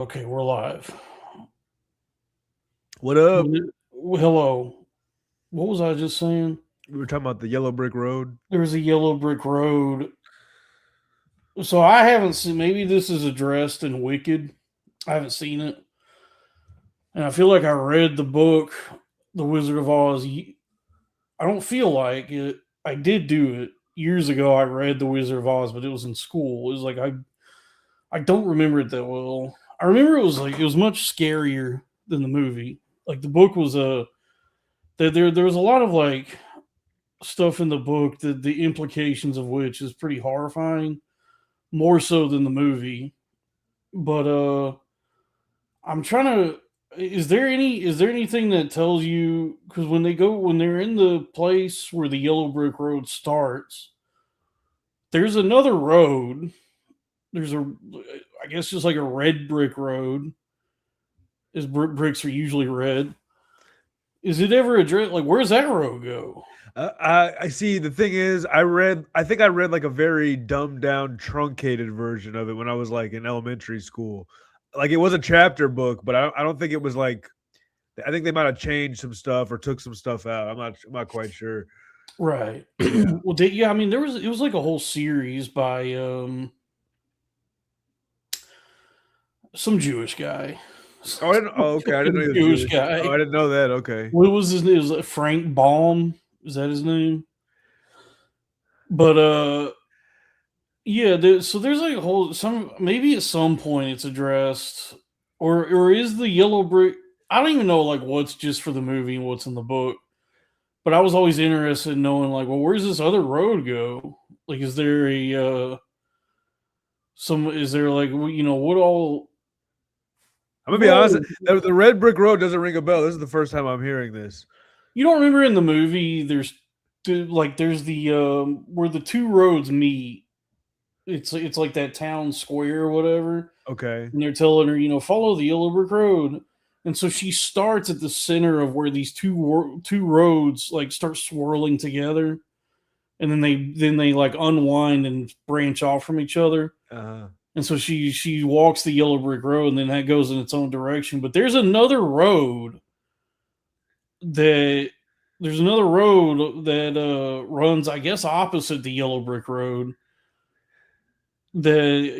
Okay, we're live. What up? Hello. What was I just saying? We were talking about the yellow brick road. There's a yellow brick road. So I haven't seen. Maybe this is addressed in Wicked. I haven't seen it, and I feel like I read the book, The Wizard of Oz. I don't feel like it. I did do it years ago. I read The Wizard of Oz, but it was in school. It was like I don't remember it that well. I remember it was much scarier than the movie. Like the book was a there was a lot of like stuff in the book that the implications of which is pretty horrifying, more so than the movie. But I'm trying to. Is there anything that tells you, because when they're in the place where the yellow brick road starts, there's another road. There's a, I guess, just like a red brick road. Is bricks are usually red. Is it ever addressed? Like, where's that road go? I see. The thing is, I think I read like a very dumbed down, truncated version of it when I was like in elementary school. Like it was a chapter book, but I don't think it was like. I think they might have changed some stuff or took some stuff out. I'm not quite sure. Right. Yeah. Well, yeah. I mean, it was like a whole series by some Jewish guy. Oh, I didn't. Oh, okay. I didn't know he was Jewish Jewish. Oh, guy. I didn't know that. Okay. What was his name? Was it Frank Baum? Is that his name? But yeah. So there's like a whole some maybe at some point it's addressed, or is the yellow brick? I don't even know like what's just for the movie and what's in the book. But I was always interested in knowing like, well, where's this other road go? Like, is there a some? Is there like what all? I'm gonna be honest. Well, The red brick road doesn't ring a bell. This is the first time I'm hearing this. you don't remember in the movie? There's the where the two roads meet. It's like that town square or whatever, Okay. and they're telling her, follow the yellow brick road. And so she starts at the center of where these two roads like start swirling together, and then they like unwind and branch off from each other. Uh-huh. And so she walks the yellow brick road, and then that goes in its own direction. But that there's another road that runs, I guess, opposite the yellow brick road. That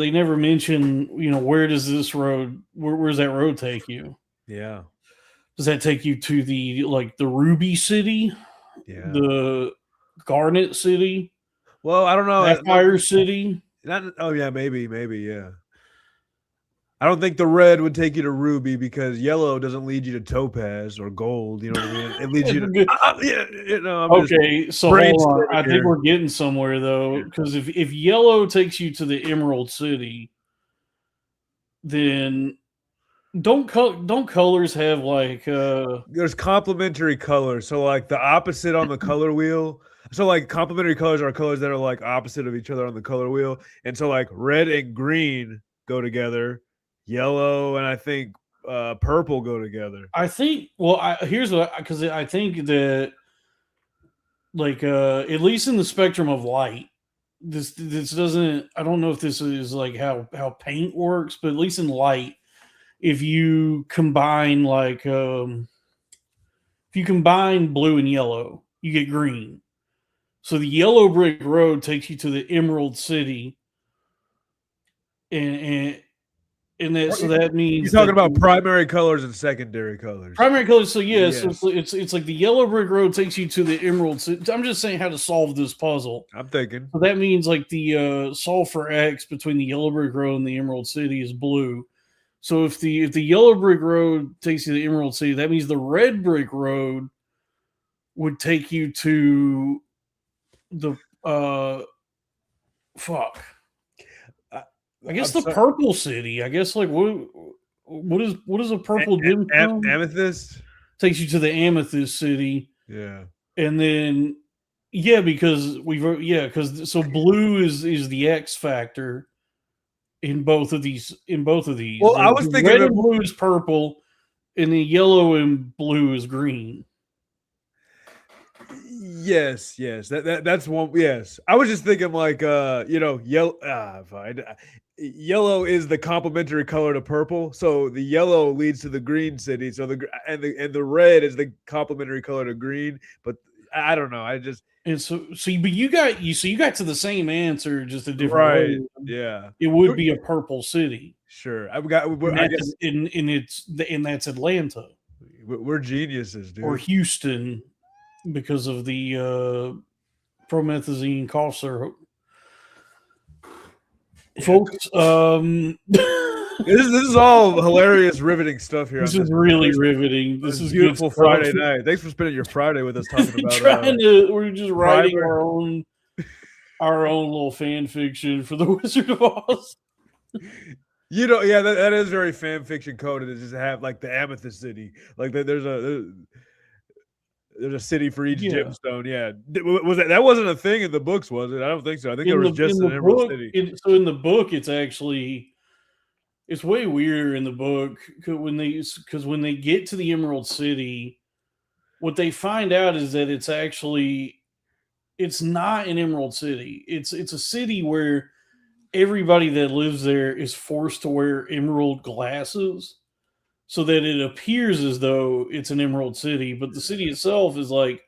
they never mention. Where does this road? Where's that road take you? Yeah. Does that take you to the Ruby City, Yeah. the Garnet City, Well, I don't know. Sapphire City? Not. Oh yeah, maybe. Yeah. I don't think the red would take you to ruby because yellow doesn't lead you to topaz or gold. You know what I mean? It leads you to yeah. I'm just Okay, so hold on. I brainstorming think here. we're getting somewhere though, because if yellow takes you to the Emerald City, then don't colors have like There's complementary colors. So like the opposite on the color wheel. So like complementary colors are colors that are like opposite of each other on the color wheel. And so like red and green go together, yellow and I think purple go together. I think here's what, because I think that like at least in the spectrum of light, this doesn't, I don't know if this is like how paint works, but at least in light, if you combine if you combine blue and yellow, you get green. So the yellow brick road takes you to the Emerald City, and that You're means talking that about primary colors and secondary colors. primary colors. So yeah, so Yes. it's like the yellow brick road takes you to the Emerald City. I'm just saying how to solve this puzzle. I'm thinking. So that means like the solve for X between the yellow brick road and the Emerald City is blue. So if the yellow brick road takes you to the Emerald City, that means the red brick road would take you to the fuck. I, I guess I'm the sorry. purple city. I guess like what is a purple gemstone? Amethyst. Takes you to the amethyst city, Yeah. and then yeah, because because so blue is the X factor in both of these. Well, I was The thinking red of and blue is purple, and the yellow and blue is green. yes. That's one. Yes, I was just thinking like yellow. Fine. yellow is the complementary color to purple, so the yellow leads to the green city. So the red is the complementary color to green. But I don't know. I just And but you got to the same answer, just a different right. way. Yeah. It would be a purple city, Sure. I've got. and I that's guess and that's Atlanta we're geniuses, or dude. Houston because of the promethazine cough syrup. Yeah. Folks, This is all hilarious, riveting stuff here. this On is really riveting. This this is good beautiful stuff. Friday night. Thanks for spending your Friday with us talking about. We're just writing our own little fan fiction for the Wizard of Oz. Yeah, that is very fan fiction coded. To just have like the Amethyst City, like there's a city for each gemstone. Yeah, was that wasn't a thing in the books, was it? I don't think so. I think there was just an Emerald City. So in the book, it's way weirder in the book because when they get to the Emerald City, what they find out is that it's not an Emerald City. It's a city where everybody that lives there is forced to wear emerald glasses so that it appears as though it's an Emerald City, but the city itself is like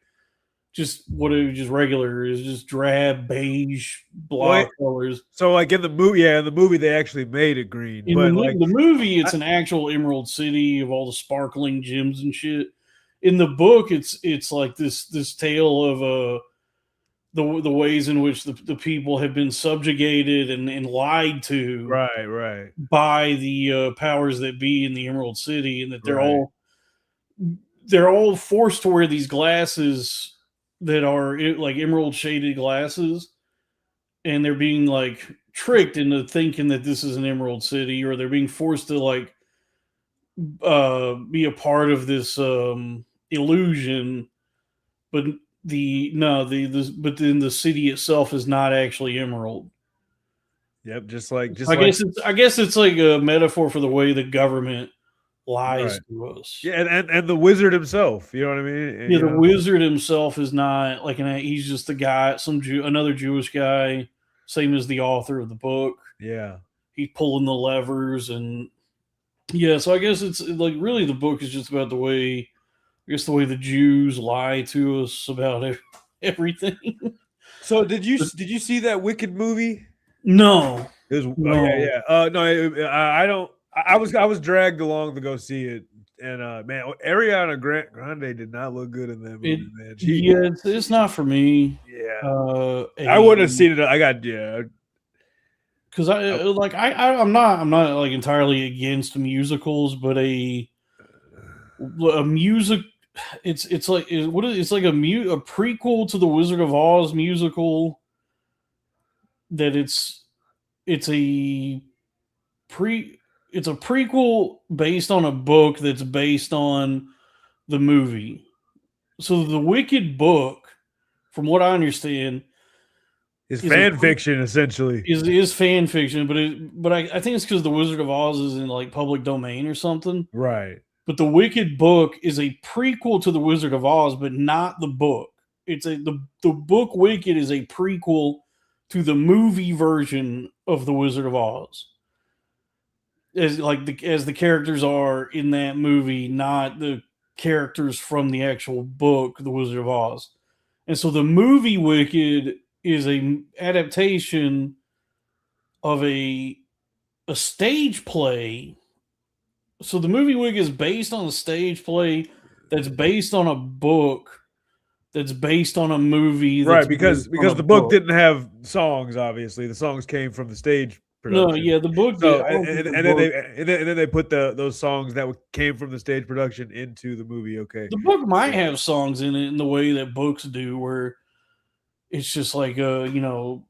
just regular, is just drab beige block colors. So like in the movie they actually made it green. In but the movie, it's an actual Emerald City of all the sparkling gems and shit. In the book, it's like this tale of the ways in which the people have been subjugated and lied to right by the powers that be in the Emerald City, and that they're all forced to wear these glasses that are like emerald shaded glasses, and they're being like tricked into thinking that this is an Emerald City, or they're being forced to like be a part of this illusion, but but then the city itself is not actually emerald. Yep, I guess it's like a metaphor for the way the government lies to us. Yeah, and the wizard himself, you know what I mean? Yeah, the wizard himself is not like he's just a guy, another Jewish guy, same as the author of the book. Yeah, he's pulling the levers, and yeah. So I guess it's like really the book is just about the way the Jews lie to us about everything. So did you see that Wicked movie? No. No. I don't. I was dragged along to go see it, and man, Ariana Grande did not look good in that movie, man. It's not for me. Yeah, I wouldn't have seen it. I got because I'm not like entirely against musicals, but a music. It's like it's like a prequel to the Wizard of Oz musical. That it's a prequel based on a book that's based on the movie. So the Wicked book, from what I understand, is fan fiction essentially. Is fan fiction, but I think it's because the Wizard of Oz is in like public domain or something, right? But the Wicked book is a prequel to the Wizard of Oz, but not the book. It's the book Wicked is a prequel to the movie version of the Wizard of Oz, as the characters are in that movie, not the characters from the actual book, The Wizard of Oz. And so the movie Wicked is a adaptation of a stage play. So the movie Wicked is based on a stage play that's based on a book that's based on a movie. Right, because the book didn't have songs. Obviously, the songs came from the stage production. No, yeah, the book. So, and then they put those songs that came from the stage production into the movie. Okay, the book might have songs in it in the way that books do, where it's just like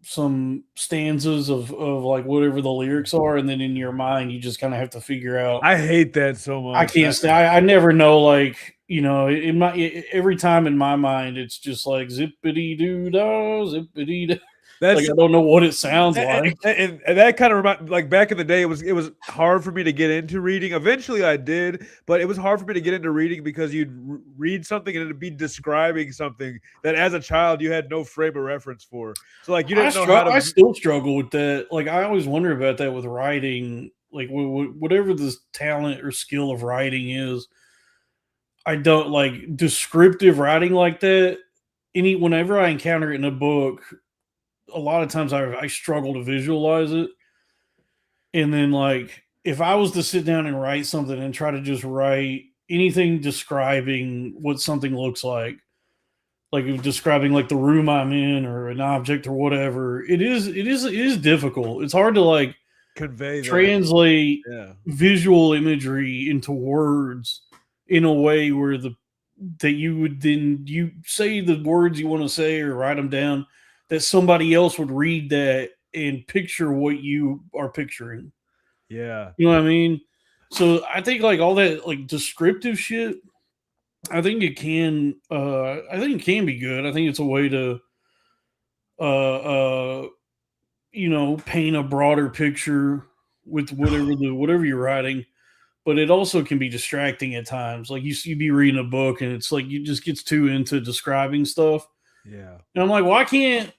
some stanzas of like whatever the lyrics are, and then in your mind you just kind of have to figure out. I hate that so much. I can't say I never know, like, every time in my mind it's just like zippity doo dah, zippity dah. That's Like, I don't know what it sounds like. and that kind of remind like back in the day, it was hard for me to get into reading. Eventually, I did, but it was hard for me to get into reading because you'd read something and it'd be describing something that, as a child, you had no frame of reference for. So, like, you didn't know how to. I still struggle with that. Like, I always wonder about that with writing. Like, whatever the talent or skill of writing is, I don't like descriptive writing like that. Whenever I encounter it in a book, a lot of times I struggle to visualize it. And then, like, if I was to sit down and write something and try to just write anything describing what something looks like describing like the room I'm in or an object or whatever, it is difficult. It's hard to like convey that. translate Yeah. visual imagery into words in a way where that you would then you say the words you want to say or write them down, that somebody else would read that and picture what you are picturing. Yeah. You know what I mean? So I think like all that like descriptive shit, I think it can be good. I think it's a way to uh paint a broader picture with whatever you're writing, but it also can be distracting at times. Like you be reading a book and it's like you just gets too into describing stuff. Yeah. And I'm like, well, I can't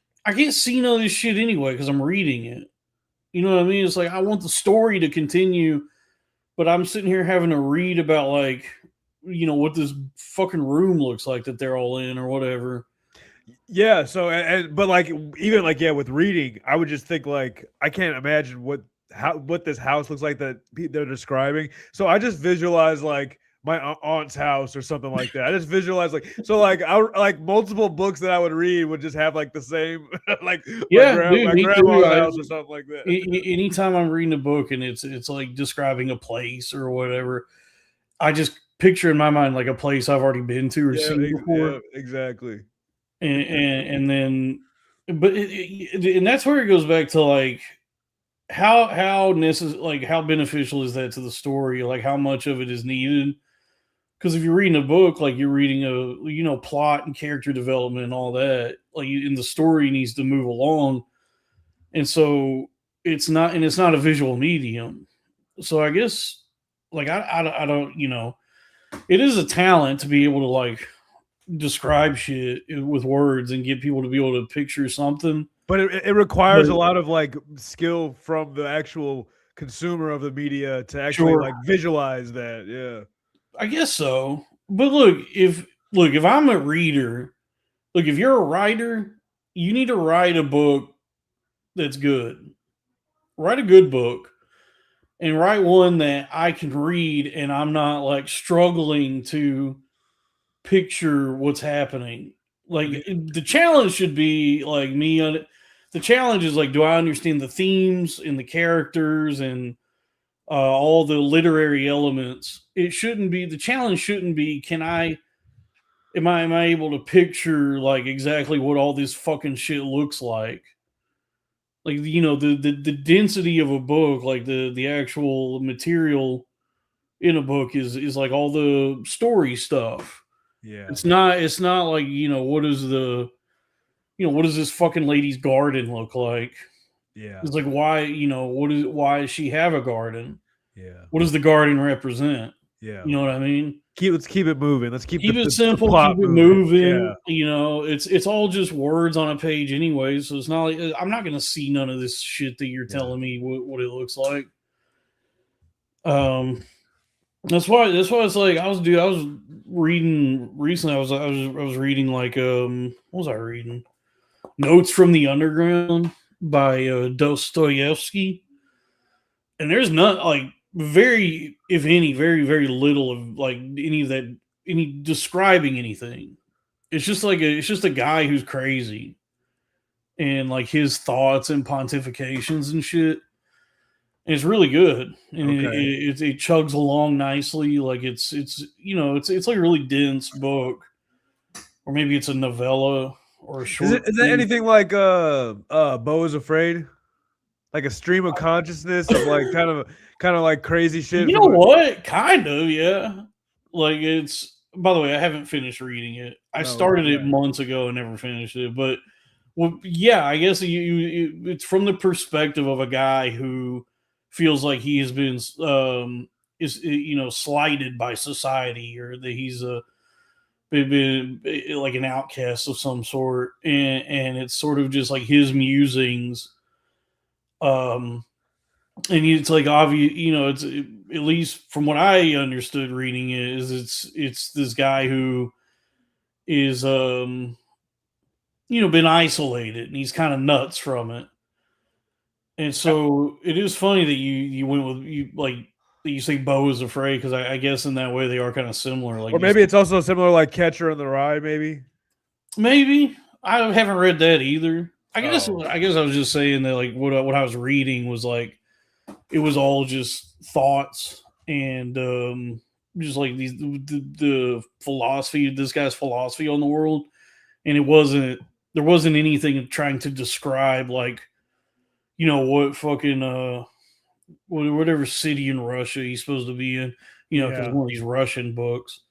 see none of this shit anyway because I'm reading it. You know what I mean? It's like I want the story to continue, but I'm sitting here having to read about like what this fucking room looks like that they're all in or whatever. Yeah. So, but like, even like, yeah, with reading, I would just think like, I can't imagine what this house looks like that they're describing. So I just visualize like my aunt's house or something like that. I just visualize like, so like I like multiple books that I would read would just have like the same like Yeah, dude, my me grandma's too. house or something like that. Anytime I'm reading a book and it's like describing a place or whatever, I just picture in my mind like a place I've already been to or seen before. Yeah, exactly. And then, but and that's where it goes back to like how like how beneficial is that to the story? Like how much of it is needed? Because if you're reading a book, like you're reading a plot and character development and all that, like in the story needs to move along, and so it's not a visual medium. So I guess like I don't it is a talent to be able to like describe shit with words and get people to be able to picture something. But it requires a lot of like skill from the actual consumer of the media to actually like visualize that. Yeah. I guess so. But if I'm a reader, if you're a writer, you need to write a book that's good. Write a good book and write one that I can read and I'm not like struggling to picture what's happening. Like the challenge should be like the challenge is like, do I understand the themes and the characters and all the literary elements? It shouldn't be the challenge. Shouldn't be am I able to picture like exactly what all this fucking shit looks like? Like the density of a book, like the actual material in a book is like all the story stuff. Yeah. It's not like what does this fucking lady's garden look like? Yeah. It's like why does she have a garden? Yeah. What does the garden represent? Yeah. You know what I mean? Let's keep it moving. Let's keep it simple, keep it moving. Yeah. It's all just words on a page anyway. So it's not like I'm not gonna see none of this shit that you're telling me what it looks like. That's why it's like I was reading recently. I was reading like what was I reading? Notes from the Underground by Dostoevsky, and there's not like very, if any, very very little of like any describing anything. It's just it's just a guy who's crazy and like his thoughts and pontifications and shit. And it's really good, and it chugs along nicely. Like it's like a really dense book, or maybe it's a novella or a short. Is it anything like Beau is Afraid? Like a stream of consciousness of like kind of like crazy shit. You know what? Kind of, yeah. Like it's. By the way, I haven't finished reading it. I started it months ago and never finished it. But Well, yeah, I guess it's from the perspective of a guy who feels like he has been is slighted by society, or that he's been like an outcast of some sort, and it's sort of just like his musings. Um, and it's like obvious, it's at least from what I understood reading it, is it's this guy who is been isolated, and he's kind of nuts from it. And so it is funny that you went with you like that you say Bo is afraid, because I guess in that way they are kind of similar. Like Or maybe it's also similar, like Catcher in the Rye, maybe. maybe I haven't read that either. Oh, I guess I was just saying that like what I was reading was like it was all just thoughts, and just like the philosophy, this guy's philosophy on the world, and there wasn't anything trying to describe like what fucking whatever city in Russia he's supposed to be in, because yeah. it's one of these Russian books.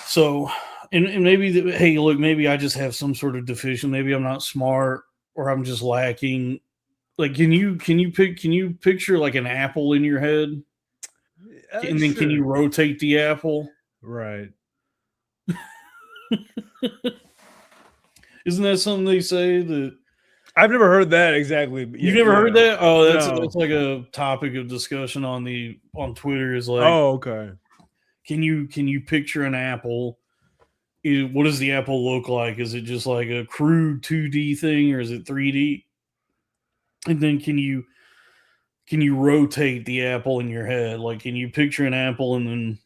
So, and maybe hey, look, maybe I just have some sort of deficient. Maybe I'm not smart, or I'm just lacking. Like, can you picture like an apple in your head, and then can Sure. you rotate the apple? Right. Isn't that something they say that I've never heard that exactly. But you've yeah, never heard yeah. that? Oh, that's No. like a topic of discussion on Twitter. Is like, Oh, okay. can you picture an apple? What does the apple look like? Is it just like a crude 2D thing, or is it 3D? And then can you rotate the apple in your head? Like, can you picture an apple and then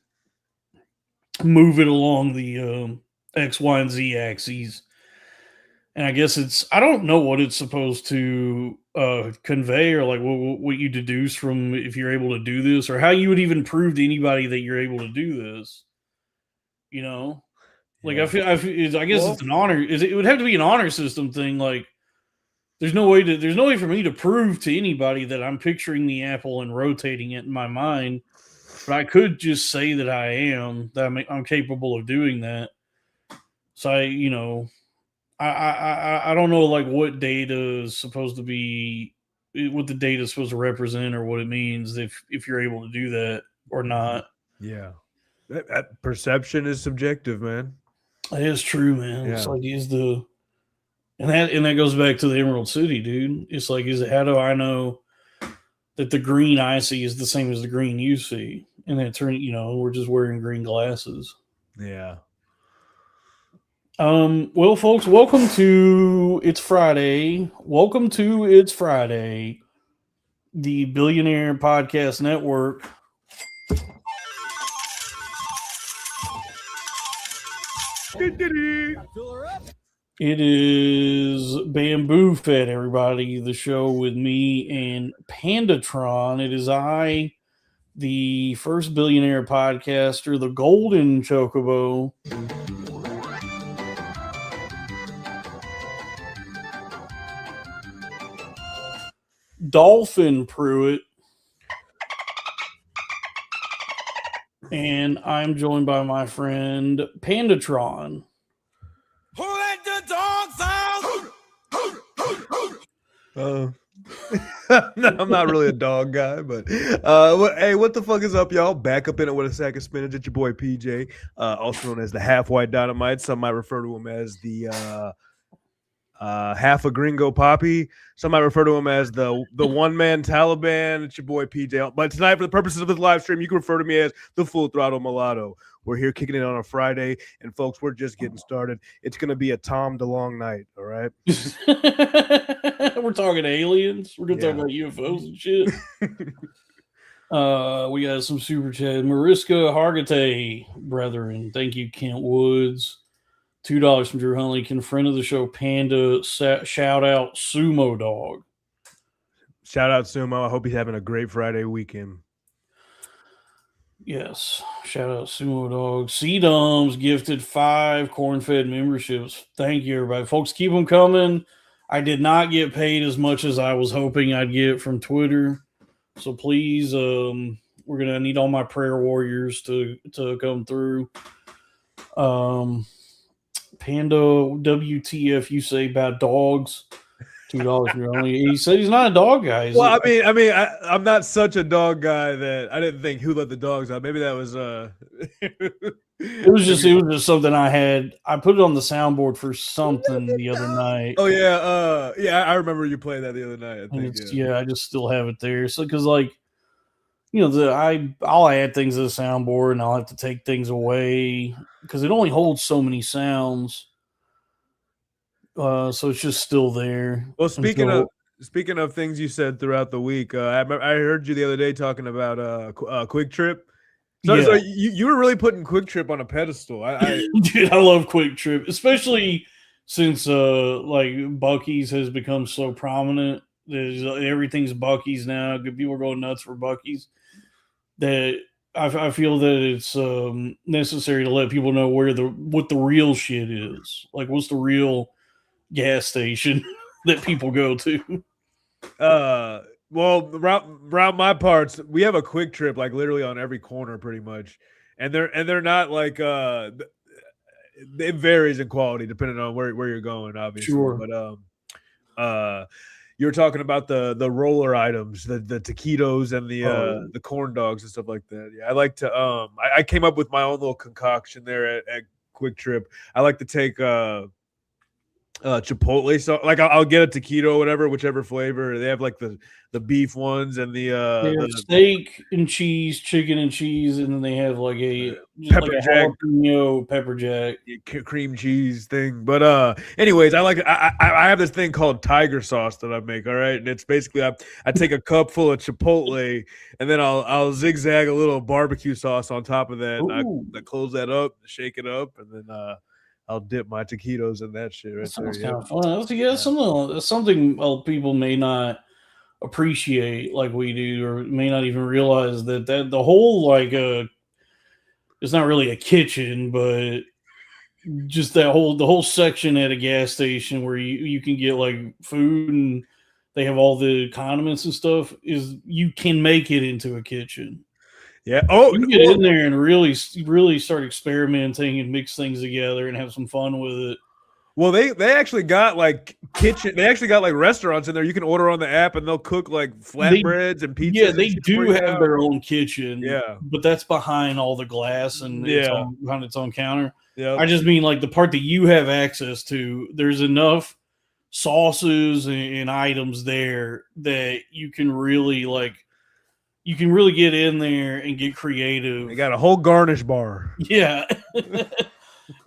move it along the X, Y, and Z axes? And I guess I don't know what it's supposed to convey, or like what you deduce from if you're able to do this, or how you would even prove to anybody that you're able to do this. You know, like Yeah. I guess it's Well, an honor. It would have to be an honor system thing. Like, there's no way for me to prove to anybody that I'm picturing the apple and rotating it in my mind, but I could just say that I'm capable of doing that. So I don't know like what data is supposed to be, what the data is supposed to represent, or what it means if you're able to do that or not. yeah. That perception is subjective, man. That is true, man. It's Yeah. like and that goes back to the Emerald City, dude. It's like, is it how do I know that the green I see is the same as the green you see? And then we're just wearing green glasses. Yeah. Well, folks, welcome to It's Friday. Welcome to It's Friday, the Billionaire Podcast Network. It is Bamboofed, everybody, the show with me and Pandatron. It is I, the first billionaire podcaster, the Golden Chocobo. Dolphin Pruitt. And I'm joined by my friend Pandatron. Who let the dogs out? No, I'm not really a dog guy, but hey, what the fuck is up, y'all? Back up in it with a sack of spinach. It's your boy PJ, also known as the Half White Dynamite. Some might refer to him as the half a gringo poppy. Some might refer to him as the one man Taliban. It's your boy PJ. But tonight, for the purposes of this live stream, you can refer to me as the Full Throttle Mulatto. We're here kicking it on a Friday, and folks, we're just getting started. It's gonna be a Tom DeLonge night, all right? We're talking aliens. We're gonna talk about UFOs and shit. We got some super chat. Mariska Hargitay, brethren. Thank you, Kent Woods. $2 from Drew Huntley. Friend of the show, Panda. Shout out Sumo Dog. Shout out Sumo. I hope he's having a great Friday weekend. Yes. Shout out Sumo Dog. C-Doms gifted 5 corn-fed memberships. Thank you, everybody. Folks, keep them coming. I did not get paid as much as I was hoping I'd get from Twitter. So please, we're going to need all my prayer warriors to come through. Panda, WTF you say about dogs? $2 for only. He said he's not a dog guy. Well, I'm not such a dog guy that I didn't think who let the dogs out. Maybe that was It was just something I had. I put it on the soundboard for something the other night. Oh yeah, I remember you playing that the other night. I think, I just still have it there. So because I'll add things to the soundboard and I'll have to take things away because it only holds so many sounds. So it's just still there. Well, speaking of things you said throughout the week, I heard you the other day talking about Quick Trip. So you were really putting Quick Trip on a pedestal. Dude, I love Quick Trip, especially since like Buc-ee's has become so prominent. Everything's Buc-ee's now. People are going nuts for Buc-ee's. That I feel that it's necessary to let people know what the real shit is. Like, what's the real gas station that people go to? Well, around my parts, we have a Quick Trip like literally on every corner, pretty much, and they're not like it varies in quality depending on where you're going, obviously. Sure. But you were talking about the roller items, the taquitos and the corn dogs and stuff like that. Yeah, I like to I came up with my own little concoction there at Quick Trip. I like to take Chipotle, so like I'll get a taquito or whatever, whichever flavor. They have like the beef ones and the steak and cheese, chicken and cheese, and then they have like a pepper jack, cream cheese thing. But anyways, I have this thing called tiger sauce that I make. All right, and it's basically I take a cup full of Chipotle and then I'll zigzag a little barbecue sauce on top of that. And I close that up, shake it up, and then I'll dip my taquitos in that shit right there. Sounds kind of fun. That's something people may not appreciate like we do, or may not even realize that the whole like it's not really a kitchen, but just the whole section at a gas station where you can get like food and they have all the condiments and stuff, is you can make it into a kitchen. Yeah. Oh, you can get in there and really start experimenting and mix things together and have some fun with it. Well, they actually got like kitchen. They actually got like restaurants in there. You can order on the app and they'll cook like flatbreads and pizzas. Yeah, they do have their own kitchen. Yeah, but that's behind all the glass and it's behind its own counter. Yeah, I just mean like the part that you have access to. There's enough sauces and items there that you can really get in there and get creative. They got a whole garnish bar. Yeah.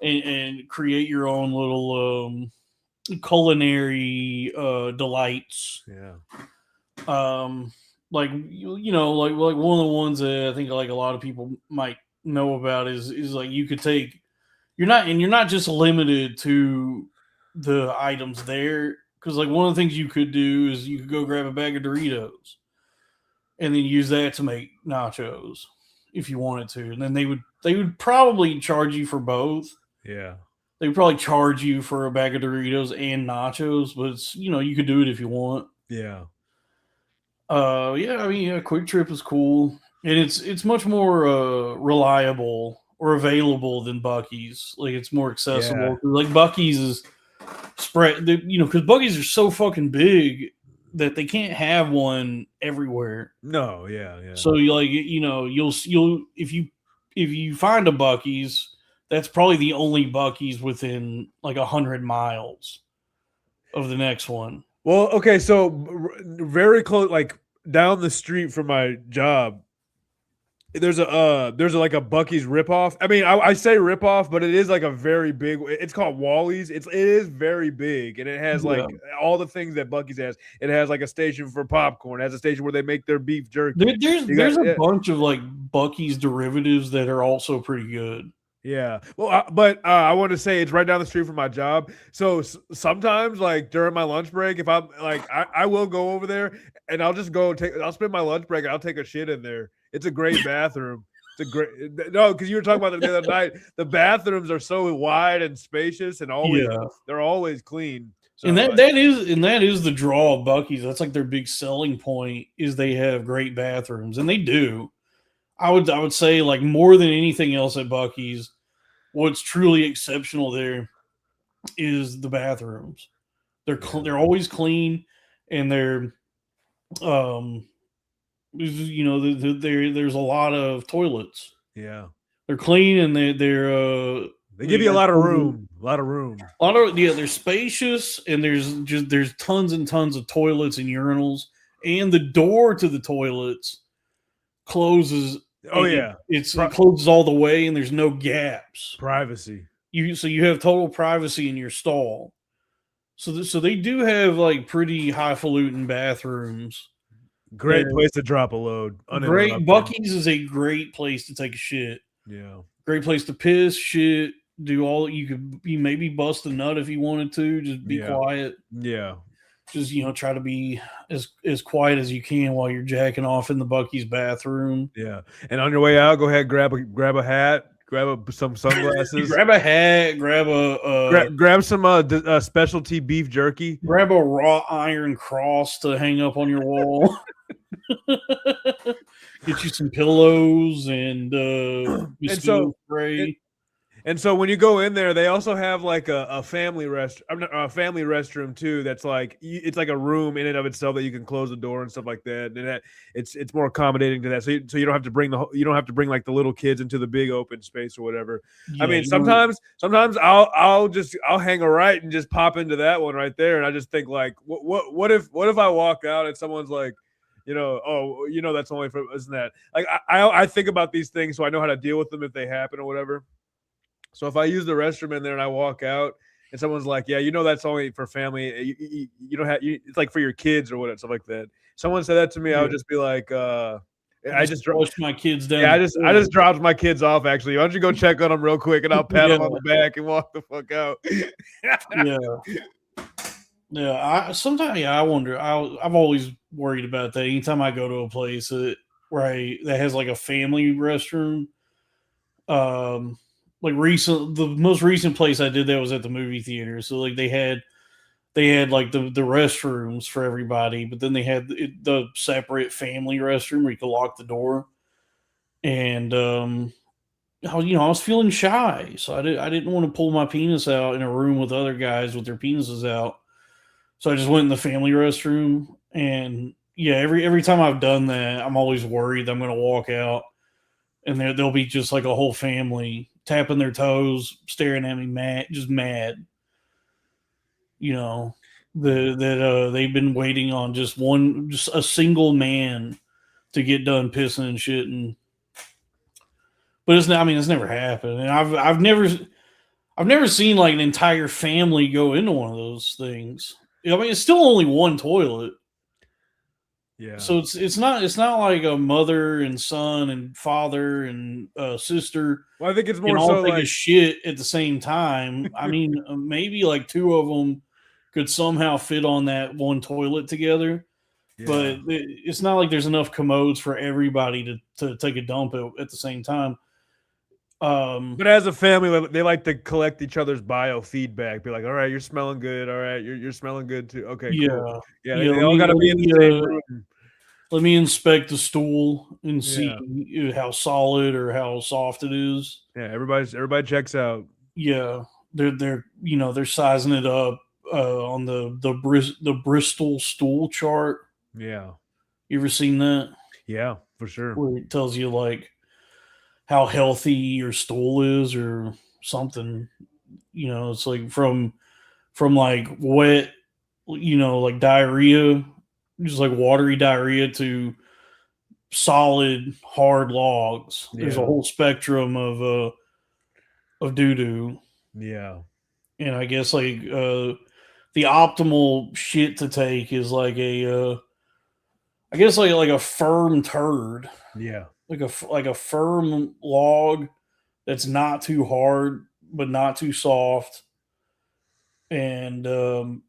and create your own little culinary delights. Yeah. Like like one of the ones that I think like a lot of people might know about is like you could take you're not just limited to the items there, because like one of the things you could do is you could go grab a bag of Doritos and then use that to make nachos if you wanted to. And then they would probably charge you for both. Yeah. They would probably charge you for a bag of Doritos and nachos, but it's, you could do it if you want. Yeah. Quick Trip is cool. And it's much more reliable or available than Buc-ee's. Like, it's more accessible. Yeah. Like, Buc-ee's is spread, because Buc-ee's are so fucking big that they can't have one everywhere. No, yeah. So you'll if you find a Buc-ee's, that's probably the only Buc-ee's within like 100 miles of the next one. Well, okay, so very close, like down the street from my job, there's a Buc-ee's ripoff. I mean, I say ripoff, but it is like a very big. It's called Wally's. It is very big, and it has like all the things that Buc-ee's has. It has like a station for popcorn. It has a station where they make their beef jerky. There's a bunch of like Buc-ee's derivatives that are also pretty good. Yeah. Well, but I want to say it's right down the street from my job. So sometimes, like during my lunch break, if I'm like, I will go over there and I'll just I'll spend my lunch break and I'll take a shit in there. It's a great bathroom. Because you were talking about it the other night. The bathrooms are so wide and spacious and they're always clean. So, and that is the draw of Buc-ee's. That's like their big selling point, is they have great bathrooms, and they do. I would say, like, more than anything else at Buc-ee's, what's truly exceptional there is the bathrooms. They're always clean, and they're there's a lot of toilets. Yeah. They're clean, and They give you a lot of room. A lot of room. They're spacious, and there's tons and tons of toilets and urinals, and the door to the toilets closes. Oh yeah, it closes all the way, and there's no gaps. Privacy. So you have total privacy in your stall. So they do have like pretty highfalutin bathrooms. Great place to drop a load. Great. Buc-ee's is a great place to take a shit. Yeah. Great place to piss, shit, do all you maybe bust a nut if you wanted to. Just be quiet. Yeah. Just try to be as quiet as you can while you're jacking off in the Buc-ee's bathroom. Yeah. And on your way out, go ahead, grab a hat. Grab some sunglasses. Grab a hat. Grab some specialty beef jerky. Grab a wrought iron cross to hang up on your wall. Get you some pillows and mosquito spray. And so when you go in there, they also have like a family restroom too. That's like it's like a room in and of itself that you can close the door and stuff like that. And it's more accommodating to that. So you don't have to bring like the little kids into the big open space or whatever. Yeah, I mean, sometimes I'll hang a right and just pop into that one right there. And I just think like, what if I walk out and someone's like, that's only for, isn't that like I think about these things so I know how to deal with them if they happen or whatever. So if I use the restroom in there and I walk out and someone's like, yeah, that's only for family. You don't have, it's like for your kids or whatever, stuff like that. Someone said that to me. I would just be like, I just dropped my kids down. Yeah, I just dropped my kids off. Actually, why don't you go check on them real quick and I'll pat them on the back and walk the fuck out. I wonder. I've always worried about that. Anytime I go to a place that has like a family restroom, the most recent place I did that was at the movie theater. So like they had like the restrooms for everybody, but then they had the separate family restroom where you could lock the door. And I was feeling shy, so I didn't want to pull my penis out in a room with other guys with their penises out. So I just went in the family restroom, and every time I've done that, I'm always worried that I'm going to walk out and there'll be just like a whole family tapping their toes, staring at me, mad. That they've been waiting on just a single man to get done pissing and shitting. But it's never happened, and I've never seen like an entire family go into one of those things. It's still only one toilet. Yeah. So it's not like a mother and son and father and sister. Well, I think it's more all so take like a shit at the same time. I mean, maybe like two of them could somehow fit on that one toilet together. Yeah. But it's not like there's enough commodes for everybody to take a dump at the same time. But as a family, they like to collect each other's biofeedback. Be like, all right, you're smelling good. All right, you're smelling good too. Okay, cool. Yeah, they all got to be in the same room. Let me inspect the stool and see how solid or how soft it is. Yeah, everybody checks out. Yeah, they're sizing it up on the Bristol stool chart. Yeah, you ever seen that? Yeah, for sure. Where it tells you like how healthy your stool is or something. It's like from like wet, like diarrhea, just like watery diarrhea, to solid hard logs. Yeah. There's a whole spectrum of doo-doo. Yeah. And I guess like the optimal shit to take is like a firm turd. Yeah. Like a firm log that's not too hard but not too soft, and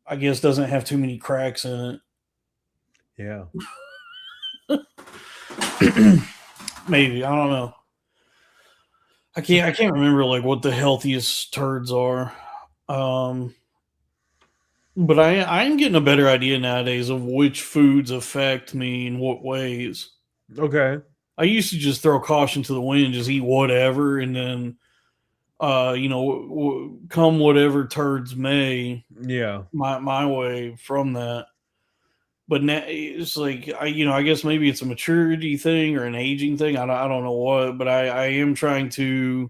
I guess doesn't have too many cracks in it. Yeah. Maybe, I don't know. I can't remember like what the healthiest turds are. But I am getting a better idea nowadays of which foods affect me in what ways. Okay. I used to just throw caution to the wind and just eat whatever, and then come whatever turds may Yeah. my way from that. But now it's like I guess maybe it's a maturity thing or an aging thing. I don't know what, but I am trying to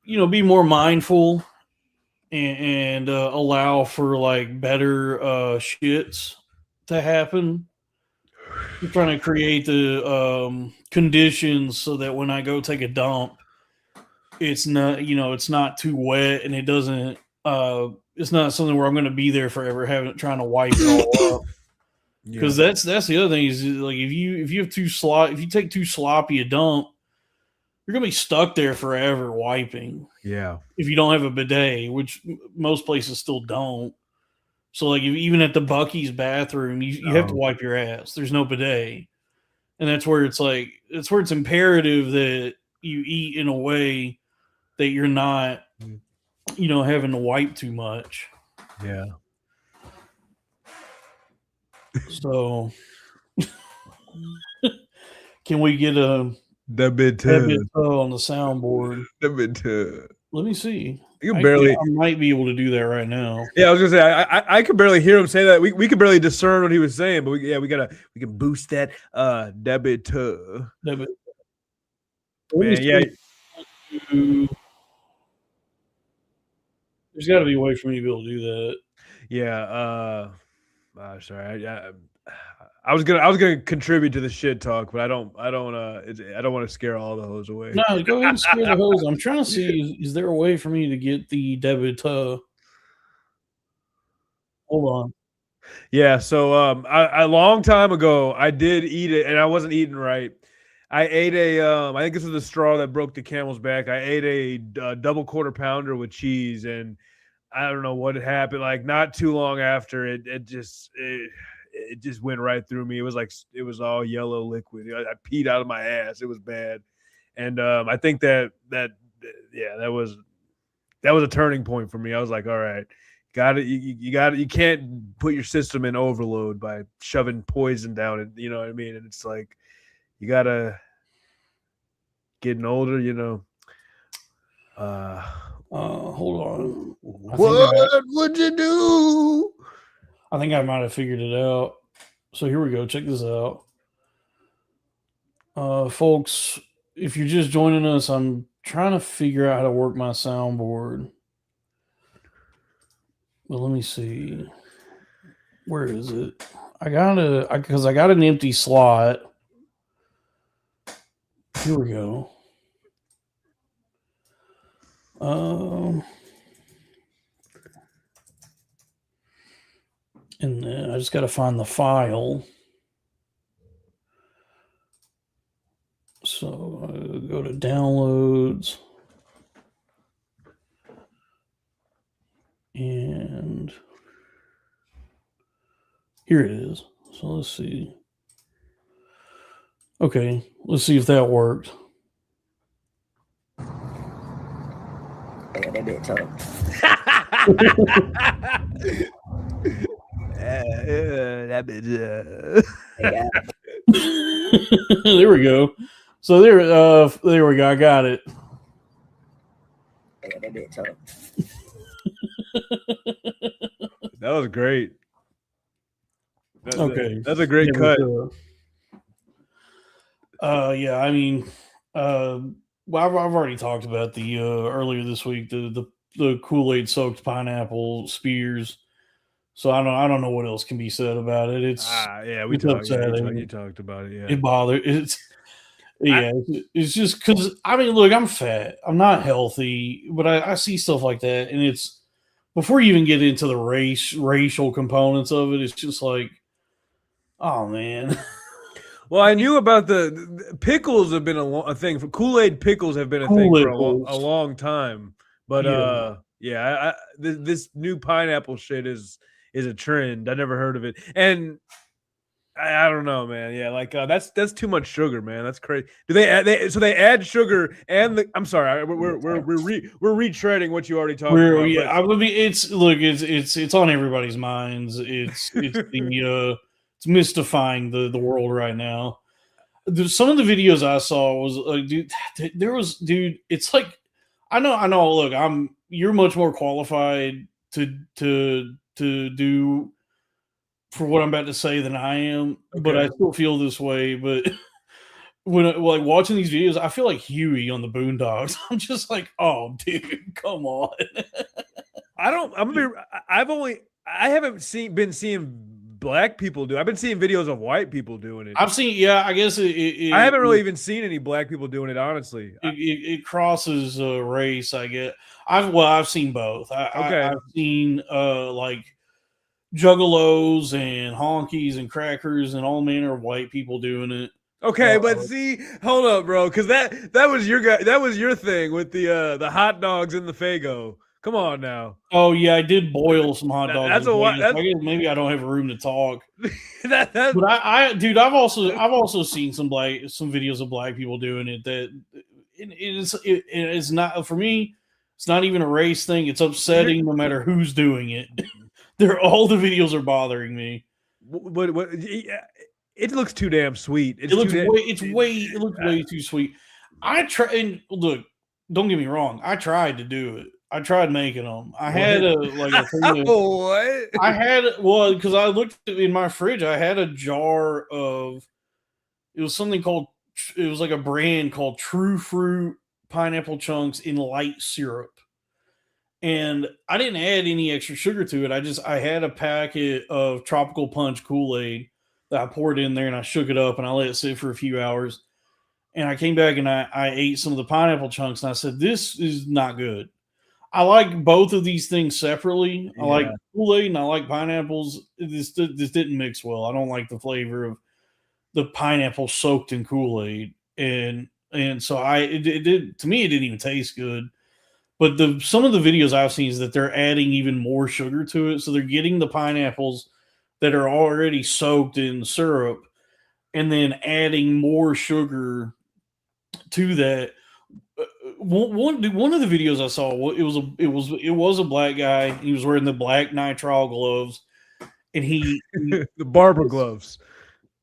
be more mindful and allow for like better shits to happen. I'm trying to create the conditions so that when I go take a dump, it's not too wet and it doesn't. It's not something where I'm going to be there forever, trying to wipe it all up. Because that's the other thing is like if you take too sloppy a dump, you're gonna be stuck there forever wiping. Yeah. If you don't have a bidet, which most places still don't. So like even at the Buc-ee's bathroom, you have to wipe your ass. There's no bidet, and that's where it's imperative that you eat in a way that you're not, having to wipe too much. Yeah. So, can we get a debit on the soundboard? Debit. Let me see. You can barely. I might be able to do that right now. Yeah, I was gonna say I could barely hear him say that. We could barely discern what he was saying, but we can boost that debit. Debit. Man, yeah. There's got to be a way for me to be able to do that. Yeah. Sorry. I was gonna contribute to the shit talk, but I don't want to scare all the hoes away. No, go ahead and scare the hoes. I'm trying to see is there a way for me to get the debit? Hold on. Yeah, so a long time ago I did eat it, and I wasn't eating right. I ate I think this is the straw that broke the camel's back. I ate a double quarter pounder with cheese, and I don't know what had happened. Like not too long after, it just went right through me. It was all yellow liquid. I peed out of my ass. It was bad, and I think that was a turning point for me. I was like, all right, got it. You can't put your system in overload by shoving poison down it. You know what I mean? And it's like you gotta getting older. Hold on. What would you do? I think I might have figured it out. So here we go. Check this out. Folks, if you're just joining us, I'm trying to figure out how to work my soundboard. But let me see. Where is it? Because I got an empty slot. Here we go. And then I just got to find the file. So go to downloads. And here it is. So let's see. Okay, let's see if that worked. That bit tough. That bit. There we go. So there we go. I got it. That bit tough. That was great. Okay, that's a great cut. Yeah, I mean, well, I've already talked about the earlier this week the Kool-Aid soaked pineapple spears. So I don't know what else can be said about it. It's you talked about it. Yeah, it bothers. It's just because look, I'm fat. I'm not healthy, but I see stuff like that, and it's before you even get into the racial components of it. It's just like, oh man. Well, I knew about the pickles have been a thing. For Kool-Aid pickles have been a thing for a long time. But this new pineapple shit is a trend. I never heard of it, and I don't know, man. Yeah, like that's too much sugar, man. That's crazy. Do they add sugar and I'm sorry, we're retreading what you already talked about. Yeah, I mean, it's on everybody's minds. It's mystifying the world right now. Some of the videos I saw was like, dude, it's like I know. Look, you're much more qualified to do for what I'm about to say than I am, but I still feel this way. But when like watching these videos, I feel like Huey on the Boondocks. I'm just like, oh, dude, come on. I haven't been seeing black people do. I've been seeing videos of white people doing it. I've seen, yeah, I guess I haven't really even seen any black people doing it, honestly. It crosses race, I guess. I've seen both. I've seen like juggalos and honkies and crackers and all manner of white people doing it. Okay, but see, hold up, bro, because that was your thing with the hot dogs in the Faygo. Come on now. Oh yeah, I did boil some hot dogs. That's a what? I guess maybe I don't have room to talk. But dude, I've also seen some videos of black people doing it. That it's not for me. It's not even a race thing. It's upsetting no matter who's doing it. All the videos are bothering me. What? It looks too damn sweet. It looks way too sweet. I try and look. Don't get me wrong. I tried to do it. I tried making them. I had a thing. Because I looked in my fridge. I had a jar of. It was something called. It was like a brand called True Fruit pineapple chunks in light syrup, and I didn't add any extra sugar to it. I had a packet of Tropical Punch Kool-Aid that I poured in there, and I shook it up, and I let it sit for a few hours. And I came back and I ate some of the pineapple chunks, and I said, "This is not good." I like both of these things separately. I like Kool-Aid and I like pineapples. This didn't mix well. I don't like the flavor of the pineapple soaked in Kool-Aid, and so it did to me. It didn't even taste good. But some of the videos I've seen is that they're adding even more sugar to it. So they're getting the pineapples that are already soaked in syrup, and then adding more sugar to that. One of the videos I saw, it was a black guy. He was wearing the black nitrile gloves, and the barber gloves.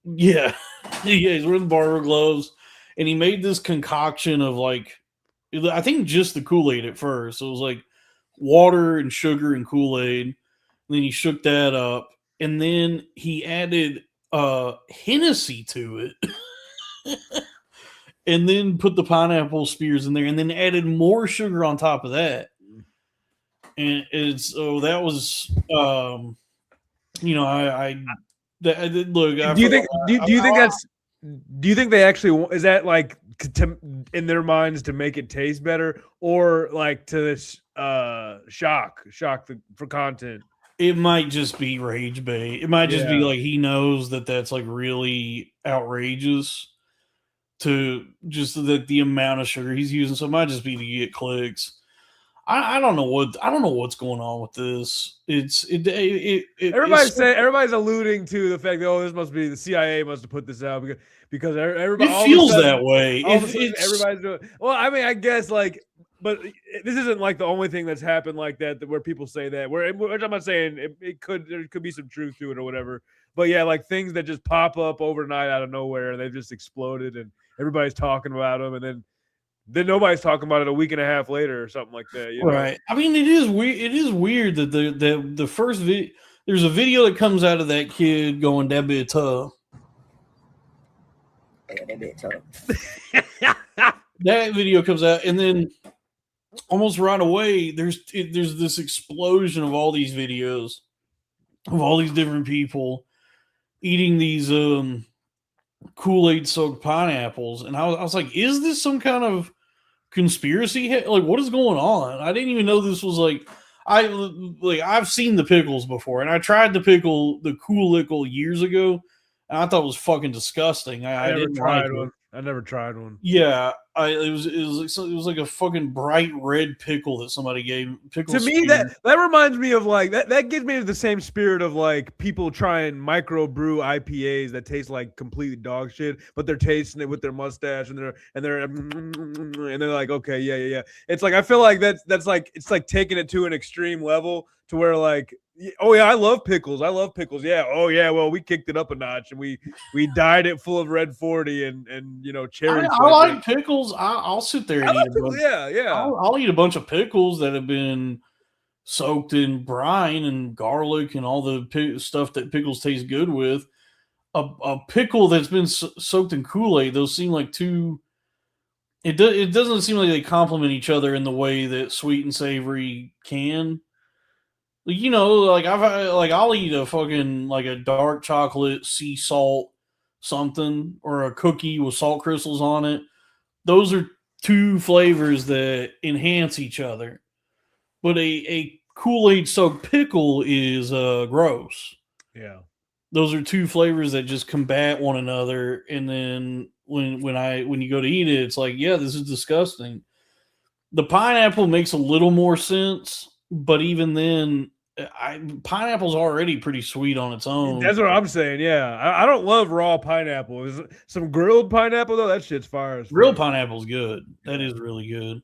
Yeah, he's wearing the barber gloves, and he made this concoction of like, I think just the Kool-Aid at first. So it was like water and sugar and Kool-Aid. And then he shook that up, and then he added Hennessy to it. And then put the pineapple spears in there, and then added more sugar on top of that. And that was, look. Do you think they actually is that like in their minds to make it taste better, or like to shock for content? It might just be rage bait. It might just be like he knows that that's like really outrageous. To just the amount of sugar he's using, so it might just be to get clicks. I don't know what's going on with this. Everybody's alluding to the fact that this must be the CIA must have put this out because everybody feels that way. Everybody's doing well. I mean, I guess like, but this isn't like the only thing that's happened like that where people say that. Which I'm not saying there could be some truth to it or whatever. But yeah, like things that just pop up overnight out of nowhere and they've just exploded and everybody's talking about them, and then nobody's talking about it a week and a half later or something like that. You know? Right. I mean, it is weird. It is weird that the first video, there's a video that comes out of that kid going, "That bit tough." Yeah, that bit tough. That video comes out, and then almost right away, there's this explosion of all these videos of all these different people eating these Kool-Aid soaked pineapples, and I was like, is this some kind of conspiracy? Like, what is going on? I didn't even know this was like I've seen the pickles before, and I tried the Cool Lickle years ago, and I thought it was fucking disgusting. I never tried one. I never tried one. Yeah, it was like a fucking bright red pickle that somebody gave. To me, that reminds me of like that gives me the same spirit of like people trying micro brew IPAs that taste like completely dog shit, but they're tasting it with their mustache and they're like, okay, yeah. It's like I feel like that's like it's like taking it to an extreme level to where like Oh yeah, I love pickles. Yeah. Oh yeah. Well, we kicked it up a notch and we dyed it full of red 40 and cherry I flavor. like pickles. I'll sit there and eat a pickles. bunch. Yeah. I'll eat a bunch of pickles that have been soaked in brine and garlic and all the stuff that pickles taste good with. A pickle that's been soaked in Kool-Aid, those seem like two. It doesn't seem like they complement each other in the way that sweet and savory can. You know, like I'll eat a fucking like a dark chocolate sea salt something or a cookie with salt crystals on it. Those are two flavors that enhance each other. But a Kool-Aid soaked pickle is gross. Yeah. Those are two flavors that just combat one another, and then when you go to eat it, it's like, yeah, this is disgusting. The pineapple makes a little more sense, but even then, pineapple's already pretty sweet on its own. That's what I'm saying. Yeah, I don't love raw pineapple. Is some grilled pineapple though? That shit's fire. Grilled pineapple's good. That is really good.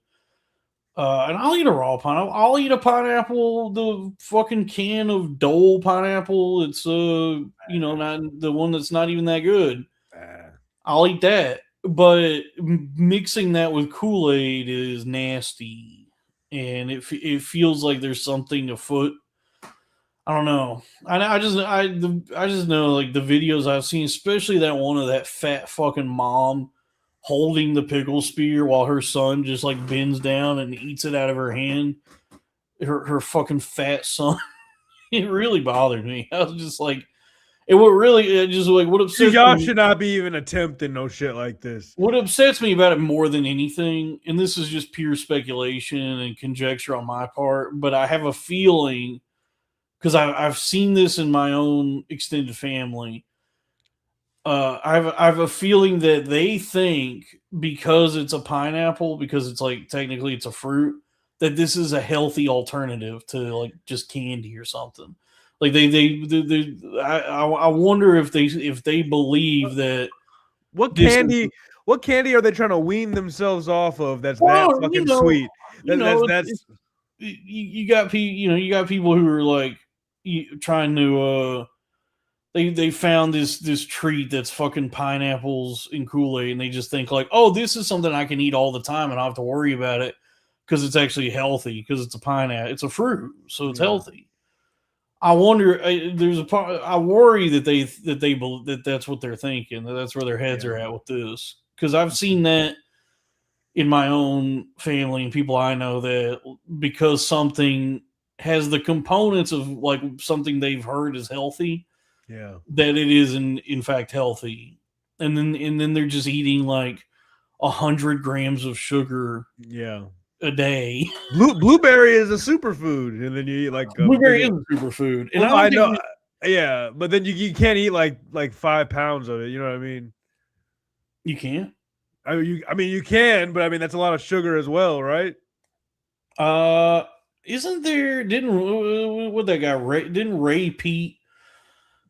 And I'll eat a raw pineapple. I'll eat a pineapple, the fucking can of Dole pineapple. It's not the one that's not even that good. I'll eat that. But mixing that with Kool-Aid is nasty, and it feels like there's something afoot. I don't know. I just know, like, the videos I've seen, especially that one of that fat fucking mom holding the pickle spear while her son just like bends down and eats it out of her hand. Her fucking fat son. It really bothered me. I was just like, what upsets y'all me, should not be even attempting no shit like this. What upsets me about it more than anything, and this is just pure speculation and conjecture on my part, but I have a feeling, because I've seen this in my own extended family. I have a feeling that they think because it's a pineapple, because it's like technically it's a fruit, that this is a healthy alternative to like just candy or something. Like I wonder if they believe that what candy are they trying to wean themselves off of? That's that fucking sweet. You got people who are like trying to. They found this treat that's fucking pineapples and Kool-Aid, and they just think like, oh, this is something I can eat all the time and I don't have to worry about it because it's actually healthy, because it's a pineapple, it's a fruit, so it's healthy. I wonder. I worry that that's what they're thinking, that that's where their heads are at with this, because I've seen that in my own family and people I know, that because something has the components of like something they've heard is healthy. Yeah, that it is in fact healthy, and then they're just eating like 100 grams of sugar a day. Blueberry is a superfood, and then you eat like blueberry is a superfood. And I know, yeah, but then you can't eat like 5 pounds of it. You know what I mean? You can't. I mean you can, but I mean that's a lot of sugar as well, right? Isn't there? Didn't Ray Pete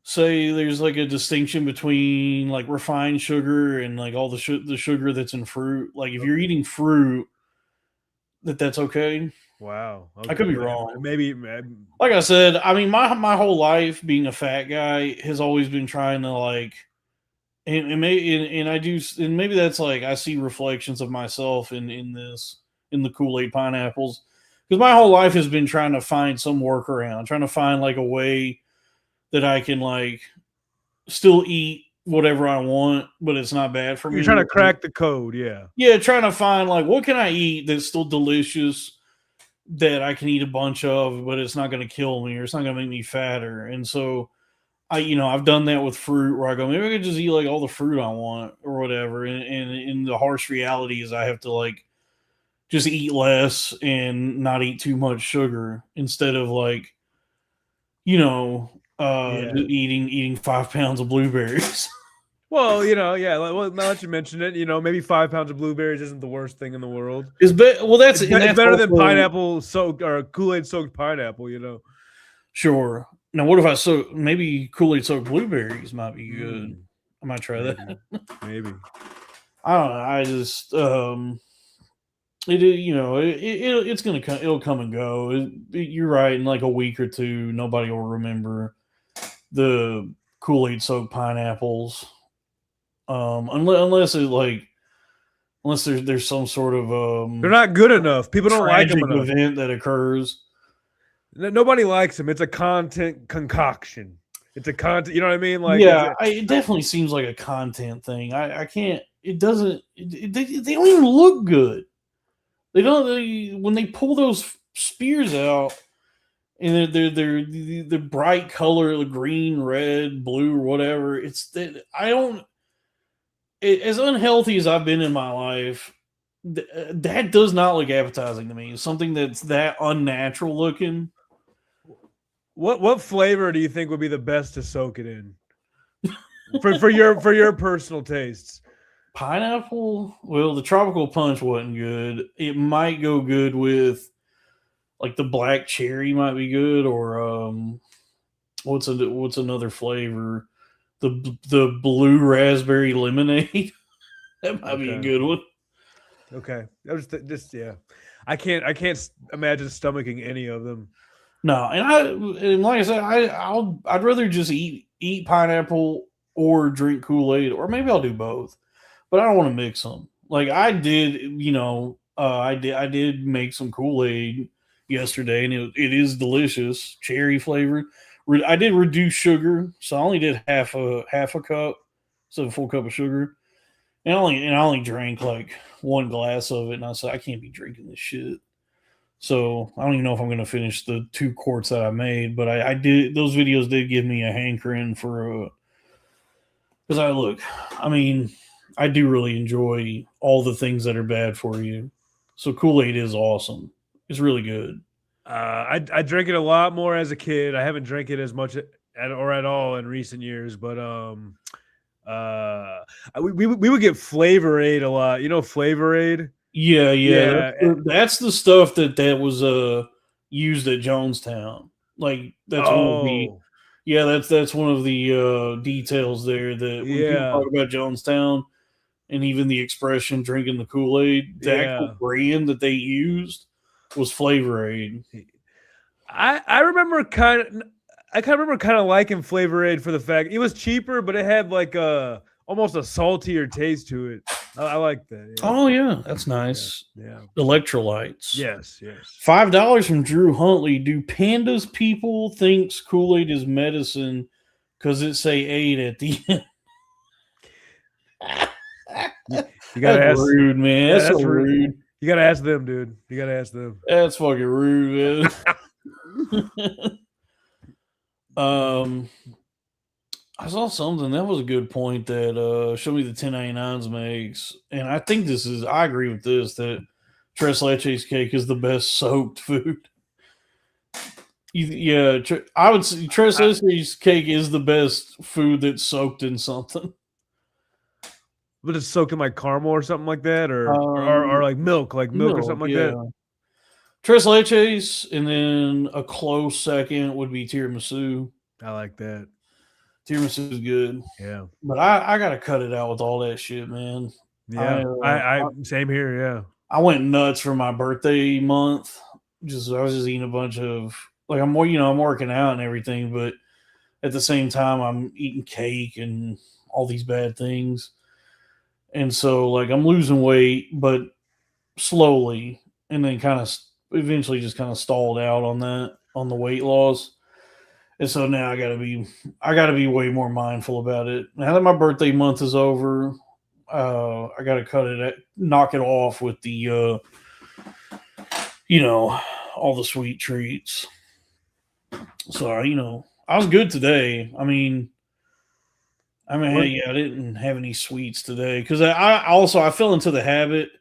say there's like a distinction between like refined sugar and like all the sugar that's in fruit? Like if you're eating fruit, that's okay. Wow, okay. I could be wrong. Maybe. Like I said, I mean, my whole life being a fat guy has always been trying to like, and maybe that's like I see reflections of myself in the Kool-Aid pineapples, because my whole life has been trying to find some workaround, trying to find like a way that I can like still eat whatever I want, but it's not bad for me. You're trying to crack the code, yeah. Yeah, trying to find like what can I eat that's still delicious, that I can eat a bunch of, but it's not going to kill me or it's not going to make me fatter. And so I've done that with fruit, where I go, maybe I could just eat like all the fruit I want or whatever. And the harsh reality is I have to like just eat less and not eat too much sugar, instead of like, eating 5 pounds of blueberries. Well, now that you mention it, maybe 5 pounds of blueberries isn't the worst thing in the world. It's that's better than pineapple soaked or Kool-Aid soaked pineapple, Sure. Now, what if maybe Kool-Aid soaked blueberries might be good. I might try that. Maybe. I don't know. I just it's gonna come. It'll come and go. You're right. In like a week or two, nobody will remember the Kool-Aid soaked pineapples. Unless there's some sort of They're not good enough. People don't like them tragic enough. event that occurs. Nobody likes them. It's a content concoction. It's a content. You know what I mean? Like, Yeah, it definitely seems like a content thing. I can't. It doesn't. They don't even look good. They don't. When they pull those spears out, and they're the bright color, the green, red, blue, or whatever. It's that I don't. As unhealthy as I've been in my life, that does not look appetizing to me. Something that's that unnatural looking. what flavor do you think would be the best to soak it in? for your personal tastes. Pineapple. Well, the tropical punch wasn't good. It might go good with like the black cherry might be good, or what's another flavor? The blue raspberry lemonade. That might be a good one. Okay, I was just yeah. I can't imagine stomaching any of them. No, and like I said, I'd rather just eat pineapple or drink Kool-Aid, or maybe I'll do both. But I don't want to mix them. Like I did, I did make some Kool-Aid yesterday, and it is delicious, cherry flavored. I did reduce sugar, so I only did half a cup, so a full cup of sugar, and I only drank like one glass of it, and I said I can't be drinking this shit. So I don't even know if I'm going to finish the 2 quarts that I made, but I did. Those videos did give me a hankering for because I mean, I do really enjoy all the things that are bad for you. So Kool-Aid is awesome. It's really good. I drank it a lot more as a kid. I haven't drank it as much at all in recent years, but we would get Flavor Aid a lot. You know Flavor Aid? Yeah. That's the stuff that was used at Jonestown. Like that's one of the that's one of the details there that when people talk about Jonestown and even the expression drinking the Kool-Aid, the actual brand that they used was Flavor Aid. I remember kind of liking Flavor Aid for the fact it was cheaper, but it had like almost a saltier taste to it. I like that. Yeah. Oh yeah, that's nice. Yeah. Electrolytes. Yes. $5 from Drew Huntley. Do pandas people thinks Kool-Aid is medicine because it say aid at the end? You gotta that's ask, rude, man. Yeah, that's so rude. You gotta ask them, dude. You gotta ask them. That's fucking rude, man. I saw something that was a good point that Show Me the 1099s makes, and I think I agree with this, that tres leches cake is the best soaked food. I would say tres leches cake is the best food that's soaked in something. But it's soaked in like caramel or something like that, or like milk or something like that. Tres leches, and then a close second would be tiramisu. I like that. Tiramisu is good. Yeah. But I gotta cut it out with all that shit, man. Yeah. I same here, yeah. I went nuts for my birthday month. I was just eating a bunch of I'm working out and everything, but at the same time I'm eating cake and all these bad things. And so I'm losing weight, but slowly, and then kind of eventually just kind of stalled out on the weight loss. And so now I gotta be way more mindful about it. Now that my birthday month is over, I gotta knock it off with the all the sweet treats. So I was good today. I didn't have any sweets today because I fell into the habit.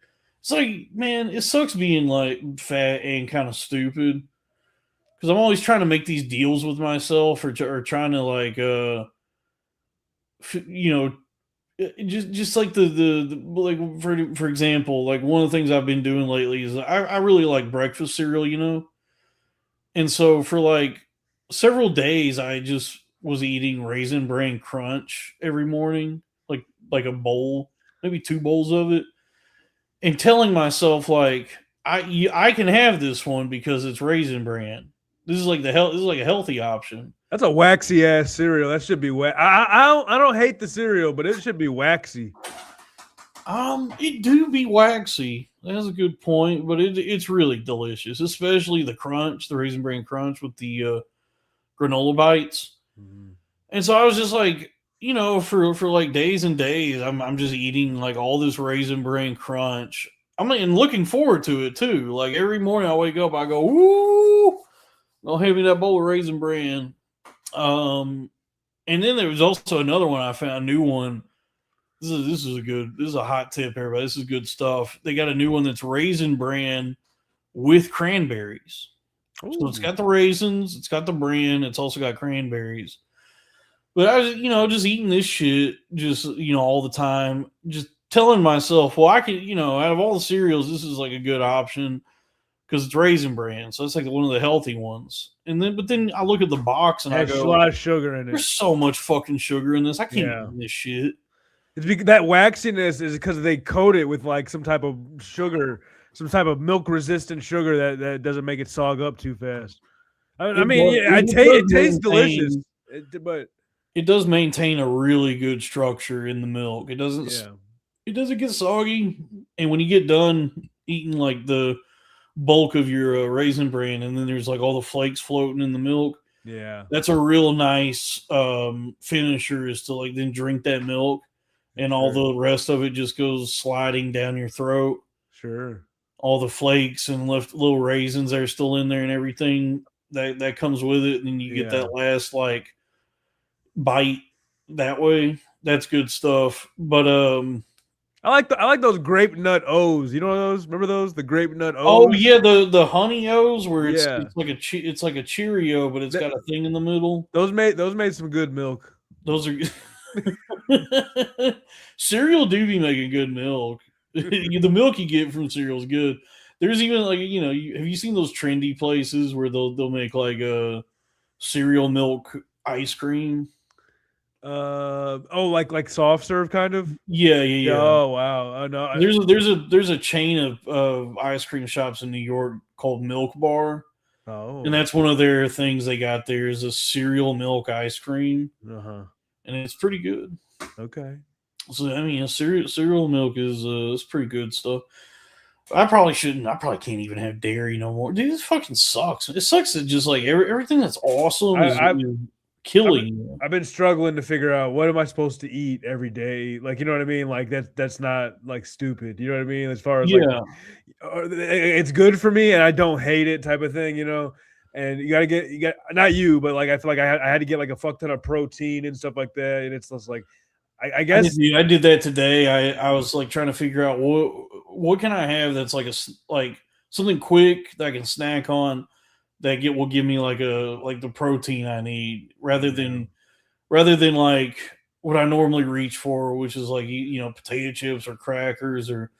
It's like, man, it sucks being fat and kind of stupid. Because I'm always trying to make these deals with myself or trying to just like for example, one of the things I've been doing lately is I really like breakfast cereal, and so for several days I just was eating Raisin Bran Crunch every morning, like a bowl, maybe 2 bowls of it, and telling myself like I can have this one because it's Raisin Bran. This is like this is like a healthy option. That's a waxy ass cereal. That should be wet. I don't hate the cereal, but it should be waxy. It do be waxy. That's a good point, but it's really delicious, especially the crunch, the Raisin Bran crunch with the granola bites. And so I was just like, for like days and days, I'm just eating like all this Raisin Bran crunch. I'm like, and looking forward to it too. Like every morning I wake up, I go, "Ooh, I'll have me that bowl of Raisin Bran." And then there was also another one I found, a new one. This is a hot tip, everybody. This is good stuff. They got a new one that's Raisin Bran with cranberries. Ooh. So it's got the raisins, it's got the bran, it's also got cranberries. But I was, just eating this shit, just all the time, just telling myself, well, I can, out of all the cereals, this is like a good option because it's Raisin Bran, so it's like one of the healthy ones. But then I look at the box and I There's go, a lot of sugar in it. there's so much fucking sugar in this. I can't eat this shit. It's because that waxiness is because they coat it with like some type of sugar, some type of milk resistant sugar that doesn't make it sog up too fast. It tastes delicious, but it does maintain a really good structure in the milk. It doesn't. Yeah. It doesn't get soggy, and when you get done eating like the bulk of your Raisin Bran, and then there's like all the flakes floating in the milk. Yeah, that's a real nice finisher. Is to like then drink that milk. And all the rest of it just goes sliding down your throat. Sure. All the flakes and left little raisins that are still in there and everything that comes with it. And then you get that last like bite that way. That's good stuff. But I like those grape nut O's. You know those? Remember those? The grape nut O's. Oh yeah, the honey O's where it's like a Cheerio, but it's got a thing in the middle. Those made some good milk. Those are cereal do be making good milk. The milk you get from cereal is good. There's even like have you seen those trendy places where they'll make like a cereal milk ice cream? Like soft serve kind of. Yeah. Oh wow, no. There's a chain of ice cream shops in New York called Milk Bar. Oh, and that's one of their things they got there is a cereal milk ice cream. And it's pretty good. Okay. So cereal milk is it's pretty good stuff. I probably shouldn't. I probably can't even have dairy no more. Dude, this fucking sucks. It sucks that just like everything that's awesome is killing you. I've been struggling to figure out what am I supposed to eat every day. Like, you know what I mean? Like that's not like stupid. You know what I mean? As far as like, it's good for me and I don't hate it type of thing. And you got not you, but like I feel like I had to get like a fuck ton of protein and stuff like that. And it's just like I guess I did that today. I was like trying to figure out what can I have that's like something quick that I can snack on that will give me like the protein I need rather than like what I normally reach for, which is like potato chips or crackers or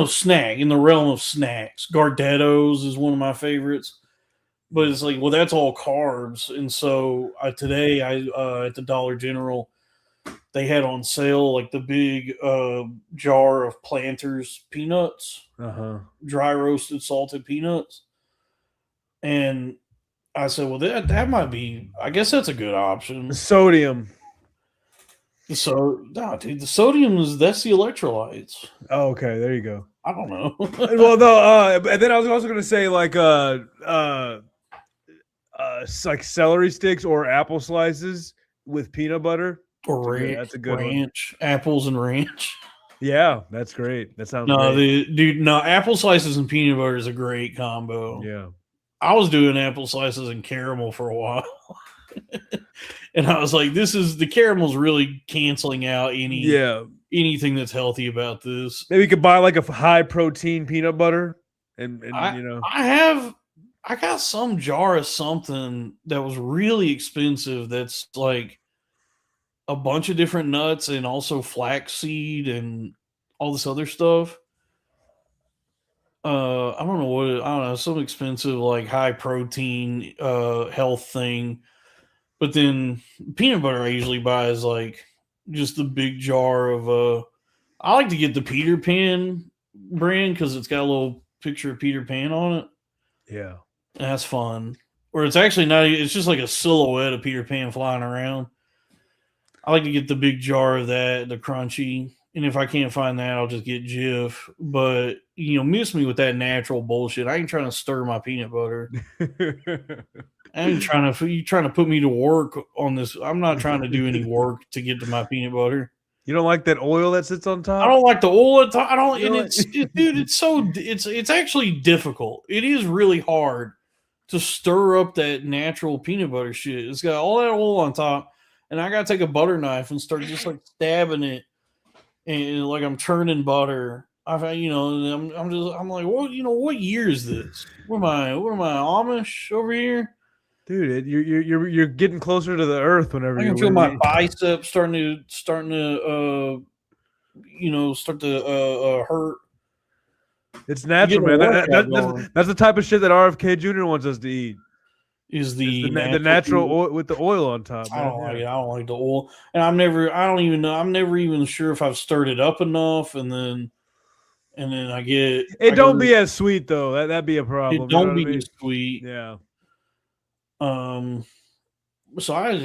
snack in the realm of snacks. Gardettos is one of my favorites, but it's like, well, that's all carbs. And so today at the Dollar General, they had on sale like the big jar of Planters peanuts, dry roasted salted peanuts. And I said, well, that might be, I guess that's a good option. The sodium. So, dude, the sodium that's the electrolytes. Oh, okay, there you go. I don't know. Well, no, and then I was also gonna say like celery sticks or apple slices with peanut butter. Or that's a good ranch, apples and ranch. Yeah, that's great. That sounds great. Apple slices and peanut butter is a great combo. Yeah. I was doing apple slices and caramel for a while. And I was like, the caramel's really canceling out anything that's healthy about this. Maybe you could buy like a high protein peanut butter and I got some jar of something that was really expensive that's like a bunch of different nuts and also flaxseed and all this other stuff. I don't know, some expensive like high protein health thing. But then peanut butter I usually buy is like just the big jar of I like to get the Peter Pan brand because it's got a little picture of Peter Pan on it. Yeah. And that's fun. Or it's actually not. It's just like a silhouette of Peter Pan flying around. I like to get the big jar of that, the crunchy. And if I can't find that, I'll just get Jif. But miss me with that natural bullshit. I ain't trying to stir my peanut butter. I ain't trying to. You trying to put me to work on this? I'm not trying to do any work to get to my peanut butter. You don't like that oil that sits on top? I don't like the oil at top. I don't. You And know dude, it's actually difficult. It is really hard to stir up that natural peanut butter shit. It's got all that oil on top, and I gotta take a butter knife and start just like stabbing it, and like I'm churning butter. I'm like, what year is this? What am I Amish over here? Dude, you're getting closer to the earth whenever I you can feel my biceps starting to start to hurt. It's natural, You get a man. workout going. That's the type of shit that RFK Jr. wants us to eat. Is It's the the natural oil with the oil on top. I Man. don't like it. I don't like the oil, and I don't even know. I'm never even sure if I've stirred it up enough, and then I get It don't be as sweet though. That'd be a problem. it don't you know be what I mean? sweet. Yeah. So I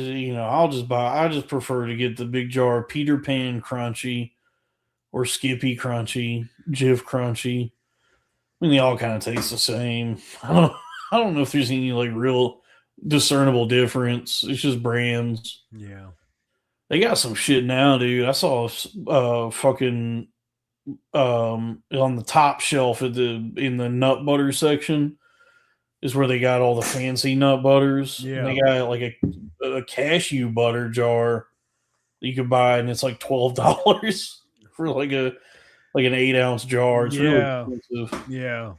just prefer to get the big jar of Peter Pan Crunchy or Skippy Crunchy, Jif Crunchy. I mean, they all kind of taste the same. I don't know if there's any like real discernible difference. It's just brands. Yeah. They got some shit now, dude. I saw fucking on the top shelf in the nut butter section is where they got all the fancy nut butters. Yeah. And they got like a cashew butter jar that you could buy, and it's like $12 for like an 8-ounce jar. It's really expensive. Yeah.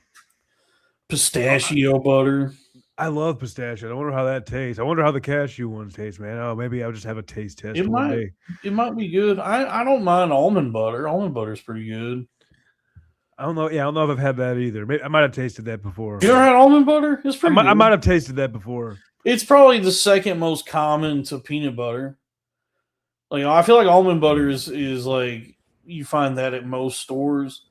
Pistachio butter. I love pistachio. I wonder how that tastes. I wonder how the cashew ones taste, man. Oh, maybe I'll just have a taste test one day. It might be good. I don't mind almond butter. Almond butter is pretty good. I don't know. Yeah, I don't know if I've had that either. Maybe, I might have tasted that before. You ever had almond butter? It's pretty good. I might have tasted that before. It's probably the second most common to peanut butter. Like I feel like almond butter is like you find that at most stores,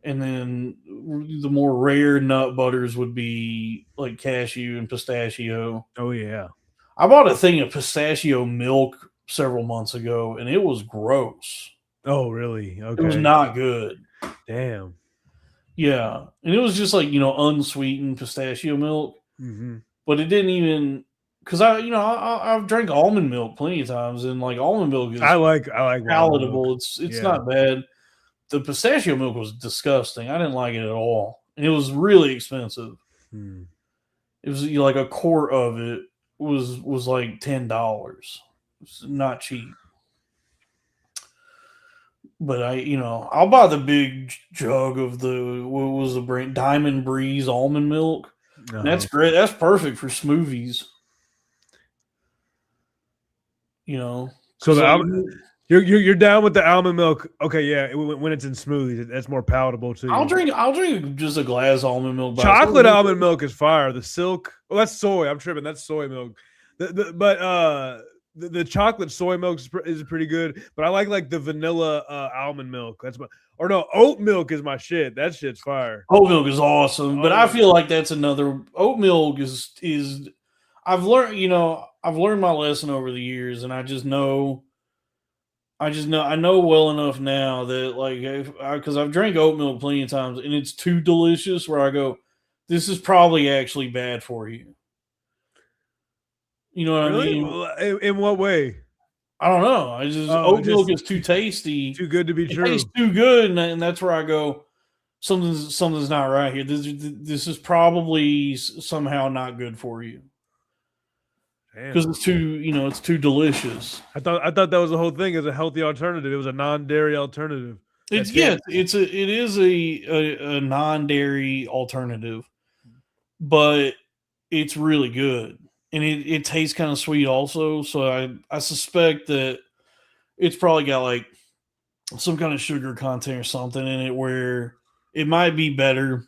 and then the more rare nut butters would be like cashew and pistachio. Oh yeah, I bought a thing of pistachio milk several months ago, and it was gross. Oh really? Okay. It was not good. Damn. Yeah, and it was just like unsweetened pistachio milk, Mm-hmm. but it didn't even because I've drank almond milk plenty of times, and like almond milk is I like palatable. milk. It's not bad. The pistachio milk was disgusting. I didn't like it at all, and it was really expensive. It was like a quart of it was like $10. It's not cheap. But I'll buy the big jug of what was the brand? Diamond Breeze almond milk. And that's great. That's perfect for smoothies. So you're down with the almond milk? Okay, yeah. When it's in smoothies, that's more palatable too. I'll drink just a glass of almond milk. Chocolate almond milk is fire. The silk. Oh, that's soy. I'm tripping. That's soy milk. The chocolate soy milk is pretty good, but I like the vanilla almond milk. Oat milk is my shit. That shit's fire. Oat milk is awesome, but I feel like that's another. Oat milk is. I've learned my lesson over the years, and I know well enough now that because I've drank oat milk plenty of times, and it's too delicious. Where I go, this is probably actually bad for you. You know what I mean? In what way? I don't know. Oat milk is too tasty, too good to be true. It tastes too good, and that's where I go. Something's not right here. This is probably somehow not good for you because it's too delicious. I thought that was the whole thing. As a healthy alternative, it was a non-dairy alternative. It is a non-dairy alternative, but it's really good. And it tastes kind of sweet also. So I suspect that it's probably got like some kind of sugar content or something in it where it might be better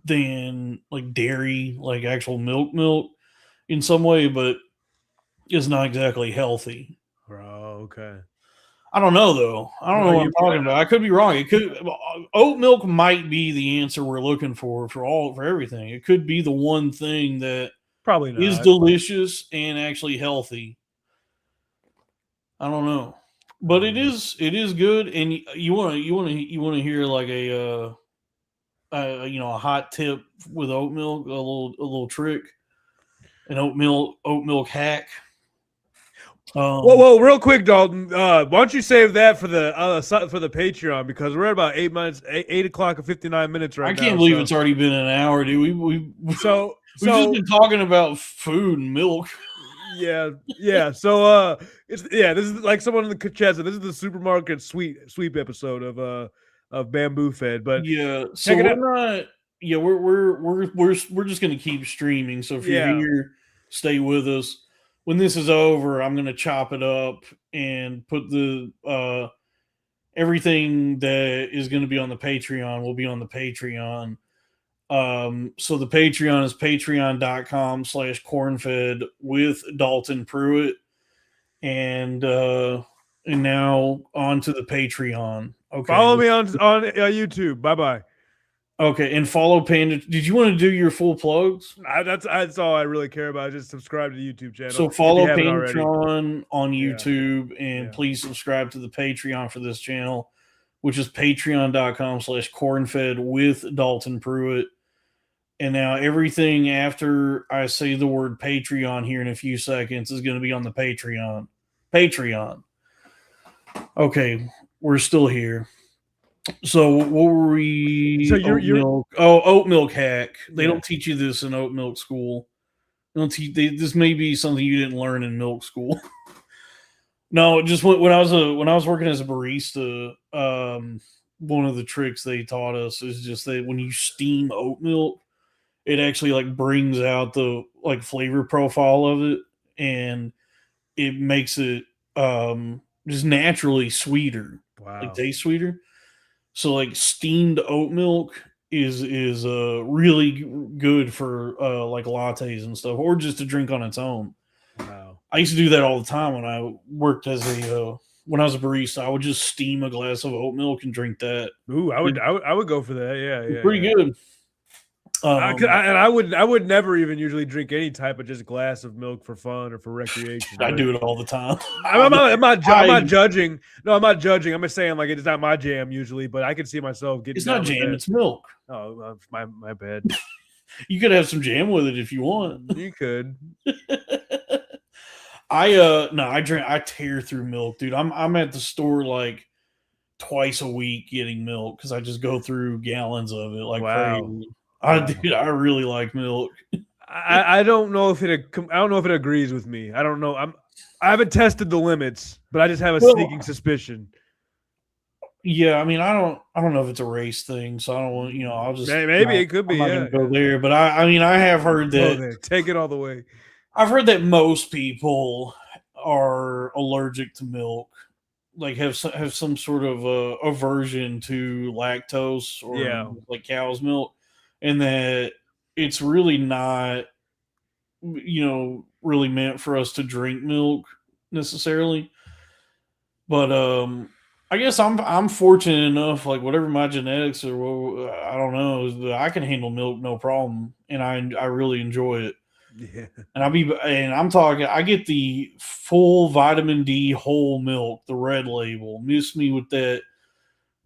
than like dairy, like actual milk in some way, but it's not exactly healthy. Oh, okay. I don't know though. I don't know what I'm talking about. I could be wrong. It could oat milk might be the answer we're looking for everything. It could be the one thing that Probably not. is delicious and actually healthy. I don't know, but it is good. And you want to hear like a a hot tip with oat milk, a little trick, an oat milk hack. Whoa, real quick, Dalton. Why don't you save that for the Patreon, because we're at about 8 o'clock and 59 minutes right now. I can't believe it's already been an hour, dude. We've just been talking about food and milk. Yeah. So this is like someone in the chat said, this is the supermarket sweep episode of Bamboofed. But yeah, so we're not. Yeah, we're just gonna keep streaming. So if you're here, stay with us. When this is over, I'm gonna chop it up and put the everything that is going to be on the Patreon will be on the Patreon. So the Patreon is patreon.com/cornfed with Dalton Pruitt. And now on to the Patreon. Okay. Follow me on YouTube. Bye-bye. Okay, and follow Panda. Did you want to do your full plugs? That's all I really care about. Just subscribe to the YouTube channel. So follow Patreon on YouTube, and please subscribe to the Patreon for this channel, which is patreon.com/cornfed with Dalton Pruitt. And now everything after I say the word Patreon here in a few seconds is going to be on the Patreon. Okay, we're still here. So what were we? So oat milk hack. They don't teach you this in oat milk school. They don't teach. This may be something you didn't learn in milk school. No, just when I was working as a barista, one of the tricks they taught us is just that when you steam oat milk, it actually like brings out the like flavor profile of it, and it makes it just naturally sweeter. Wow. Like taste sweeter. So like steamed oat milk is really good for like lattes and stuff, or just to drink on its own. Wow. I used to do that all the time when I worked as when I was a barista. I would just steam a glass of oat milk and drink that. Ooh, I would go for that. Yeah. Pretty good. I would never even usually drink any type of just glass of milk for fun or for recreation. I do it all the time. I'm not judging. No, I'm not judging. I'm just saying like it's not my jam usually, but I can see myself getting. It's not jam. It's milk. Oh, my bad. You could have some jam with it if you want. You could. I tear through milk, dude. I'm at the store like twice a week getting milk because I just go through gallons of it like crazy. I really like milk. I don't know if it agrees with me. I don't know. I haven't tested the limits, but I just have a sneaking suspicion. Yeah, I mean, I don't know if it's a race thing, so I don't want I'll just maybe it could be. I'm not gonna go there, but I mean, I have heard that. Take it all the way. I've heard that most people are allergic to milk, like have some sort of aversion to lactose or like cow's milk. And that it's really not, really meant for us to drink milk necessarily. But I guess I'm fortunate enough, like whatever my genetics or I don't know, I can handle milk no problem, and I really enjoy it. Yeah. And I'm talking, I get the full vitamin D whole milk, the red label. Miss me with that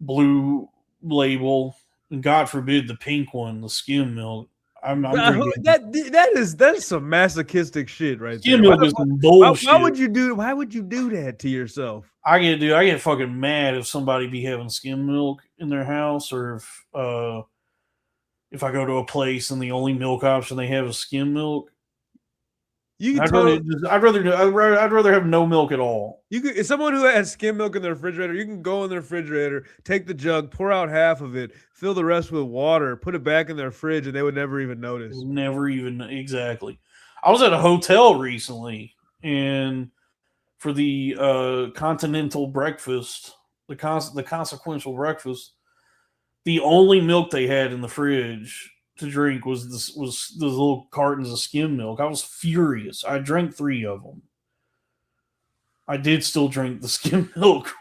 blue label. And God forbid the pink one, the skim milk. I'm drinking. That's some masochistic shit right skim there. Milk is some bullshit. Why would you do that to yourself? I get fucking mad if somebody be having skim milk in their house, or if I go to a place and the only milk option they have is skim milk. I'd rather have no milk at all. If someone who has skim milk in their refrigerator, you can go in their refrigerator, take the jug, pour out half of it, fill the rest with water, put it back in their fridge, and they would never even notice. Exactly. I was at a hotel recently, and for the continental breakfast, the consequential breakfast, the only milk they had in the fridge to drink was the little cartons of skim milk. I was furious. I drank 3 of them. I did still drink the skim milk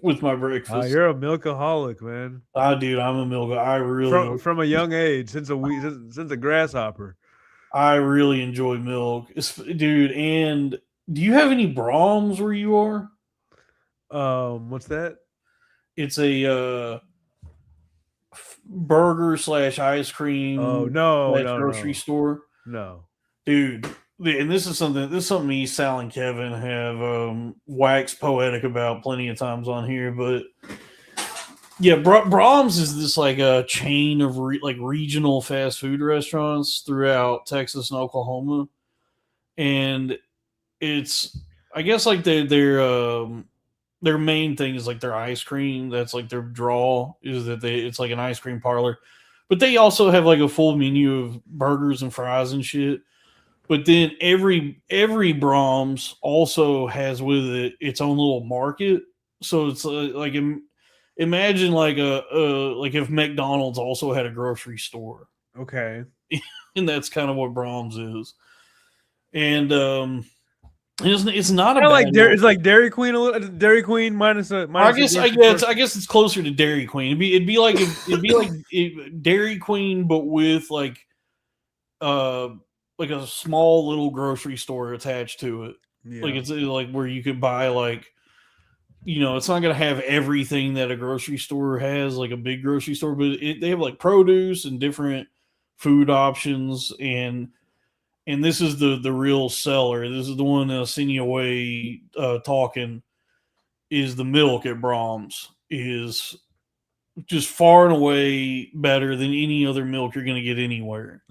with my breakfast. You're a milkaholic, man. Dude, I'm a milk. I really From a young age, since a grasshopper. I really enjoy milk, dude. And do you have any Brahms where you are? What's that? It's a burger / ice cream. Oh no, grocery store. No, dude. And this is something me, Sal, and Kevin have waxed poetic about plenty of times on here. But yeah, Brahms is this like a chain of regional fast food restaurants throughout Texas and Oklahoma, and it's I guess like their main thing is like their ice cream. That's like their draw is that it's like an ice cream parlor, but they also have like a full menu of burgers and fries and shit. But then every Brahms also has with it its own little market. So it's like imagine like like if McDonald's also had a grocery store. okay, And that's kind of what Brahms is. And it's not a kind of like bad it's like Dairy Queen a little. Dairy Queen minus a. I guess it's closer to Dairy Queen. It'd be like Dairy Queen, but with like a small little grocery store attached to it. Yeah. Like it's like where you could buy like, it's not gonna have everything that a grocery store has, like a big grocery store, but they have like produce and different food options, and this is the real seller. This is the one that'll send you away talking. Is the milk at Brahms is just far and away better than any other milk you're gonna get anywhere.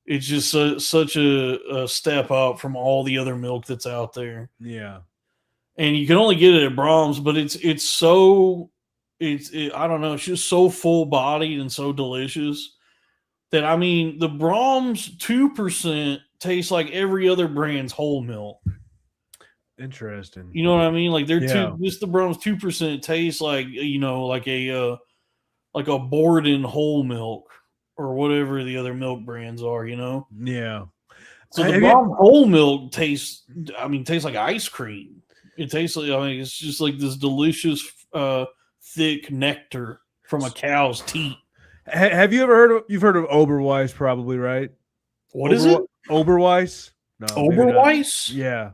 It's just such a step up from all the other milk that's out there. Yeah. And you can only get it at Brahms, but it's I don't know, it's just so full bodied and so delicious that I mean the Brahms 2% tastes like every other brand's whole milk. Interesting. You know what I mean? Like the Brahms 2% tastes like like a Borden whole milk or whatever the other milk brands are, Yeah. So the Brahms whole milk tastes like ice cream. It tastes like, it's just like this delicious, thick nectar from a cow's teat. Have you ever you've heard of Oberweis, probably, right? What is it? Oberweis? No. Oberweis? Yeah.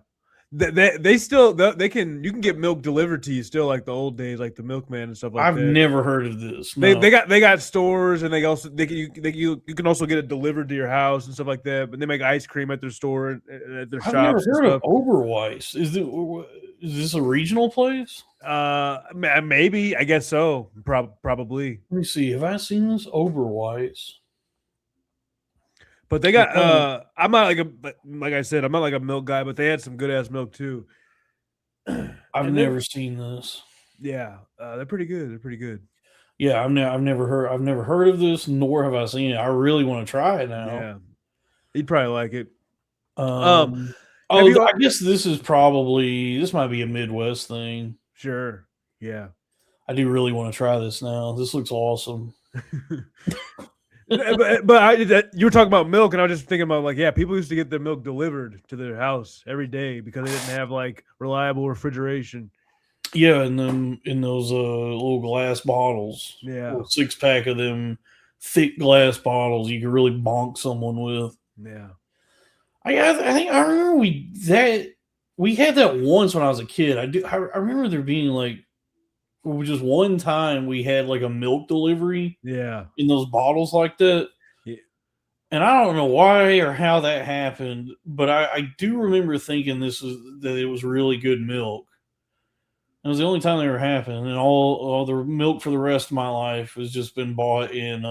They still you can get milk delivered to you still like the old days, like the milkman and stuff like I've that. never heard of this. No. They got stores, and you can also get it delivered to your house and stuff like that. But they make ice cream at their store at their shops. I've never heard of Oberweis. Is this a regional place? Maybe, I guess so. Probably. Let me see. Have I seen this Oberweis? But they got I'm not like I said, I'm not like a milk guy, but they had some good ass milk too. I've never seen this. Yeah, they're pretty good. They're pretty good. Yeah, I've never heard of this, nor have I seen it. I really want to try it now. Yeah, you'd probably like it. I guess this might be a Midwest thing. Sure. Yeah, I do really want to try this now. This looks awesome. but you were talking about milk, and I was just thinking about people used to get their milk delivered to their house every day because they didn't have like reliable refrigeration. Yeah, in those little glass bottles. Yeah, 6-pack of them thick glass bottles you could really bonk someone with. Yeah, I remember we had that once when I was a kid. I remember there being like just one time we had like a milk delivery. Yeah, in those bottles like that. Yeah, and I don't know why or how that happened, but I do remember thinking that it was really good milk. It was the only time that ever happened, and all the milk for the rest of my life has just been bought in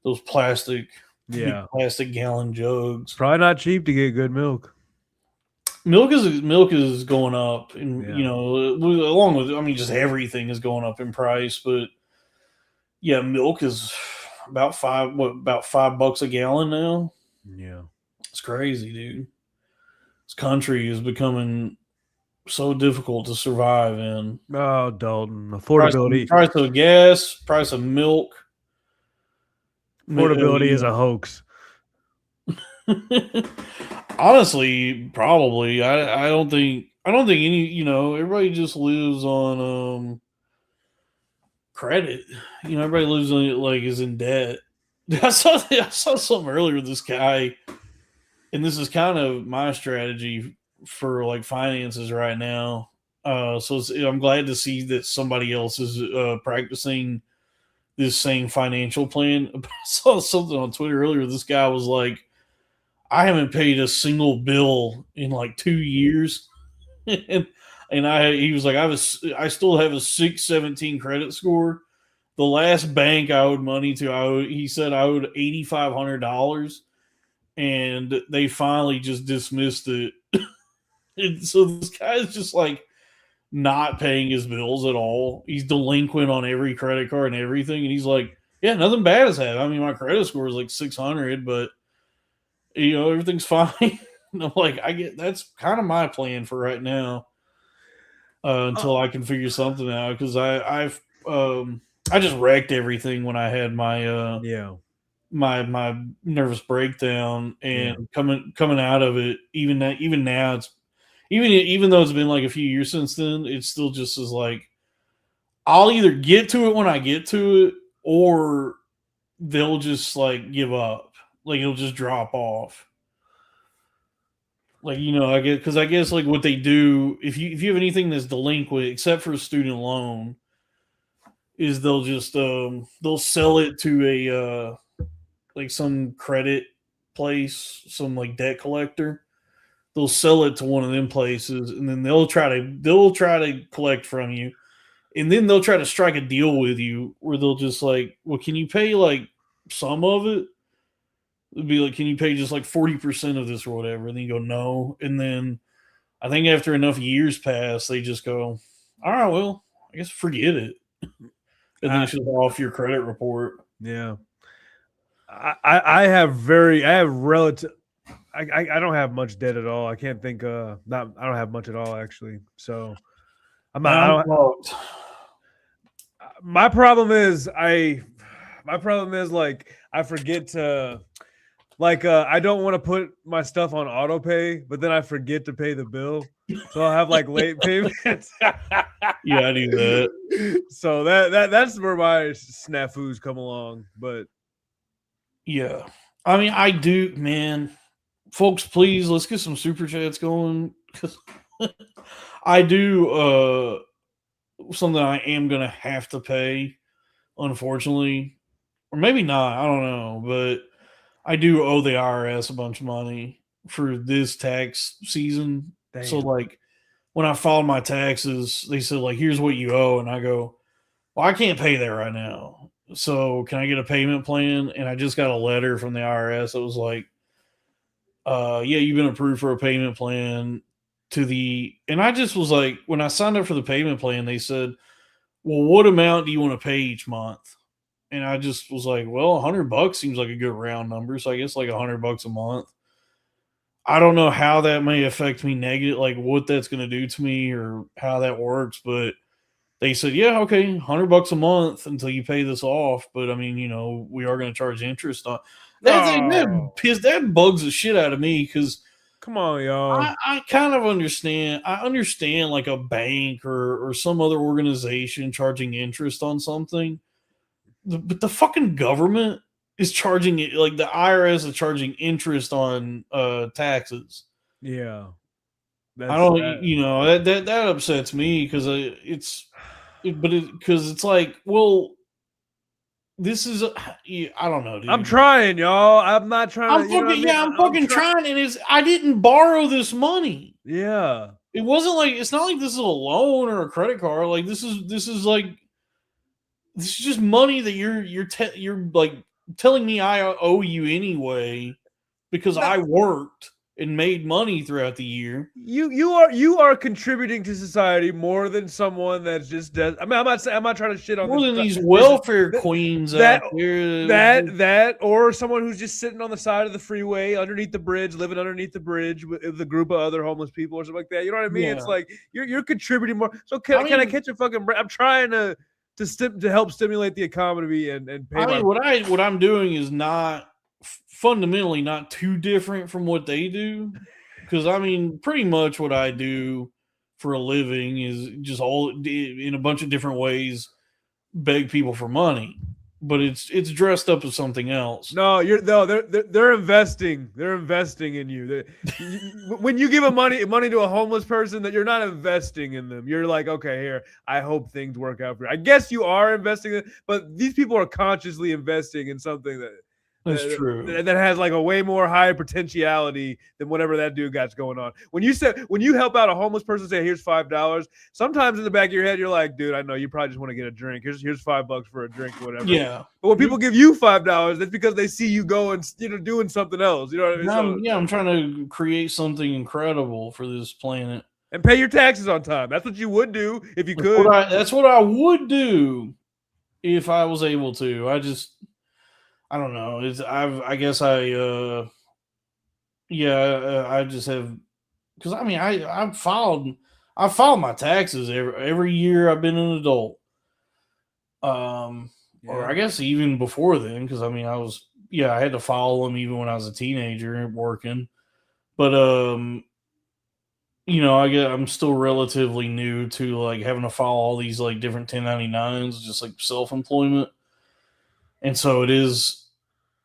those plastic gallon jugs. Probably not cheap to get good milk. Milk is going up, and along with just everything is going up in price. But yeah, milk is about $5 a gallon now. Yeah, it's crazy, dude. This country is becoming so difficult to survive in. Oh, Dalton, affordability. Price of gas, price of milk. Affordability is a hoax. Honestly, probably. I don't think I don't think everybody just lives on credit. Everybody lives on like is in debt. I saw something earlier with this guy, and this is kind of my strategy for like finances right now. I'm glad to see that somebody else is practicing this same financial plan. I saw something on Twitter earlier. This guy was like, I haven't paid a single bill in like 2 years. and he was like, I still have a 617 credit score. The last bank I owed money to, he said I owed $8,500, and they finally just dismissed it. And so this guy's just like not paying his bills at all. He's delinquent on every credit card and everything. And he's like, yeah, nothing bad has happened. I mean, my credit score is like 600, but everything's fine. And I'm like, that's kind of my plan for right now, until I can figure something out. Cause I just wrecked everything when I had my, my nervous breakdown, and coming out of it, even now, it's even though it's been like a few years since then, it still just is like, I'll either get to it when I get to it, or they'll just like give up. Like it'll just drop off. Like, I guess like what they do, if you have anything that's delinquent, except for a student loan, is they'll just they'll sell it to a like some credit place, some like debt collector. They'll sell it to one of them places, and then they'll try to collect from you, and then they'll try to strike a deal with you where they'll just like, well, can you pay like some of it? It'd be like, can you pay just like 40% of this or whatever? And then you go, no. And then I think after enough years pass, they just go, all right, well, I guess forget it. And then it's just off your credit report. Yeah. I don't have much debt at all. I can't think I don't have much at all actually. So my problem is like I forget to I don't want to put my stuff on auto pay, but then I forget to pay the bill. So I'll have like late payments. Yeah, I do that. So that's where my snafus come along. But yeah. I mean, I do, man. Folks, please, let's get some super chats going. Because I do something I am going to have to pay, unfortunately. Or maybe not. I don't know. But I do owe the IRS a bunch of money for this tax season. Damn. So, like, when I filed my taxes, they said, like, here's what you owe. And I go, well, I can't pay that right now. So, can I get a payment plan? And I just got a letter from the IRS that was like, yeah, you've been approved for a payment plan and I just was like, when I signed up for the payment plan, they said, well, what amount do you want to pay each month? And I just was like, well, $100 seems like a good round number. So I guess like $100 a month. I don't know how that may affect me negative, like what that's going to do to me or how that works. But they said, yeah, okay, $100 a month until you pay this off. But I mean, we are going to charge interest on that bugs the shit out of me because come on, y'all. I kind of understand. I understand like a bank or some other organization charging interest on something. But the fucking government is charging it, like the IRS is charging interest on taxes. Yeah. I don't, that upsets me because because it's like, well, this is I don't know, dude. I'm trying, y'all. I'm not trying. I'm fucking trying, and I didn't borrow this money. Yeah, it wasn't like it's not like this is a loan or a credit card. Like this is just money that you're like telling me I owe you anyway because I worked and made money throughout the year. You are contributing to society more than someone that's just dead. I mean, I'm not trying to shit on more than these welfare queens out there. That or someone who's just sitting on the side of the freeway underneath the bridge, living underneath the bridge with a group of other homeless people or something like that. You know what I mean? Yeah. It's like you're contributing more. So can I catch a fucking break? I'm trying to help stimulate the economy and pay. What I'm doing is not fundamentally not too different from what they do, because I mean pretty much what I do for a living is just all in a bunch of different ways beg people for money, but it's dressed up as something else. No, they're investing. They're investing in you. When you give money to a homeless person, that you're not investing in them. You're like, okay, here, I hope things work out for you. I guess you are investing, but these people are consciously investing in something That's true. that has like a way more high potentiality than whatever that dude got's going on. When you help out a homeless person, say here's $5. Sometimes in the back of your head, you're like, dude, I know you probably just want to get a drink. Here's $5 for a drink or whatever. Yeah. But when people give you $5, that's because they see you going, doing something else. You know what I mean? I'm trying to create something incredible for this planet. And pay your taxes on time. That's what you would do if you could. That's what I would do if I was able to. I don't know. I just have, because I mean I've filed my taxes every year I've been an adult. Or I guess even before then, because I mean I had to file them even when I was a teenager working. But I'm still relatively new to like having to file all these like different 1099s, just like self-employment. And so it is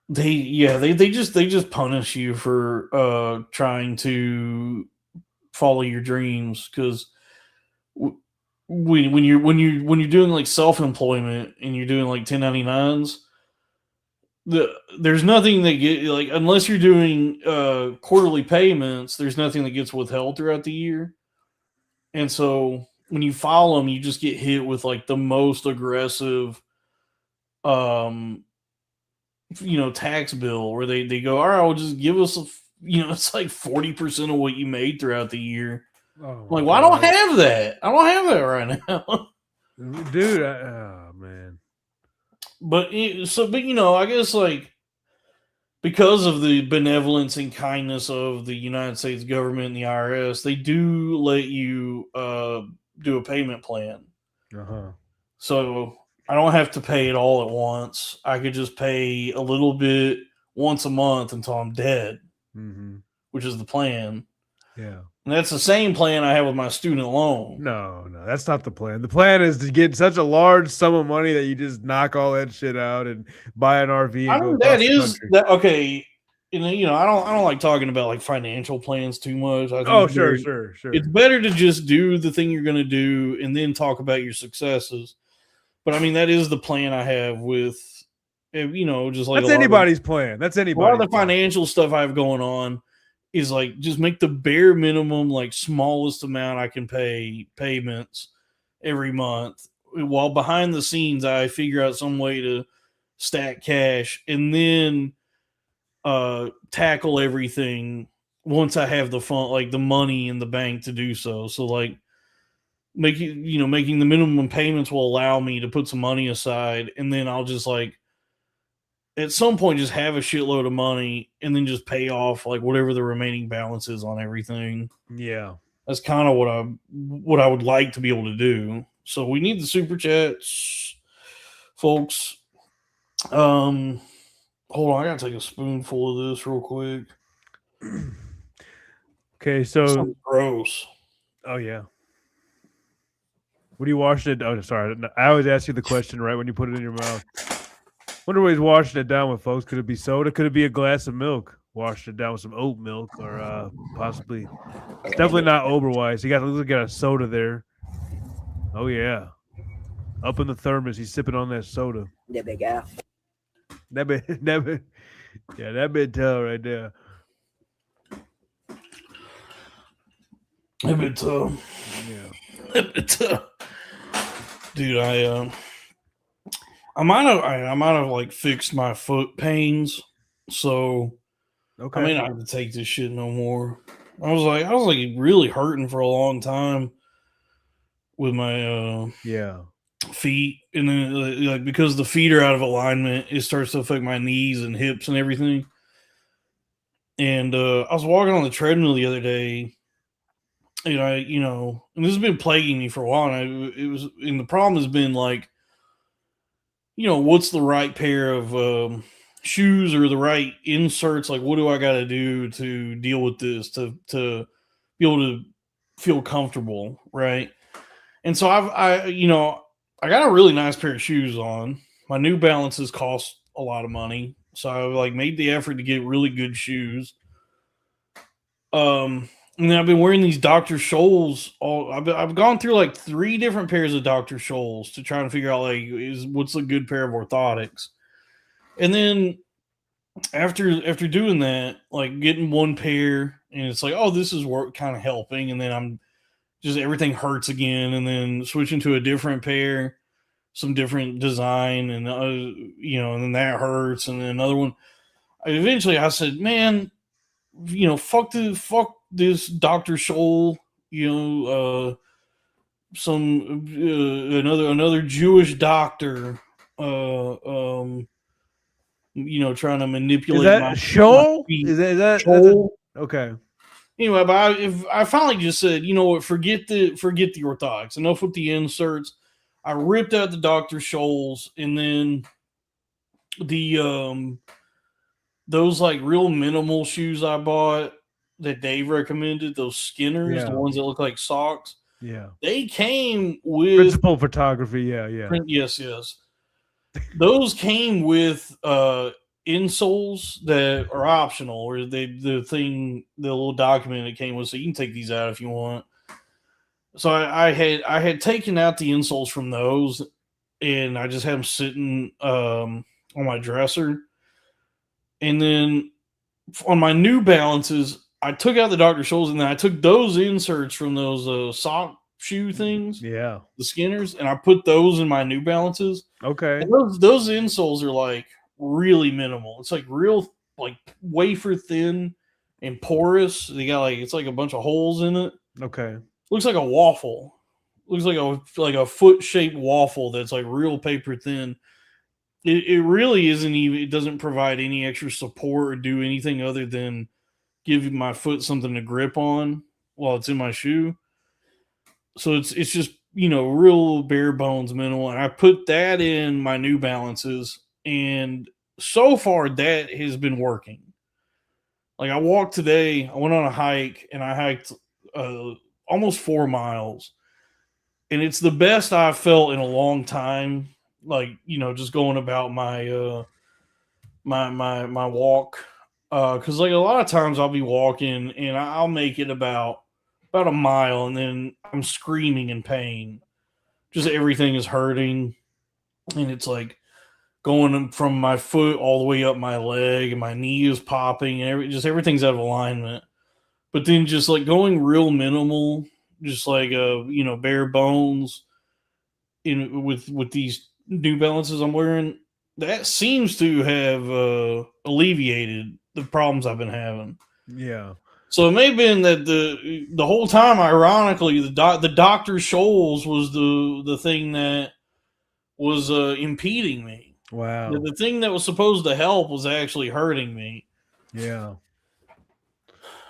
they just punish you for trying to follow your dreams, because when you're doing like self-employment and you're doing like 1099s, there's nothing that get like, unless you're doing quarterly payments, there's nothing that gets withheld throughout the year. And so when you file them, you just get hit with like the most aggressive tax bill, where they go, all right, well, just give us it's like 40% of what you made throughout the year. I'm like, well, I don't have that. I don't have that right now. Dude, oh man. But I guess like because of the benevolence and kindness of the United States government and the IRS, they do let you do a payment plan. So I don't have to pay it all at once. I could just pay a little bit once a month until I'm dead, which is the plan. Yeah. And that's the same plan I have with my student loan. No, that's not the plan. The plan is to get such a large sum of money that you just knock all that shit out and buy an RV. And go that is that okay. I don't like talking about like financial plans too much. I think sure. It's better to just do the thing you're going to do and then talk about your successes. But I mean, that is the plan I have with, just like that's anybody's plan. That's anybody's. A lot of the financial stuff I have going on is like just make the bare minimum, like smallest amount I can pay payments every month, while behind the scenes I figure out some way to stack cash and then tackle everything once I have the fund, like the money in the bank to do so. So like making the minimum payments will allow me to put some money aside, and then I'll just like at some point just have a shitload of money and then just pay off like whatever the remaining balance is on everything. Yeah. That's kind of what I would like to be able to do. So we need the super chats, folks. Hold on, I gotta take a spoonful of this real quick. Okay, so something gross. Oh yeah. What are you washing it? Oh, sorry. I always ask you the question right when you put it in your mouth. Wonder what he's washing it down with, folks. Could it be soda? Could it be a glass of milk? Washing it down with some oat milk, or possibly. It's definitely not Oberweis. He got a soda there. Oh yeah, up in the thermos, he's sipping on that soda. There we go. That bit tell right there. That bit tough. Yeah. That bit tough. Dude, I might have like fixed my foot pains, so okay. I may not have to take this shit no more. I was like really hurting for a long time with my feet, and then like because the feet are out of alignment, it starts to affect my knees and hips and everything. And I was walking on the treadmill the other day, and and this has been plaguing me for a while. And the problem has been like, what's the right pair of shoes or the right inserts? Like, what do I got to do to deal with this to be able to feel comfortable, right? And so I got a really nice pair of shoes on. My New Balances cost a lot of money, so I like made the effort to get really good shoes. And then I've been wearing these Dr. Scholl's. I've gone through like 3 different pairs of Dr. Scholl's to try and figure out like what's a good pair of orthotics. And then after doing that, like getting one pair, and it's like, oh, this is kind of helping, and then I'm just everything hurts again, and then switching to a different pair, some different design, and and then that hurts, and then another one. Eventually, I said, man, fuck this Dr. Scholl, some another Jewish doctor, trying to manipulate. Is that show? Is that Scholl? Okay? Anyway, but I finally just said, you know what, forget the orthotics. Enough with the inserts. I ripped out the Dr. Scholl's, and then the those like real minimal shoes I bought that Dave recommended, those Skinners, the ones that look like socks. Yeah. They came with Principal photography. Yeah. Yes. Those came with insoles that are optional, or the little document that came with, so you can take these out if you want. So I had taken out the insoles from those, and I just had them sitting on my dresser. And then on my New Balances, I took out the Dr. Scholl's, and then I took those inserts from those sock shoe things, the Skinners, and I put those in my New Balances. Okay. And those insoles are like really minimal. It's like real like wafer thin and porous. They got it's like a bunch of holes in it. Okay. Looks like a waffle. Looks like a foot shaped waffle that's like real paper thin. It really isn't even. It doesn't provide any extra support or do anything other than give my foot something to grip on while it's in my shoe. So it's just real bare bones minimal. And I put that in my New Balances, and so far that has been working. Like I walked today, I went on a hike, and I hiked almost 4 miles, and it's the best I've felt in a long time. Like just going about my my walk, because like a lot of times I'll be walking and I'll make it about a mile, and then I'm screaming in pain. Just everything is hurting, and it's like going from my foot all the way up my leg, and my knee is popping, and everything's out of alignment. But then just like going real minimal, just like bare bones with these New Balances I'm wearing, that seems to have alleviated the problems I've been having. Yeah. So it may have been that the whole time, ironically, the Dr. Scholl's was the thing that was impeding me. Wow. The thing that was supposed to help was actually hurting me. Yeah.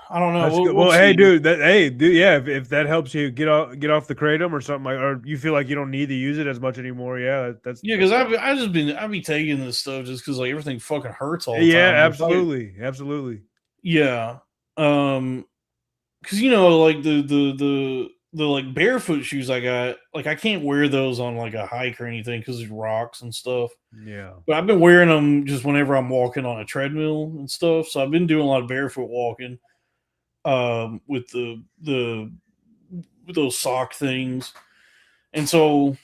I don't know. That's good. Well, hey, dude. Yeah. If that helps you get off the kratom or something, or you feel like you don't need to use it as much anymore, yeah, that's because I've been taking this stuff just because like everything fucking hurts all the time. Yeah, absolutely. Yeah. Because like the like barefoot shoes I got, like I can't wear those on like a hike or anything because there's rocks and stuff. Yeah. But I've been wearing them just whenever I'm walking on a treadmill and stuff. So I've been doing a lot of barefoot walking. With with those sock things, and so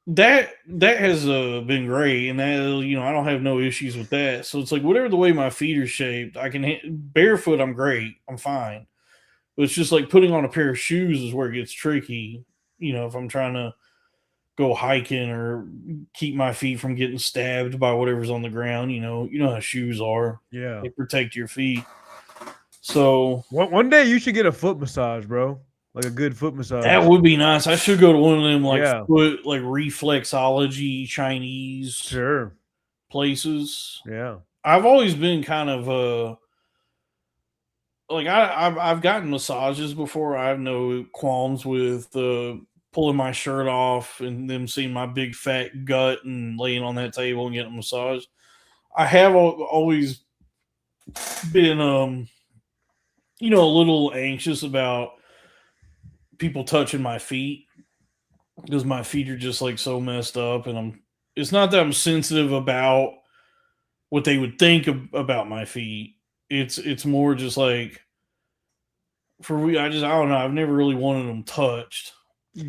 that has been great, and that I don't have no issues with that. So it's like whatever the way my feet are shaped, I can barefoot. I'm great. I'm fine. But it's just like putting on a pair of shoes is where it gets tricky. If I'm trying to go hiking or keep my feet from getting stabbed by whatever's on the ground, you know how shoes are. Yeah, they protect your feet. So one day you should get a foot massage, bro. Like a good foot massage. That would be nice. I should go to one of them foot reflexology Chinese places. Yeah. I've always been kind of I've gotten massages before. I have no qualms with pulling my shirt off and them seeing my big fat gut and laying on that table and getting a massage. I have always been a little anxious about people touching my feet because my feet are just like so messed up, and it's not that I'm sensitive about what they would think about my feet. It's more just like I don't know. I've never really wanted them touched,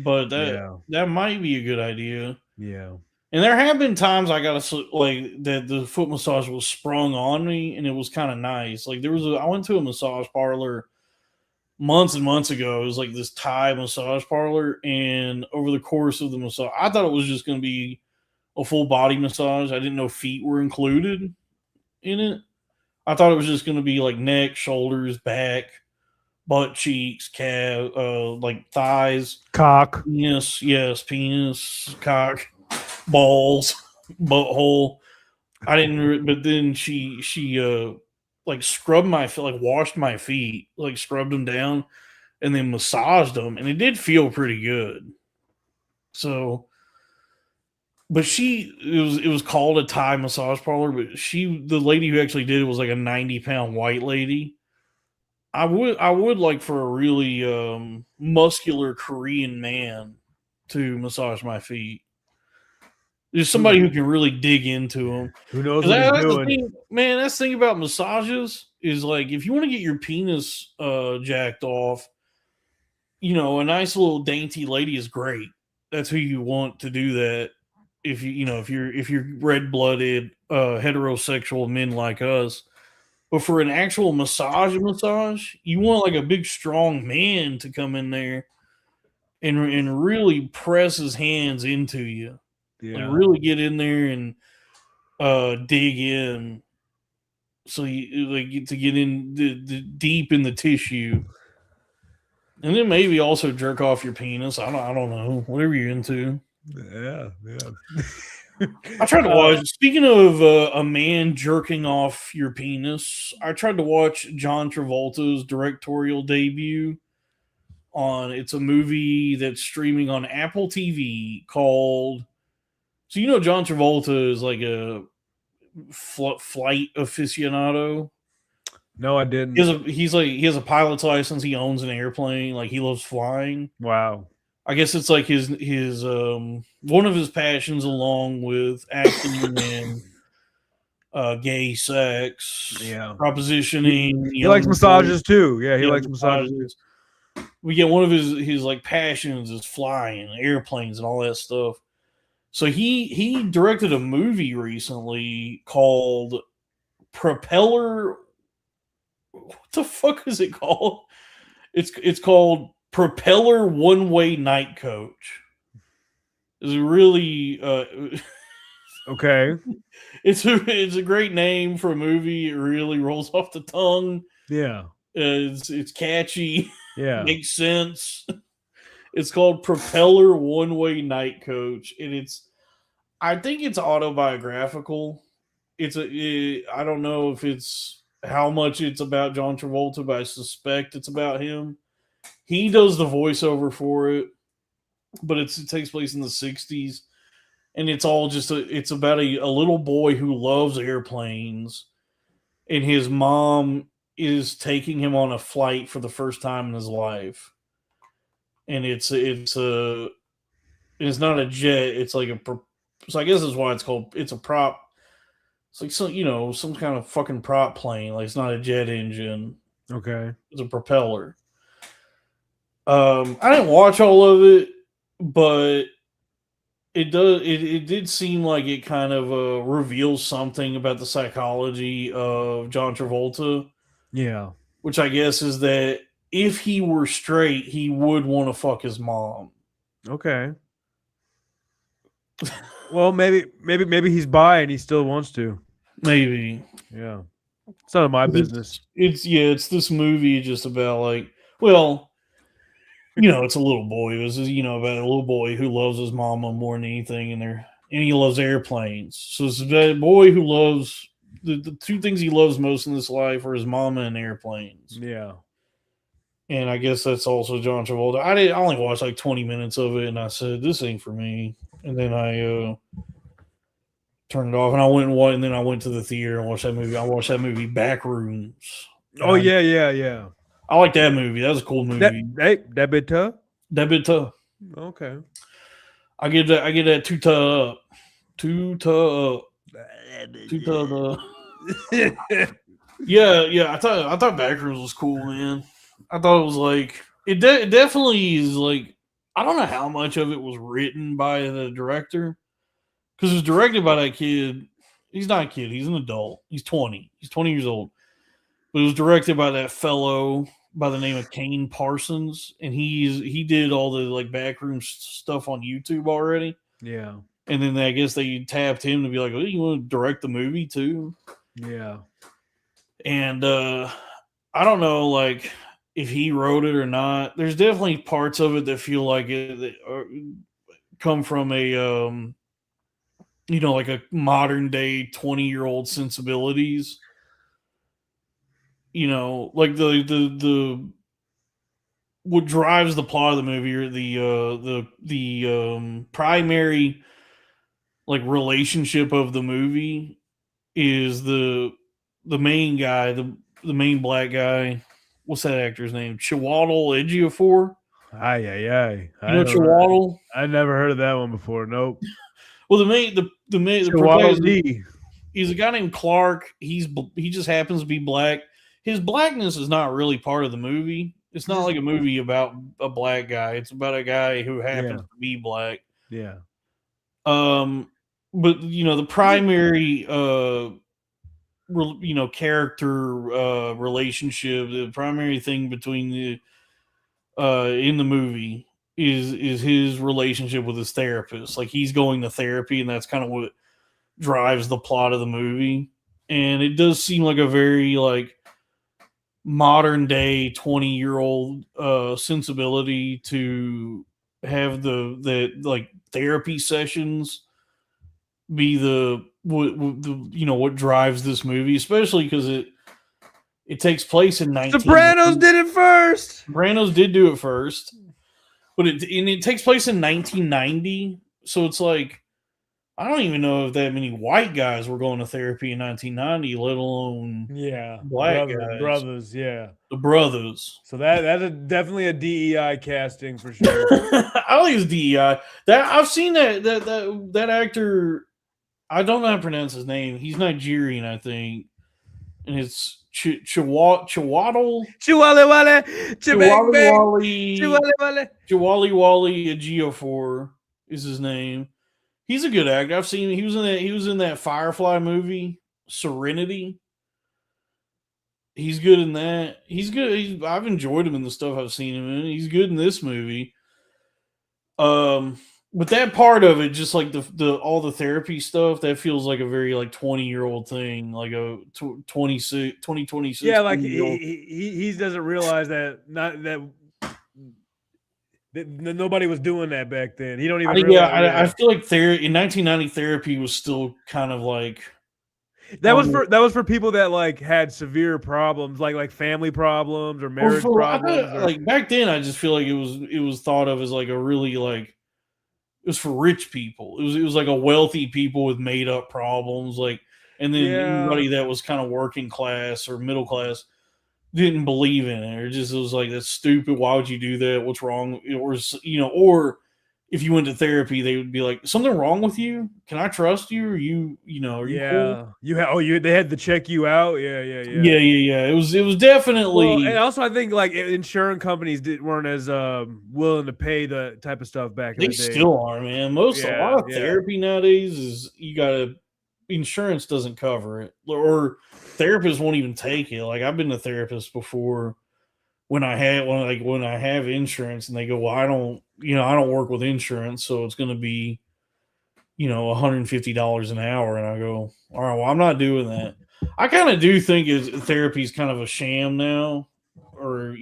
but that might be a good idea. Yeah. And there have been times I got like that the foot massage was sprung on me, and it was kind of nice. Like I went to a massage parlor months and months ago. It was like this Thai massage parlor, and over the course of the massage, I thought it was just going to be a full body massage. I didn't know feet were included in it. I thought it was just going to be like neck, shoulders, back, butt cheeks, calf, like thighs, Cock. penis, penis, cock, balls, butthole. I didn't, but then she like scrubbed my feet, like washed my feet, like scrubbed them down, and then massaged them, and it did feel pretty good. So, but it was called a Thai massage parlor, but the lady who actually did it was like a 90-pound white lady. I would like for a really muscular Korean man to massage my feet. There's somebody who can really dig into them. Who knows what he's doing? Man, that's the thing about massages is like if you want to get your penis jacked off, a nice little dainty lady is great. That's who you want to do that. If if you're red-blooded heterosexual men like us. But for an actual massage, you want like a big, strong man to come in there and really press his hands into you. Yeah. Like really get in there and dig in. So you like to get in the deep in the tissue. And then maybe also jerk off your penis. I don't know. Whatever you're into. Yeah. I tried to watch. Speaking of a man jerking off your penis, I tried to watch John Travolta's directorial debut it's a movie that's streaming on Apple TV called. So John Travolta is like a flight aficionado. No, I didn't. He has a pilot's license. He owns an airplane. Like he loves flying. Wow. I guess it's like his one of his passions, along with acting and gay sex, propositioning. He likes massages too. Yeah, he likes massages. We get one of his like passions is flying, airplanes, and all that stuff. So he directed a movie recently called Propeller. What the fuck is it called? It's called Propeller One-Way Night Coach. Is really okay. It's a great name for a movie. It really rolls off the tongue. Yeah. It's catchy. Yeah. Makes sense. It's called Propeller One-Way Night Coach, and I think it's autobiographical. I don't know if it's how much it's about John Travolta, but I suspect it's about him. He does the voiceover for it, but it takes place in the 60s, and it's all it's about a little boy who loves airplanes, and his mom is taking him on a flight for the first time in his life. And it's not a jet, it's like so I guess that's why it's a prop. It's like some kind of fucking prop plane. Like it's not a jet engine. Okay. It's a propeller. I didn't watch all of it, but it did seem like it kind of reveals something about the psychology of John Travolta. Yeah. Which I guess is that if he were straight, he would want to fuck his mom. Okay. Well, maybe he's bi and he still wants to. Maybe. Yeah. It's none of my business. It's this movie just about like, well, it's a little boy. It was about a little boy who loves his mama more than anything, and he loves airplanes. So it's a boy who loves the two things he loves most in this life are his mama and airplanes. Yeah. And I guess that's also John Travolta. I only watched like 20 minutes of it, and I said, this ain't for me. And then I turned it off, and I went to the theater and watched that movie. I watched that movie Backrooms. Oh, yeah. I like that movie. That was a cool movie. That bit tough. That bit tough. Okay. I get that two toe up. Two toe up. Two toe up. Yeah. I thought Backrooms was cool, man. I thought it was like it definitely is like I don't know how much of it was written by the director because it was directed by that kid. He's not a kid. He's an adult. He's 20. He's 20 years old. But it was directed by that fellow by the name of Kane Parsons, and he did all the like backroom stuff on YouTube already. Yeah. And then I guess they tapped him to be like, "Oh, you want to direct the movie too?" Yeah. And I don't know, like if he wrote it or not. There's definitely parts of it that feel like it that come from a like a modern day 20-year-old sensibilities. Like the what drives the plot of the movie or the primary like relationship of the movie is the main guy, the main black guy. What's that actor's name? Chiwetel Ejiofor. Aye. You know Chiwetel? I never heard of that one before. Nope. Well, the Chiwetel protagonist, D. he's a guy named Clark. He just happens to be black. His blackness is not really part of the movie. It's not like a movie about a black guy. It's about a guy who happens to be black. Yeah. But the primary character relationship, the primary thing between the in the movie is his relationship with his therapist. Like he's going to therapy, and that's kind of what drives the plot of the movie. And it does seem like a very like modern day 20-year-old sensibility to have the like therapy sessions be what drives this movie, especially because it takes place in 19. Sopranos did it first. Sopranos did do it first, but it takes place in 1990. So it's like I don't even know if that many white guys were going to therapy in 1990, let alone black guys. brothers, yeah, the brothers. So that's definitely a DEI casting for sure. I think it's DEI. That I've seen that actor. I don't know how to pronounce his name. He's Nigerian, I think, and it's Chiwetel Ejiofor is his name. He's a good actor. I've seen him. He was in that Firefly movie, Serenity. He's good in that. He's good. I've enjoyed him in the stuff I've seen him in. He's good in this movie. But that part of it, just like the all the therapy stuff, that feels like a very like 20-year-old thing, like a 2026. Yeah, like he doesn't realize that nobody was doing that back then. He don't even. I feel like in 1990 therapy was still kind of like that was for people that like had severe problems, like family problems or marriage problems. Like back then, I just feel like it was thought of as like a really like it was for rich people. It was like a wealthy people with made up problems, like, and then anybody that was kind of working class or middle class didn't believe in it, or just it was like that's stupid. Why would you do that? What's wrong? Or if you went to therapy, they would be like, something wrong with you? Can I trust you? Are you are you cool? They had to check you out. Yeah. It was definitely. Well, and also I think like insurance companies weren't as willing to pay the type of stuff back in the day. They still are, man. A lot of therapy nowadays is insurance doesn't cover it, or therapists won't even take it. Like I've been to therapists before when I have insurance, and they go, well, I don't work with insurance, so it's going to be, $150 an hour. And I go, all right, well, I'm not doing that. I kind of do think therapy is kind of a sham now, or,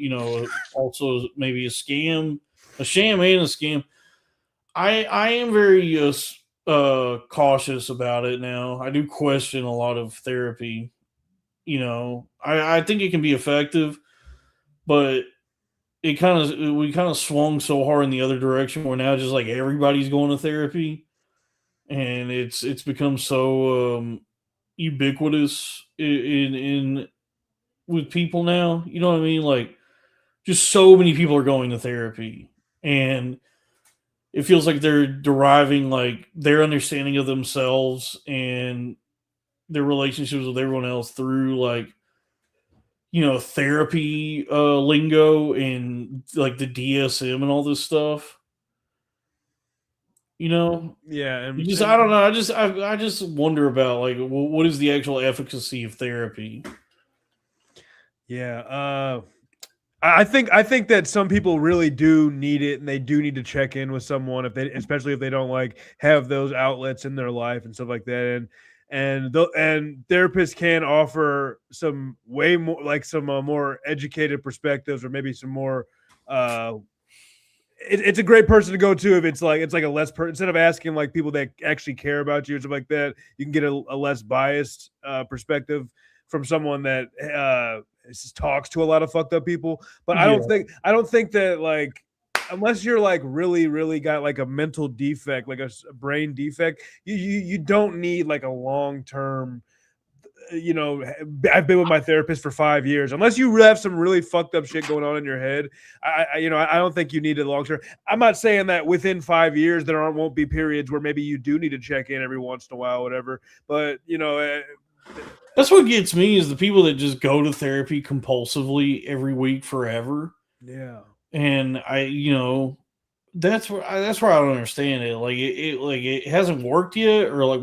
also maybe a sham and a scam. I am very cautious about it now. I do question a lot of therapy. I think it can be effective, but we kind of swung so hard in the other direction where now just like everybody's going to therapy, and it's become so ubiquitous in with people now. You know what I mean? Like just so many people are going to therapy, and it feels like they're deriving like their understanding of themselves and their relationships with everyone else through like therapy lingo and like the DSM and all this stuff. Yeah, I don't know. I just wonder about like what is the actual efficacy of therapy? yeah. I think that some people really do need it, and they do need to check in with someone especially if they don't like have those outlets in their life and stuff like that. And therapists can offer some way more like some more educated perspectives, or maybe some more. It's a great person to go to if it's like a less instead of asking like people that actually care about you and stuff like that. You can get a less biased perspective from someone that talks to a lot of fucked up people. But I don't think that like unless you're like really got like a mental defect, like a brain defect, you don't need like a long term. I've been with my therapist for 5 years. Unless you have some really fucked up shit going on in your head, I don't think you need it long term. I'm not saying that within 5 years there won't be periods where maybe you do need to check in every once in a while, whatever. But that's what gets me is the people that just go to therapy compulsively every week forever. Yeah, and that's where I don't understand it. Like it hasn't worked yet, or like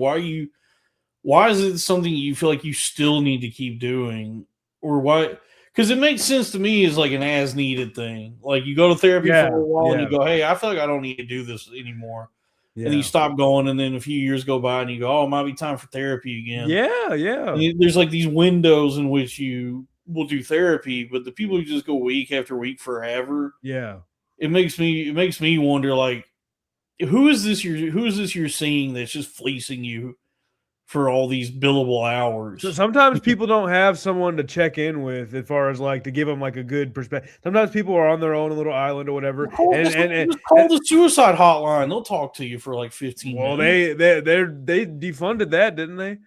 why is it something you feel like you still need to keep doing, or why? Because it makes sense to me as like an as needed thing. Like you go to therapy for a while and you go, hey, I feel like I don't need to do this anymore. And then you stop going, and then a few years go by and you go, oh, it might be time for therapy again. Yeah. And there's like these windows in which you will do therapy, but the people who just go week after week forever, it makes me wonder, like, who is this you're seeing that's just fleecing you for all these billable hours? So sometimes people don't have someone to check in with as far as like to give them like a good perspective. Sometimes people are on their own little island or whatever. Call the suicide hotline. They'll talk to you for like 15 minutes. They defunded that, didn't they?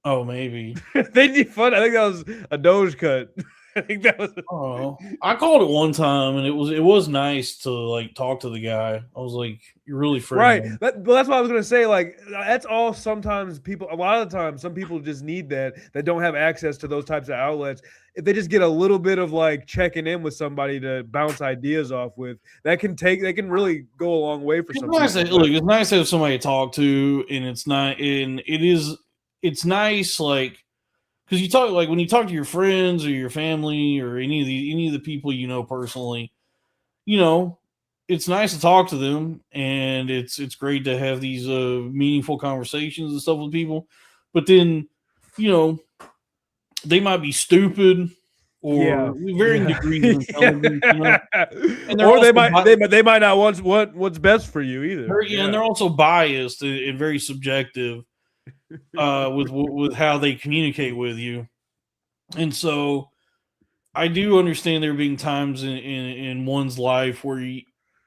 Oh, maybe. They defunded. I think that was a Doge cut. I think that was. Oh, I called it one time, and it was nice to like talk to the guy. I was like, "You're really friendly." Right. But that's what I was gonna say. Like that's all. Sometimes people, a lot of the time, some people just need that don't have access to those types of outlets. If they just get a little bit of like checking in with somebody to bounce ideas off with, they can really go a long way for some people. It's nice to have somebody to talk to, and it's nice like. Because you talk like when you talk to your friends or your family or any of the people you know personally, it's nice to talk to them, and it's great to have these meaningful conversations and stuff with people. But then, they might be stupid or varying degrees of intelligence, and or they might not want what's best for you either. And they're also biased and very subjective. With how they communicate with you, and so I do understand there being times in one's life where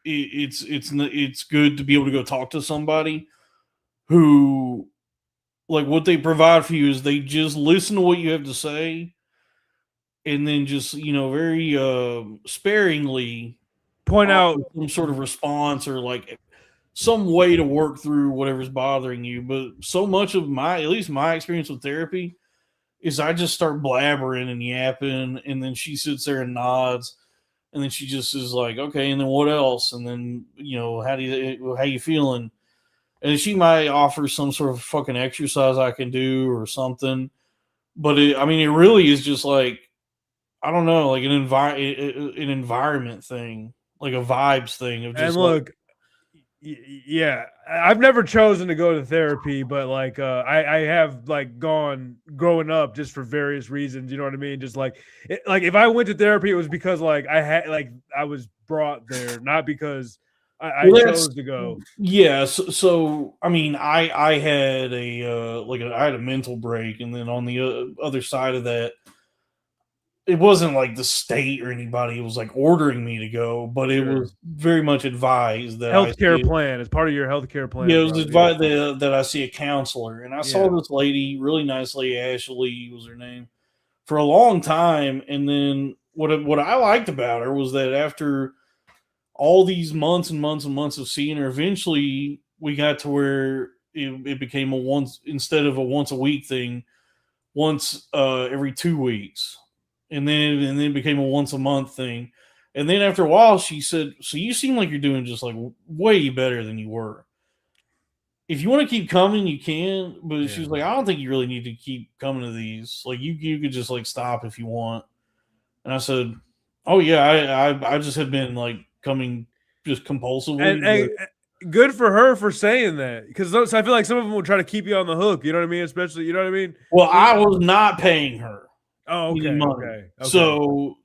it's good to be able to go talk to somebody who, like, what they provide for you is they just listen to what you have to say, and then just very sparingly point out some sort of response or like some way to work through whatever's bothering you. But so much of at least my experience with therapy is I just start blabbering and yapping, and then she sits there and nods, and then she just is like, okay, and then what else? And then, how you feeling? And she might offer some sort of fucking exercise I can do or something. But it really is just like, I don't know, like an environment thing, like a vibes thing of just. And look, yeah, I've never chosen to go to therapy, but like I have like gone growing up just for various reasons. You know what I mean? Just like if I went to therapy, it was because like I was brought there, not because I chose to go. Yeah. So I had I had a mental break, and then on the other side of that, it wasn't like the state or anybody was like ordering me to go, but it was very much advised that healthcare plan as part of your healthcare plan. Yeah, it was advised that I see a counselor, and I saw this lady, really nice lady, Ashley was her name, for a long time. And then what I liked about her was that after all these months and months and months of seeing her, eventually we got to where it became a once instead of a once a week thing, once every 2 weeks, and then it became a once a month thing, and then after a while she said, "So you seem like you're doing just like way better than you were. If you want to keep coming, you can." But she was like, "I don't think you really need to keep coming to these. Like you could just like stop if you want." And I said, "Oh yeah, I just had been like coming just compulsively." And good for her for saying that, because I feel like some of them will try to keep you on the hook. You know what I mean? Especially, you know what I mean? Well, I was not paying her. Oh, any okay, money. okay. So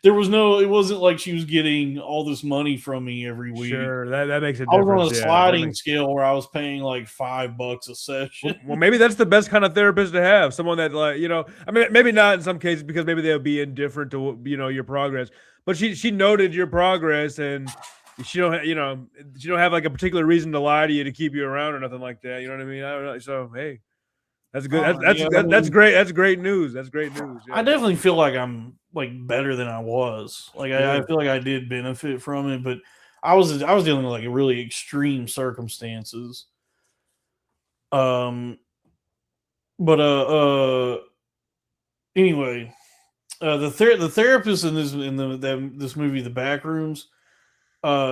there was no. It wasn't like she was getting all this money from me every week. Sure, that makes a I was difference. on a sliding scale where I was paying like $5 a session. Well, maybe that's the best kind of therapist to have. Someone that, like, you know, I mean, maybe not in some cases because maybe they'll be indifferent to, you know, your progress. But she noted your progress, and she don't have like a particular reason to lie to you to keep you around or nothing like that. You know what I mean? I don't know. So hey, that's good. That's great. That's great news. That's great news. Yeah. I definitely feel like I'm like better than I was. Like I feel like I did benefit from it, but I was dealing with like really extreme circumstances. But anyway, the therapist in this movie, The Backrooms,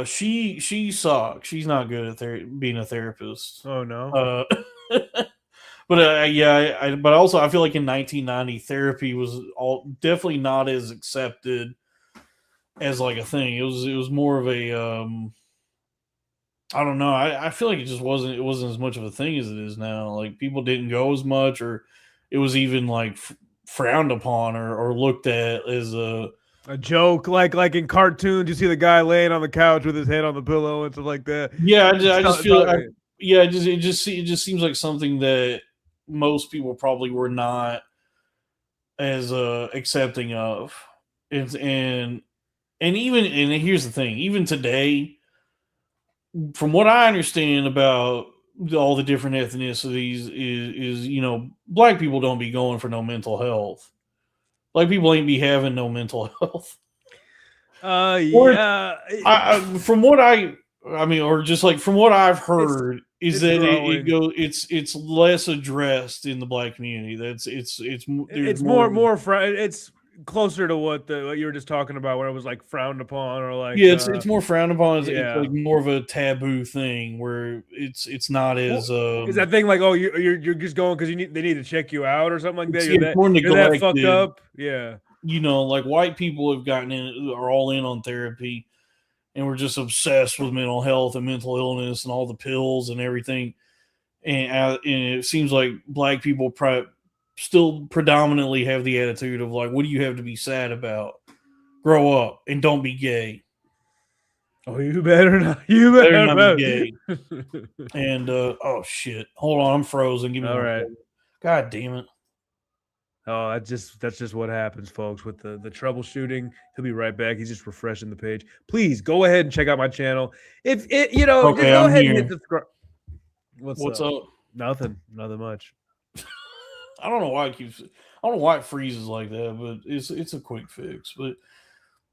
she sucks. She's not good at being a therapist. Oh no. But but also I feel like in 1990 therapy was definitely not as accepted as like a thing. It was more of a I don't know. I feel like it wasn't as much of a thing as it is now. Like people didn't go as much, or it was even like frowned upon or looked at as a joke, like in cartoons. You see the guy laying on the couch with his head on the pillow and stuff like that. Yeah, I just feel it just seems like something that most people probably were not as accepting of. And here's the thing, even today, from what I understand about all the different ethnicities is you know, black people don't be going for no mental health. Black people ain't be having no mental health. Yeah. From what or just like from what I've heard, is that it's less addressed in the black community. It's closer to what you were just talking about, where it was like frowned upon, or like it's more frowned upon. It's Yeah. like more of a taboo thing where it's not as is that thing like, oh, you're just going because they need to check you out or something like that. It's more You're that fucked neglected. up. Yeah. You know, like white people are all in on therapy, and we're just obsessed with mental health and mental illness and all the pills and everything. And it seems like black people still predominantly have the attitude of like, what do you have to be sad about? Grow up and don't be gay. Oh, you better not. You better not be gay. And oh shit, hold on, I'm frozen. Give me all right. God damn it. Oh, that's just what happens, folks, with the troubleshooting. He'll be right back. He's just refreshing the page. Please go ahead and check out my channel. If it, you know, okay, just go I'm ahead here. and hit subscribe. What's up? Nothing much. I don't know why it freezes like that, but it's a quick fix. But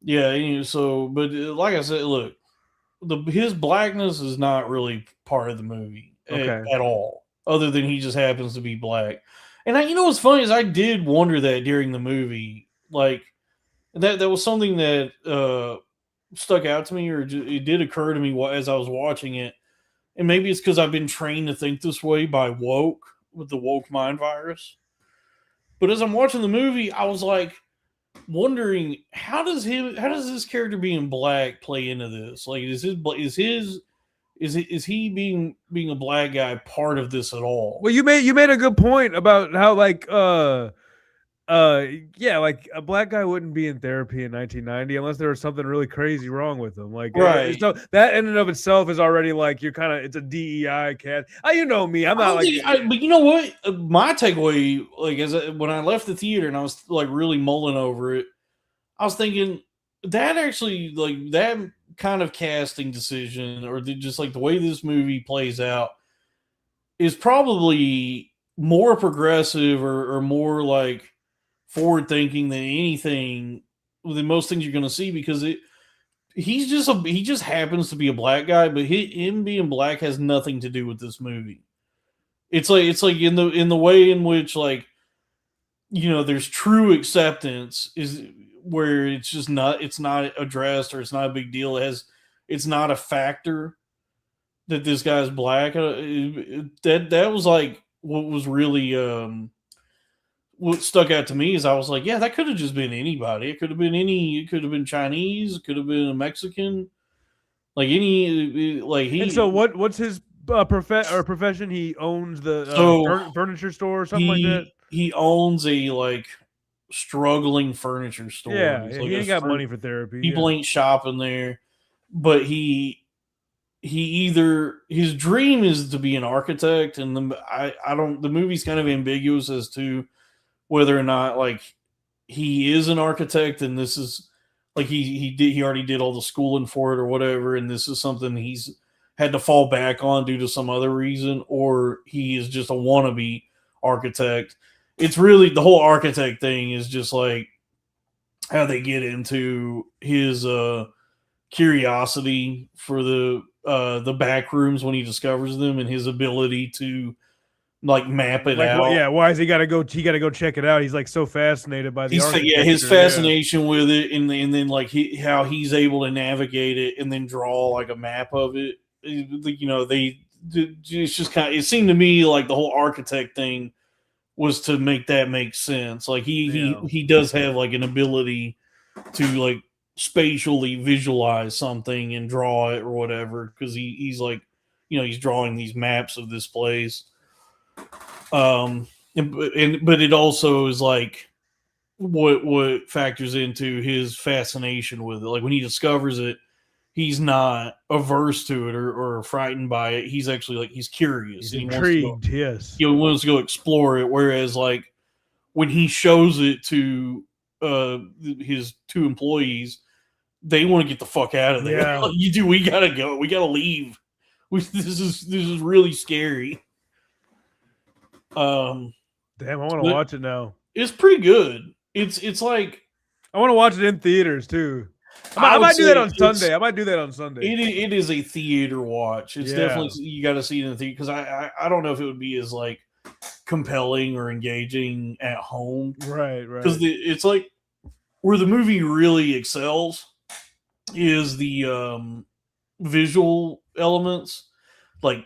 yeah, but like I said, look, his blackness is not really part of the movie at all, other than he just happens to be black. And you know what's funny is I did wonder that during the movie, like that was something that stuck out to me, or it did occur to me as I was watching it. And maybe it's because I've been trained to think this way by woke, with the woke mind virus. But as I'm watching the movie, I was like wondering, how does this character being black play into this? Like, is he being a black guy part of this at all? Well, you made a good point about how like like a black guy wouldn't be in therapy in 1990 unless there was something really crazy wrong with him. Like, right. So that in and of itself is already like it's a DEI cat. You know me, I'm not but you know what? My takeaway, like, when I left the theater and I was like really mulling over it, I was thinking that actually, like, that kind of casting decision, or just like the way this movie plays out, is probably more progressive or more like forward thinking than most things you're going to see, because he just happens to be a black guy, but him being black has nothing to do with this movie. It's like in the way in which, like, there's true acceptance is where it's not addressed, or it's not a big deal. It's not a factor that this guy's black. That was like what was really what stuck out to me is I was like, yeah, that could have just been anybody. It could have been Chinese, it could have been a Mexican, like any like he. And so what's his profession? He owns the furniture store or something like that. He owns a like struggling furniture store. Yeah, Like he ain't got money for therapy. People ain't shopping there, but he either his dream is to be an architect, and the movie's kind of ambiguous as to whether or not like he is an architect, and this is like he already did all the schooling for it or whatever, and this is something he's had to fall back on due to some other reason, or he is just a wannabe architect. It's really the whole architect thing is just like how they get into his curiosity for the back rooms when he discovers them, and his ability to like map it out. Yeah, why is he gotta go? He gotta go check it out. He's like so fascinated by the architecture. His fascination with it, and then like how he's able to navigate it and then draw like a map of it. It's just kind of, it seemed to me like the whole architect thing was to make that make sense. Like he does have like an ability to like spatially visualize something and draw it or whatever, because he's like, he's drawing these maps of this place. But it also is like what factors into his fascination with it. Like when he discovers it, he's not averse to it or frightened by it. He's actually like, he's curious. He's intrigued. Yes. He wants to go explore it. Whereas like when he shows it to his two employees, they want to get the fuck out of there. Yeah. Like, we gotta go. We gotta leave. This is really scary. Damn, I want to watch it now. It's pretty good. It's like, I want to watch it in theaters too. I might do that on Sunday. It is a theater watch. It's definitely, you got to see it in the theater, because I don't know if it would be as like compelling or engaging at home. Right. Because it's like where the movie really excels is the visual elements, like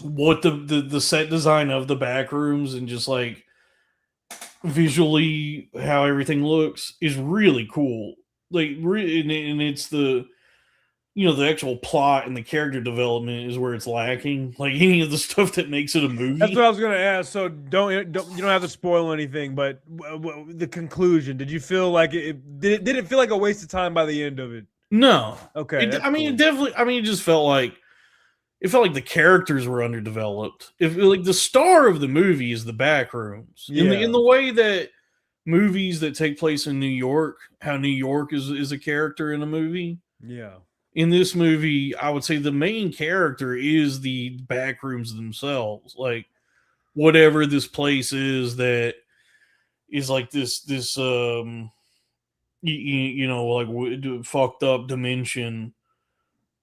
what the set design of the back rooms and just like visually how everything looks is really cool. Like, and it's the actual plot and the character development is where it's lacking. Like any of the stuff that makes it a movie. That's what I was gonna ask. So you don't have to spoil anything, but the conclusion. Did you feel like did it feel like a waste of time by the end of it? No. Okay. It definitely. It just felt like the characters were underdeveloped. If like the star of the movie is the back rooms, in the way that movies that take place in New York, how New York is a character in a movie. Yeah. In this movie, I would say the main character is the back rooms themselves. Like whatever this place is that is like this like fucked up dimension.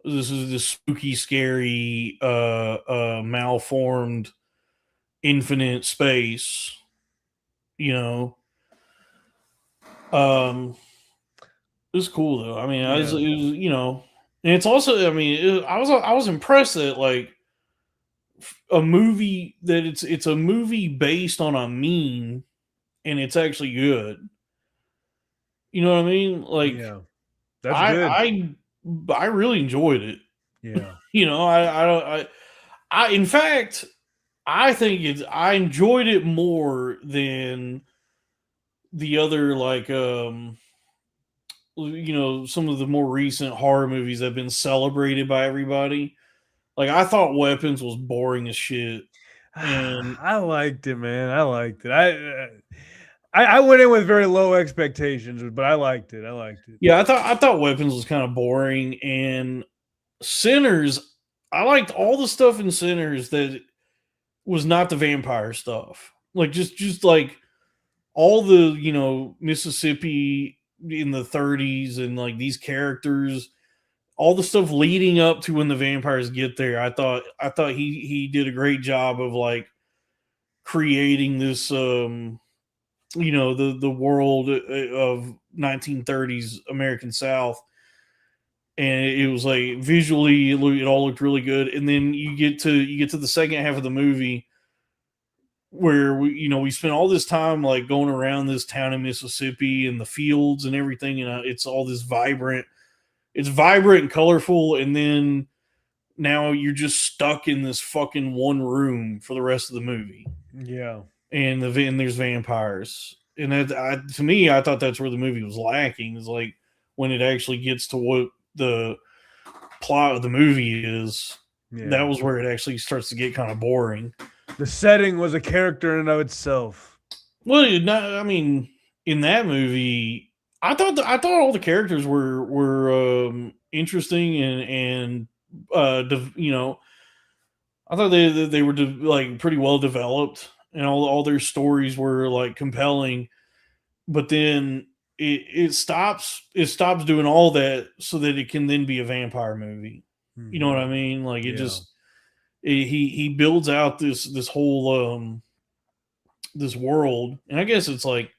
This is this spooky, scary, malformed, infinite space. It's cool though. And it's also, I was impressed that like a movie that it's a movie based on a meme, and it's actually good. You know what I mean? Like, yeah, that's good. I really enjoyed it. Yeah. In fact, I think I enjoyed it more than the other, like, some of the more recent horror movies that have been celebrated by everybody. Like, I thought Weapons was boring as shit. And I liked it, man. I liked it. I went in with very low expectations, but I liked it. Yeah, I thought Weapons was kind of boring, and Sinners, I liked all the stuff in Sinners that was not the vampire stuff. Like just like all the Mississippi in the 30s and like these characters, all the stuff leading up to when the vampires get there. I thought he did a great job of like creating this the world of 1930s American South, and it was like visually it all looked really good. And then you get to the second half of the movie where we spent all this time like going around this town in Mississippi and the fields and everything, and it's all this vibrant and colorful, and then now you're just stuck in this fucking one room for the rest of the movie. Yeah. And there's vampires, and to me, I thought that's where the movie was lacking. Is like when it actually gets to what the plot of the movie is. Yeah. That was where it actually starts to get kind of boring. The setting was a character in and of itself. Well, in that movie, I thought all the characters were interesting and I thought they were like pretty well developed, and all their stories were like compelling. But then it stops doing all that so that it can then be a vampire movie. Mm-hmm. You know what I mean? Like he builds out this whole this world, and I guess it's like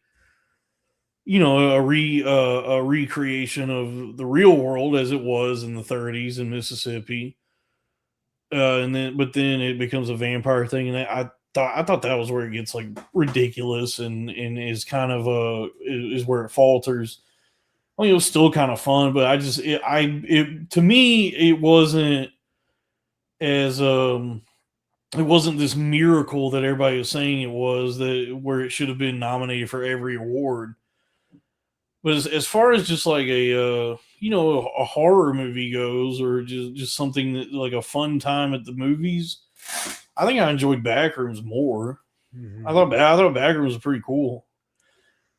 a recreation of the real world as it was in the 30s in Mississippi, but then it becomes a vampire thing, and I thought that was where it gets like ridiculous and is kind of is where it falters. I mean, it was still kind of fun, but to me it wasn't as it wasn't this miracle that everybody was saying it was, where it should have been nominated for every award. But as far as just like a horror movie goes, or just something that like a fun time at the movies, I think I enjoyed Backrooms more. Mm-hmm. I thought Backrooms was pretty cool,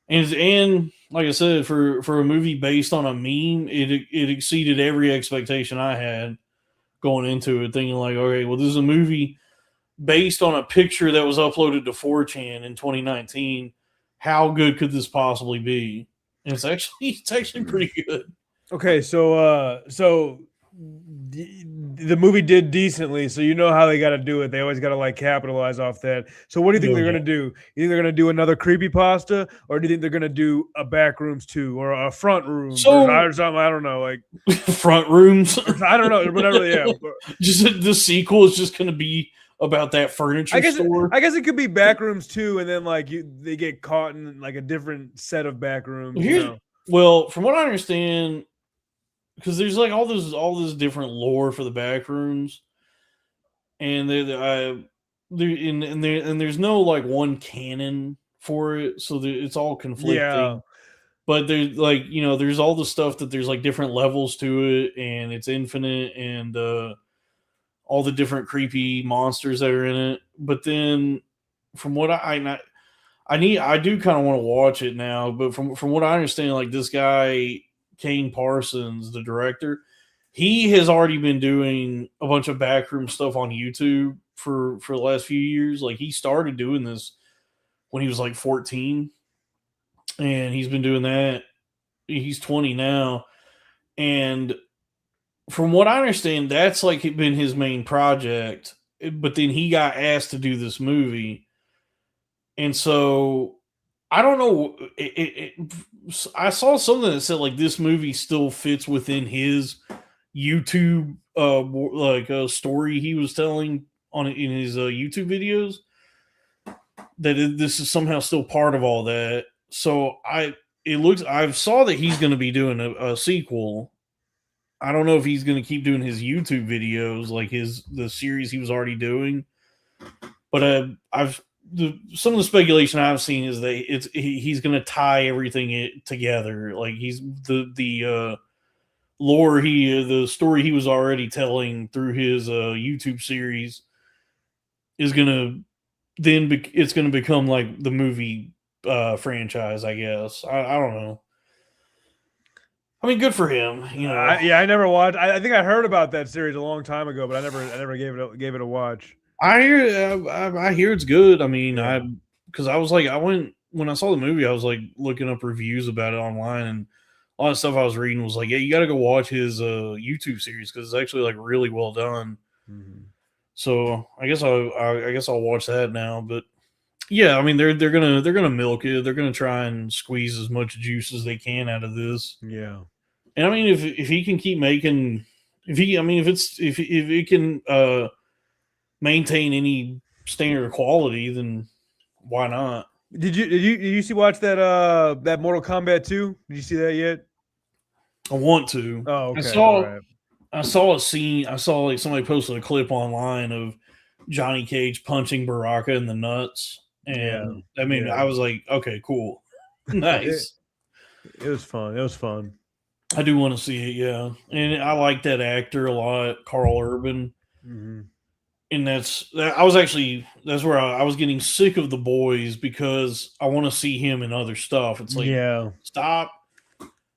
and like I said, for a movie based on a meme, it exceeded every expectation I had going into it, thinking like, okay, well, this is a movie based on a picture that was uploaded to 4chan in 2019. How good could this possibly be? And it's actually pretty good. Okay, so the movie did decently, so you know how they got to do it. They always got to like capitalize off that. So what do you think they're going to do? You think they're going to do another creepypasta, or do you think they're going to do a Backrooms 2 or a Front Room or something? I don't know, like Front Rooms. I don't know, whatever. Yeah, just the sequel is just going to be about that furniture store. I guess it could be Backrooms 2, and then like they get caught in like a different set of Backrooms. Well, from what I understand, because there's like all this different lore for the Backrooms, and there's no like one canon for it, so it's all conflicting. Yeah. But there's like there's all the stuff that there's like different levels to it, and it's infinite, and all the different creepy monsters that are in it. But then, from what I do kind of want to watch it now. But from what I understand, like this guy Kane Parsons, the director, he has already been doing a bunch of backroom stuff on YouTube for the last few years. Like he started doing this when he was like 14, and he's been doing that. He's 20 now, and from what I understand, that's like been his main project. But then he got asked to do this movie, and so I don't know. I saw something that said like this movie still fits within his YouTube story he was telling in his YouTube videos, that this is somehow still part of all that. So I saw that he's going to be doing a sequel. I don't know if he's going to keep doing his YouTube videos like the series he was already doing, but some of the speculation I've seen is that he's going to tie everything together. Like he's the lore the story he was already telling through his YouTube series is going to it's going to become like the movie franchise, I guess. I don't know. I mean, good for him. I never watched. I think I heard about that series a long time ago, but I never gave it a watch. I hear it's good. I mean, because I was like, I went when I saw the movie, I was like looking up reviews about it online, and a lot of stuff I was reading was like, yeah, you got to go watch his YouTube series because it's actually like really well done. Mhm. So I guess I'll watch that now. But yeah, I mean they're gonna milk it. They're gonna try and squeeze as much juice as they can out of this. Yeah. And I mean if he can keep making, if it can maintain any standard of quality, then why not? Did you watch that Mortal Kombat 2? Did you see that yet? I want to. Oh, I okay. saw All right. I saw a scene. I saw like somebody posted a clip online of Johnny Cage punching Baraka in the nuts, Yeah. and I mean, Yeah. I was like, okay, cool, It, nice. it was fun. It was fun. I do want to see it, yeah, and I like that actor a lot, Carl Urban, Mhm. and that's where I was getting sick of The Boys because I want to see him in other stuff. It's like, Yeah. stop.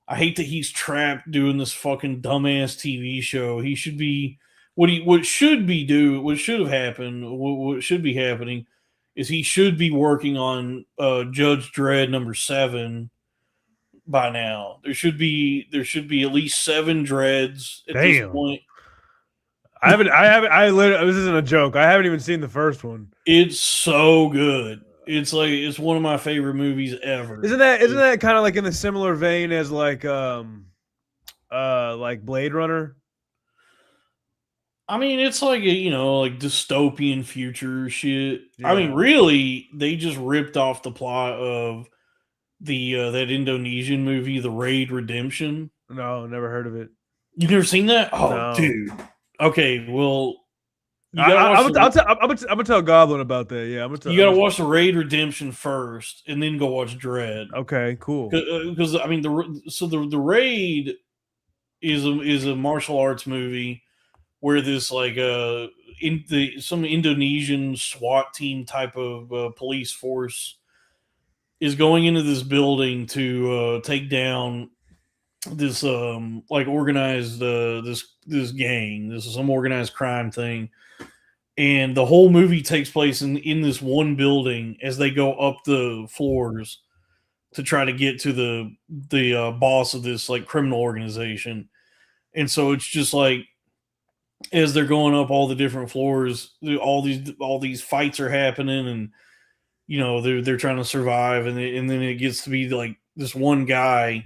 I hate that he's trapped doing this fucking dumbass TV show. He should be what should have happened. What should be happening is he should be working on Judge Dredd #7 by now. There should be at least 7 Dreads at this Damn. point. I literally, this isn't a joke. I haven't even seen the first one. It's so good. It's one of my favorite movies ever. Isn't that kind of like in the similar vein as like Blade Runner? I mean, it's like like dystopian future shit. I mean, Yeah. really, they just ripped off the plot of the that Indonesian movie, The Raid Redemption. No, never heard of it. You've never seen that? Oh, No. dude. Okay, well, you gotta I'm gonna tell Goblin about that. Yeah, you gotta watch The Raid Redemption first, and then go watch Dread. Okay, cool. Because I mean, the Raid is a martial arts movie where this like some Indonesian SWAT team type of police force is going into this building to take down this like organized this gang. This is some organized crime thing, and the whole movie takes place in this one building as they go up the floors to try to get to the boss of this like criminal organization. And so it's just like as they're going up all the different floors, all these fights are happening, and they're trying to survive, and then it gets to be like this one guy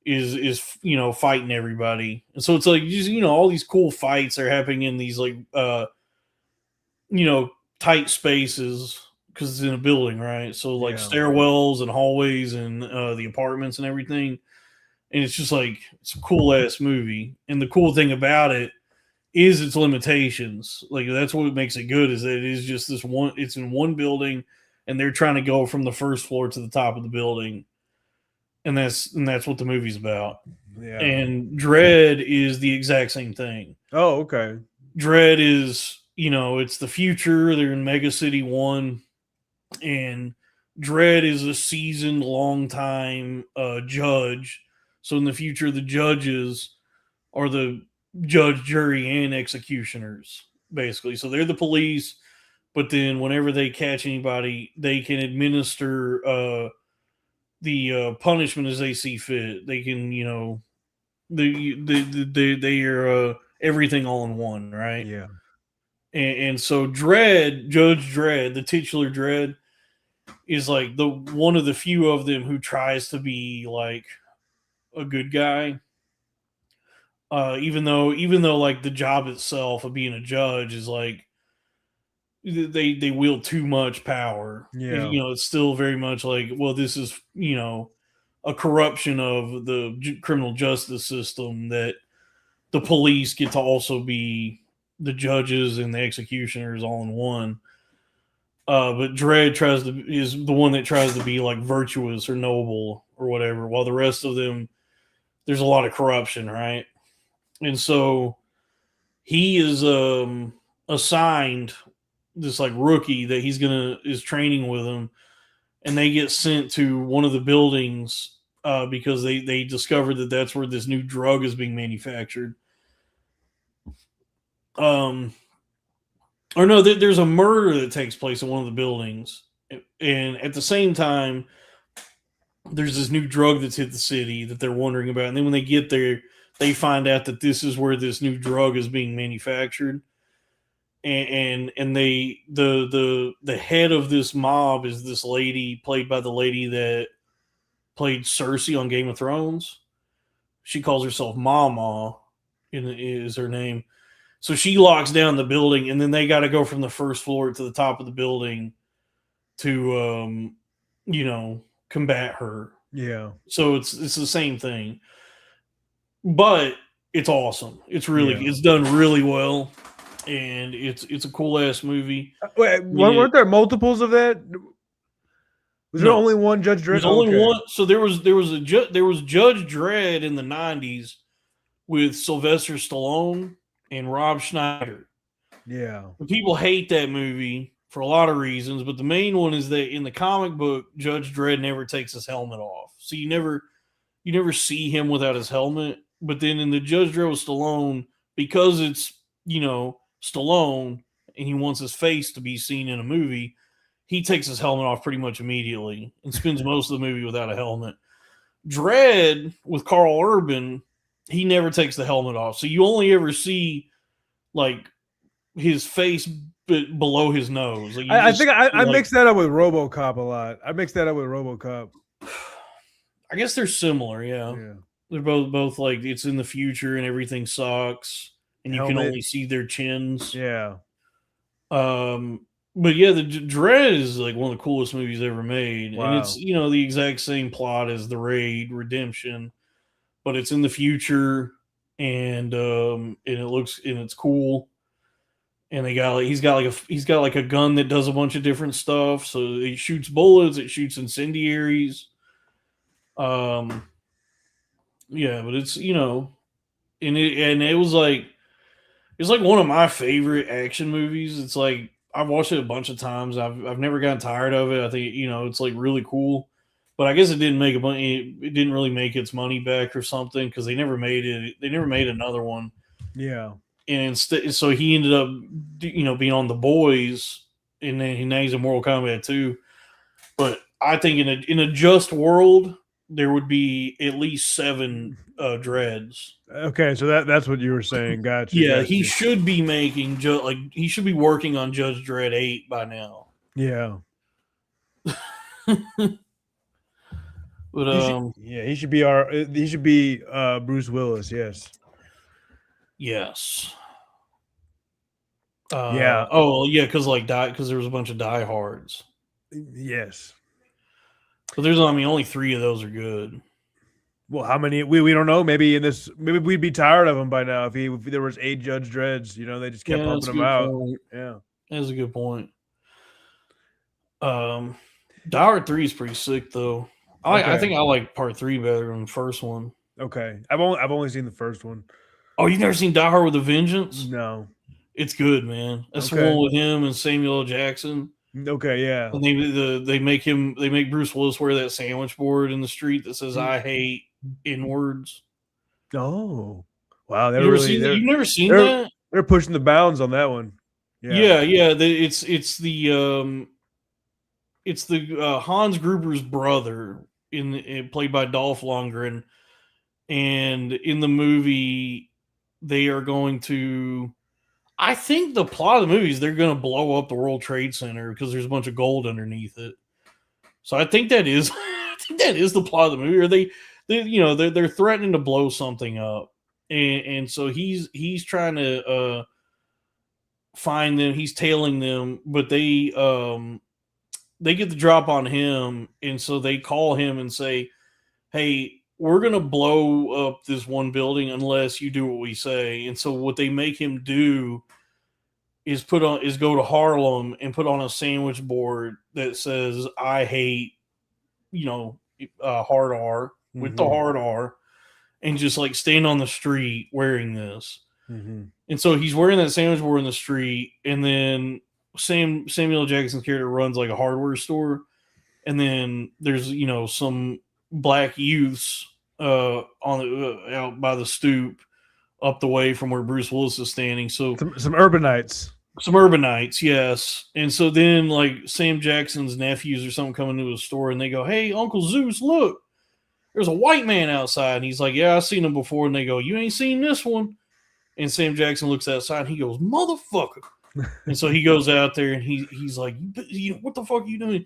is fighting everybody, and so it's like just all these cool fights are happening in these like tight spaces because it's in a building, right? So like Yeah. stairwells and hallways and the apartments and everything, and it's just like it's a cool ass movie. And the cool thing about it is its limitations. Like that's what makes it good, is that it is just this one. It's in one building, and they're trying to go from the first floor to the top of the building, and that's what the movie's about. Yeah. And Dread is the exact same thing. Oh, okay. Dread is it's the future. They're in Mega City 1, and Dread is a seasoned, long time judge. So in the future, the judges are the judge, jury, and executioners, basically. So they're the police, but then whenever they catch anybody, they can administer the punishment as they see fit. They can, they are everything all in one, right? Yeah. And so Dredd, Judge Dredd, the titular Dredd, is like the one of the few of them who tries to be like a good guy. Even though like the job itself of being a judge is like they wield too much power. Yeah. It's still very much like, well, this is a corruption of the criminal justice system, that the police get to also be the judges and the executioners all in one. But Dredd is the one that tries to be like virtuous or noble or whatever, while the rest of them, there's a lot of corruption, right? And so he is assigned this like rookie that is training with him, and they get sent to one of the buildings because they discovered that that's where this new drug is being manufactured. Or no, there's a murder that takes place in one of the buildings, And at the same time, there's this new drug that's hit the city that they're wondering about. And then when they get there, they find out that this is where this new drug is being manufactured. And the head of this mob is this lady played by the lady that played Cersei on Game of Thrones. She calls herself Mama, is her name. So she locks down the building, and then they got to go from the first floor to the top of the building to, combat her. Yeah. So it's the same thing, but it's awesome. It's done really well, and it's a cool ass movie. Wait, weren't there multiples of that? Was there only one Judge Dredd? There's only one. So there was Judge Dredd in the 90s with Sylvester Stallone and Rob Schneider. Yeah. People hate that movie for a lot of reasons, but the main one is that in the comic book, Judge Dredd never takes his helmet off. So you never see him without his helmet. But then in the Judge Dredd with Stallone, because it's, Stallone and he wants his face to be seen in a movie, he takes his helmet off pretty much immediately and spends most of the movie without a helmet. Dredd with Carl Urban, he never takes the helmet off. So you only ever see like his face below his nose. Like I think I mix that up with RoboCop a lot. I mix that up with RoboCop. I guess they're similar, yeah. They're both like it's in the future and everything sucks and you can only see their chins. Yeah. But yeah, the Dredd is like one of the coolest movies ever made. Wow. And it's, the exact same plot as The Raid Redemption, but it's in the future and it's cool. And he's got like a gun that does a bunch of different stuff. So it shoots bullets, it shoots incendiaries. Yeah, but it's, and it was like one of my favorite action movies. It's like I've watched it a bunch of times. I've never gotten tired of it. I think it's like really cool, but I guess it didn't make it didn't really make its money back or something because they never made it. They never made another one. Yeah, and instead, so he ended up being on The Boys, and then now he's in Mortal Kombat 2. But I think in a just world, there would be at least 7 Dreads. Okay, so that's what you were saying. Gotcha. Yeah, gotcha. he should be making he should be working on Judge Dredd 8 by now. Yeah. But he should be Bruce Willis. Yes. Yes. Yeah. Oh yeah, because there was a bunch of diehards. Yes. But there's only 3 of those are good. Well, how many? We don't know. Maybe we'd be tired of him by now if there was 8 Judge Dredds. They just kept pumping them out. Point. Yeah, that's a good point. Die Hard 3 is pretty sick though. I think I like part 3 better than the first one. Okay, I've only seen the first one. Oh, you've never seen Die Hard with a Vengeance? No, it's good, man. That's the one with him and Samuel L. Jackson. Okay, yeah. And they make Bruce Willis wear that sandwich board in the street that says "I hate N-words." Oh, wow! You've never seen that? They're pushing the bounds on that one. Yeah. It's the Hans Gruber's brother played by Dolph Lundgren, and in the movie they are going to. I think the plot of the movie is they're going to blow up the World Trade Center because there's a bunch of gold underneath it. So I think that is the plot of the movie. Or they're threatening to blow something up, and so he's trying to find them. He's tailing them, but they get the drop on him, and so they call him and say, "Hey, we're going to blow up this one building unless you do what we say." And so what they make him do is go to Harlem and put on a sandwich board that says, "I hate, hard R," with the hard R, and just like stand on the street wearing this. Mm-hmm. And so he's wearing that sandwich board in the street, and then Samuel Jackson's character runs like a hardware store, and then there's some black youths out by the stoop up the way from where Bruce Willis is standing. So some urbanites. Some urbanites, yes. And so then, like, Sam Jackson's nephews or something come into the store and they go, "Hey, Uncle Zeus, look, there's a white man outside." And he's like, "Yeah, I've seen him before." And they go, "You ain't seen this one." And Sam Jackson looks outside and he goes, "Motherfucker." And so he goes out there and he's like, "What the fuck are you doing?"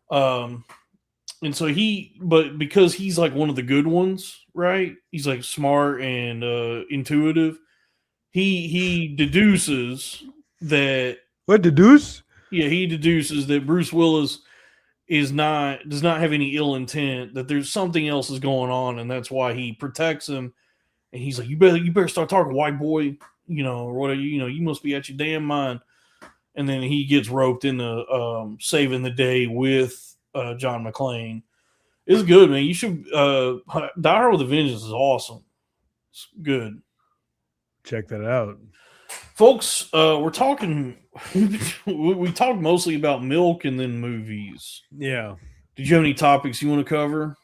And so but because he's like one of the good ones, right? He's like smart and intuitive. He deduces that What deduce? he deduces that Bruce Willis does not have any ill intent, that there's something else is going on, and that's why he protects him. And he's like, you better start talking, white boy, or whatever, you must be at your damn mind. And then he gets roped into saving the day with John McClane. It's good, man. You should Die Hard with a Vengeance is awesome. It's good. Check that out. Folks, we're talking we talked mostly about milk and then movies. Yeah. Did you have any topics you want to cover?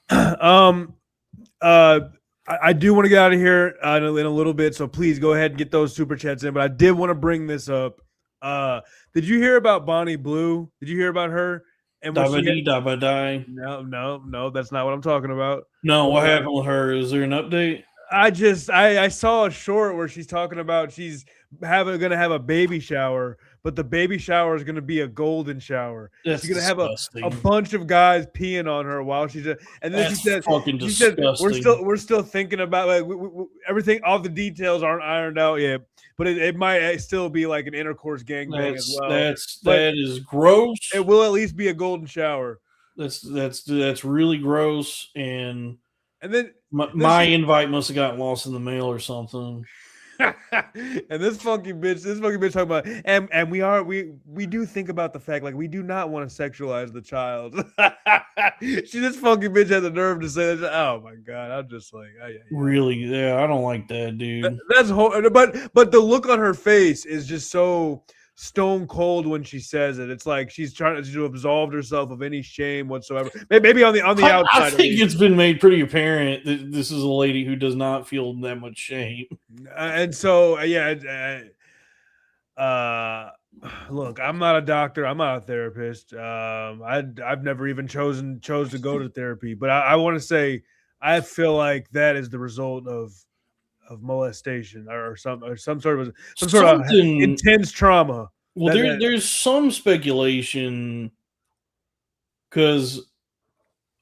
I do want to get out of here in a little bit, so please go ahead and get those super chats in. But I did want to bring this up. Did you hear about Bonnie Blue? Did you hear about her? And Die. No, that's not what I'm talking about. No, what happened with her? Is there an update? I saw a short where she's talking about she's gonna have a baby shower, but the baby shower is gonna be a golden shower. That's she's gonna have disgusting. a bunch of guys peeing on her while she's and then That's she said disgusting. we're still thinking about everything. All the details aren't ironed out yet, but it might still be like an intercourse gangbang as well. That is gross. It will at least be a golden shower. That's really gross. And then my invite must have gotten lost in the mail or something. And this funky bitch talking about, and we do think about the fact, like, we do not want to sexualize the child. This funky bitch had the nerve to say that. Oh my god, I'm just like, really, yeah, I don't like that, dude. That's but the look on her face is just so stone cold when she says it. It's like she's trying to absolve herself of any shame whatsoever. Maybe on the outside. I think it's been made pretty apparent that this is a lady who does not feel that much shame. And so, look, I'm not a doctor. I'm not a therapist. I've never even chose to go to therapy. But I want to say, I feel like that is the result of molestation or some sort of intense trauma. Well, there's some speculation, because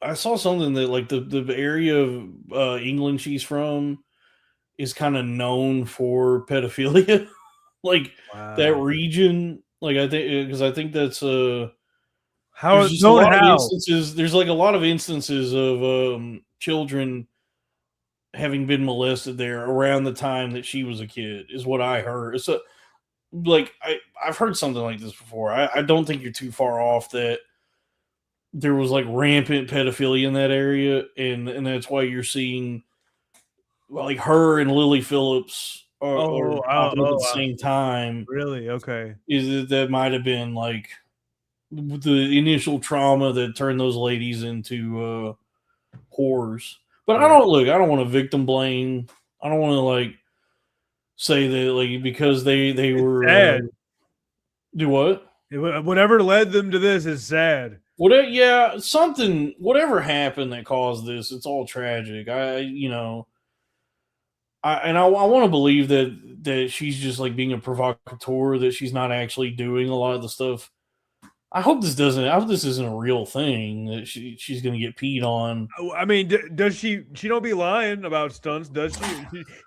I saw something that, like, the area of England she's from is kind of known for pedophilia. Like, that region, like, I think that's how there's a lot of instances. There's like a lot of instances of children having been molested there around the time that she was a kid, is what I heard. So, like, I've heard something like this before. I don't think you're too far off that there was like rampant pedophilia in that area, and that's why you're seeing, like, her and Lily Phillips are at the same time. Really? Okay. Is that might have been like the initial trauma that turned those ladies into whores. But I don't want to victim blame. I don't want to, like, say that, like, because they were sad. Do what? Whatever led them to this is sad. Whatever happened that caused this, it's all tragic. I want to believe that she's just, like, being a provocateur, that she's not actually doing a lot of the stuff. I hope this isn't a real thing, that she's going to get peed on. I mean, does she don't be lying about stunts, does she?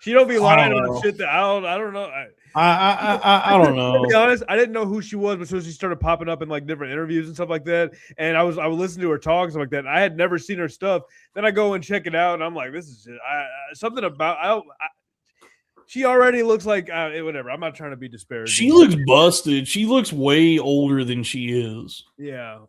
She don't be lying on shit that I don't know. I don't know. To be honest, I didn't know who she was, but so she started popping up in, like, different interviews and stuff like that. And I would listen to her talk and stuff like that. And I had never seen her stuff. Then I go and check it out, and I'm like, this is something about she already looks like whatever. I'm not trying to be disparaging. She looks busted. She looks way older than she is. Yeah.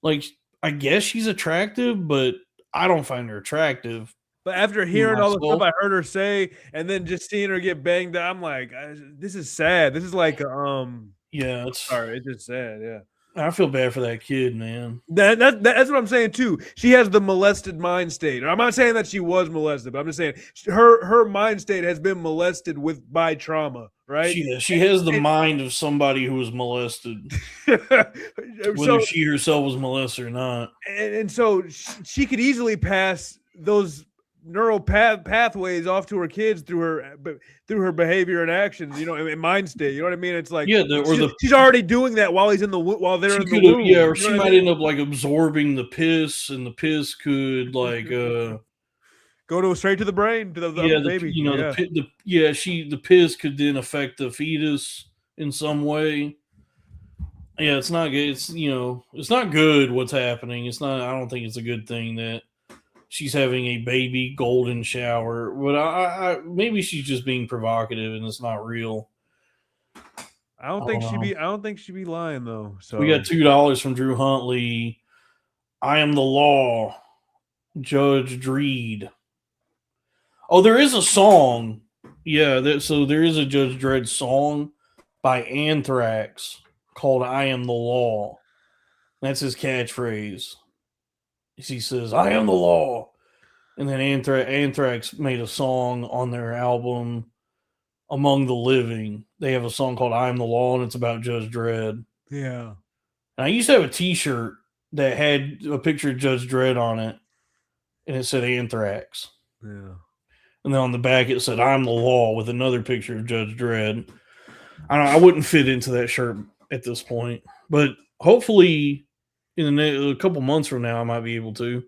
Like, I guess she's attractive, but I don't find her attractive. But after hearing all the stuff I heard her say, and then just seeing her get banged, I'm like, this is sad. This is like, yeah, sorry, it's just sad. Yeah. I feel bad for that kid, man. That's what I'm saying too. She has the molested mind state. I'm not saying that she was molested, but I'm just saying her mind state has been molested by trauma, right? She has the mind of somebody who was molested, whether she herself was molested or not. And so she could easily pass those neural pathways off to her kids through her behavior and actions, and mind state. You know what I mean? It's like she's already doing that while they're in the womb. Yeah, or she might end up like absorbing the piss, and the piss could like go straight to the brain to the baby. The piss could then affect the fetus in some way. Yeah, it's not good. It's not good what's happening. It's not. I don't think it's a good thing that she's having a baby golden shower. But I maybe she's just being provocative and it's not real. I don't think she'd be lying though. So we got $2 from Drew Huntley. I am the law, Judge Dredd. Oh, there is a song. Yeah, so there is a Judge Dredd song by Anthrax called I Am the Law. That's his catchphrase. He says, I am the law. And then Anthrax made a song on their album Among the Living. They have a song called I Am the Law, and it's about Judge Dredd. Yeah. And I used to have a t-shirt that had a picture of Judge Dredd on it, and it said Anthrax. Yeah. And then on the back it said I'm the law with another picture of Judge Dredd. I wouldn't fit into that shirt at this point. But hopefully in a couple months from now I might be able to.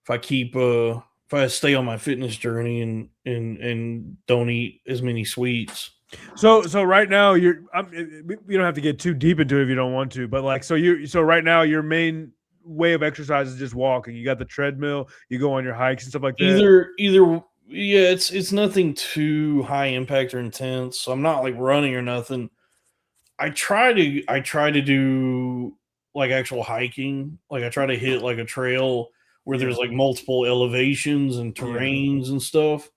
If I stay on my fitness journey and don't eat as many sweets. So right now you don't have to get too deep into it if you don't want to, but like so right now your main way of exercise is just walking. You got the treadmill, you go on your hikes and stuff like that. Either yeah, it's nothing too high impact or intense. So I'm not like running or nothing. I try to do like actual hiking. Like I try to hit like a trail where there's like multiple elevations and terrains and stuff.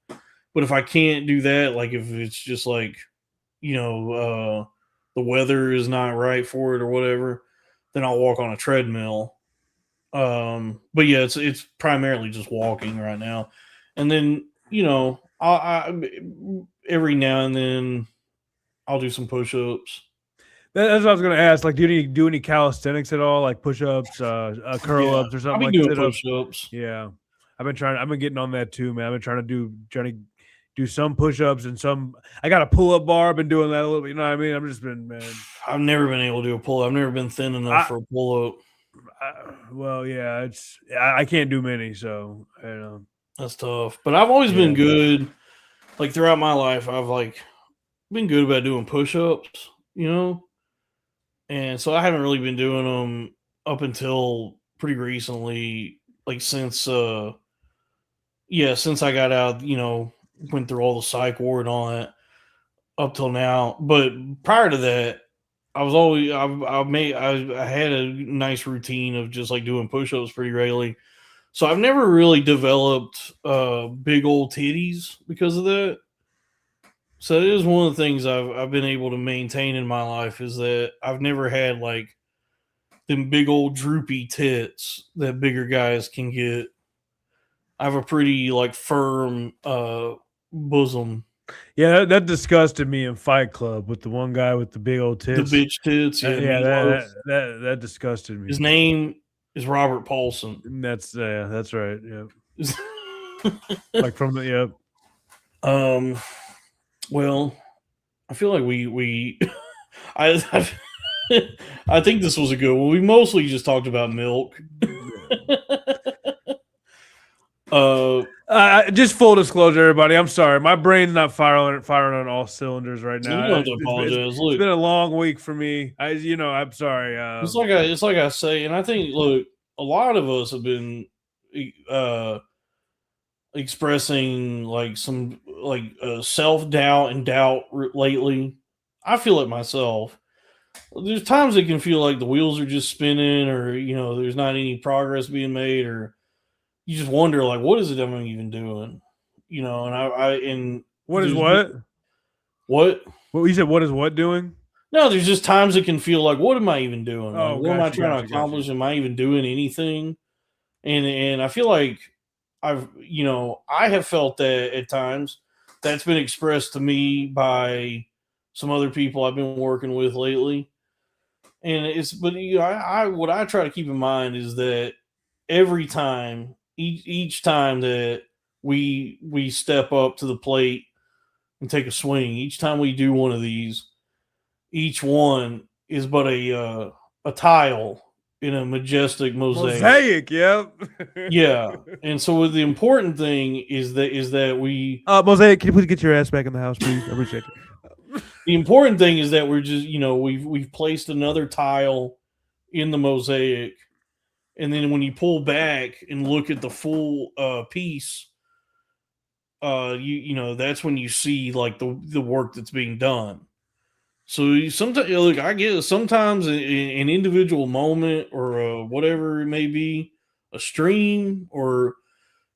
But if I can't do that, like if it's just like, the weather is not right for it or whatever, then I'll walk on a treadmill. But yeah, it's primarily just walking right now. And then, I every now and then I'll do some push-ups. That's what I was going to ask. Like, do you do any calisthenics at all? Like push-ups, curl-ups or something I've been doing push-ups. Yeah. I've been getting on that too, man. I've been trying to do some push-ups and some. I got a pull-up bar. I've been doing that a little bit. You know what I mean? I've just been, man. I've never been able to do a pull-up. I've never been thin enough for a pull-up. Well, yeah, I can't do many, so that's tough. But I've always been good. Like throughout my life, I've like been good about doing push-ups. And so I haven't really been doing them up until pretty recently. Like since I got out, went through all the psych ward and all that up till now. But prior to that, I was always I had a nice routine of just like doing push-ups pretty regularly. So I've never really developed big old titties because of that. So it is one of the things I've been able to maintain in my life is that I've never had like them big old droopy tits that bigger guys can get. I have a pretty like firm bosom. Yeah, that disgusted me in Fight Club with the one guy with the big old tits. The bitch tits. Yeah, that disgusted me. His name is Robert Paulson. That's right. Yeah. Like from the Well, I feel like we I think this was a good one. We mostly just talked about milk. Just full disclosure, everybody. I'm sorry, my brain's not firing on all cylinders right now. You don't have to apologize. It's been a long week for me. I'm sorry. It's like I say, and I think a lot of us have been expressing like some self-doubt and doubt lately. I feel it myself. There's times it can feel like the wheels are just spinning, or there's not any progress being made, or you just wonder like, what is it I'm even doing? And what is what? What? Well, you said what is what doing? No, there's just times it can feel like, what am I even doing? Like, Oh, what am I gotcha, trying to gotcha, gotcha. accomplish? Am I even doing anything? And I feel like I have felt that at times. That's been expressed to me by some other people I've been working with lately. And but I what I try to keep in mind is that every time, each time that we step up to the plate and take a swing, each time we do one of these, each one is but a tile in a majestic mosaic. Mosaic, yep. Yeah, and so the important thing is that we Mosaic, can you please get your ass back in the house, please? I appreciate you. the important thing is that we're just we've placed another tile in the mosaic, and then when you pull back and look at the full piece, that's when you see like the work that's being done. So sometimes, look, I get it, sometimes an individual moment or whatever it may be, a stream or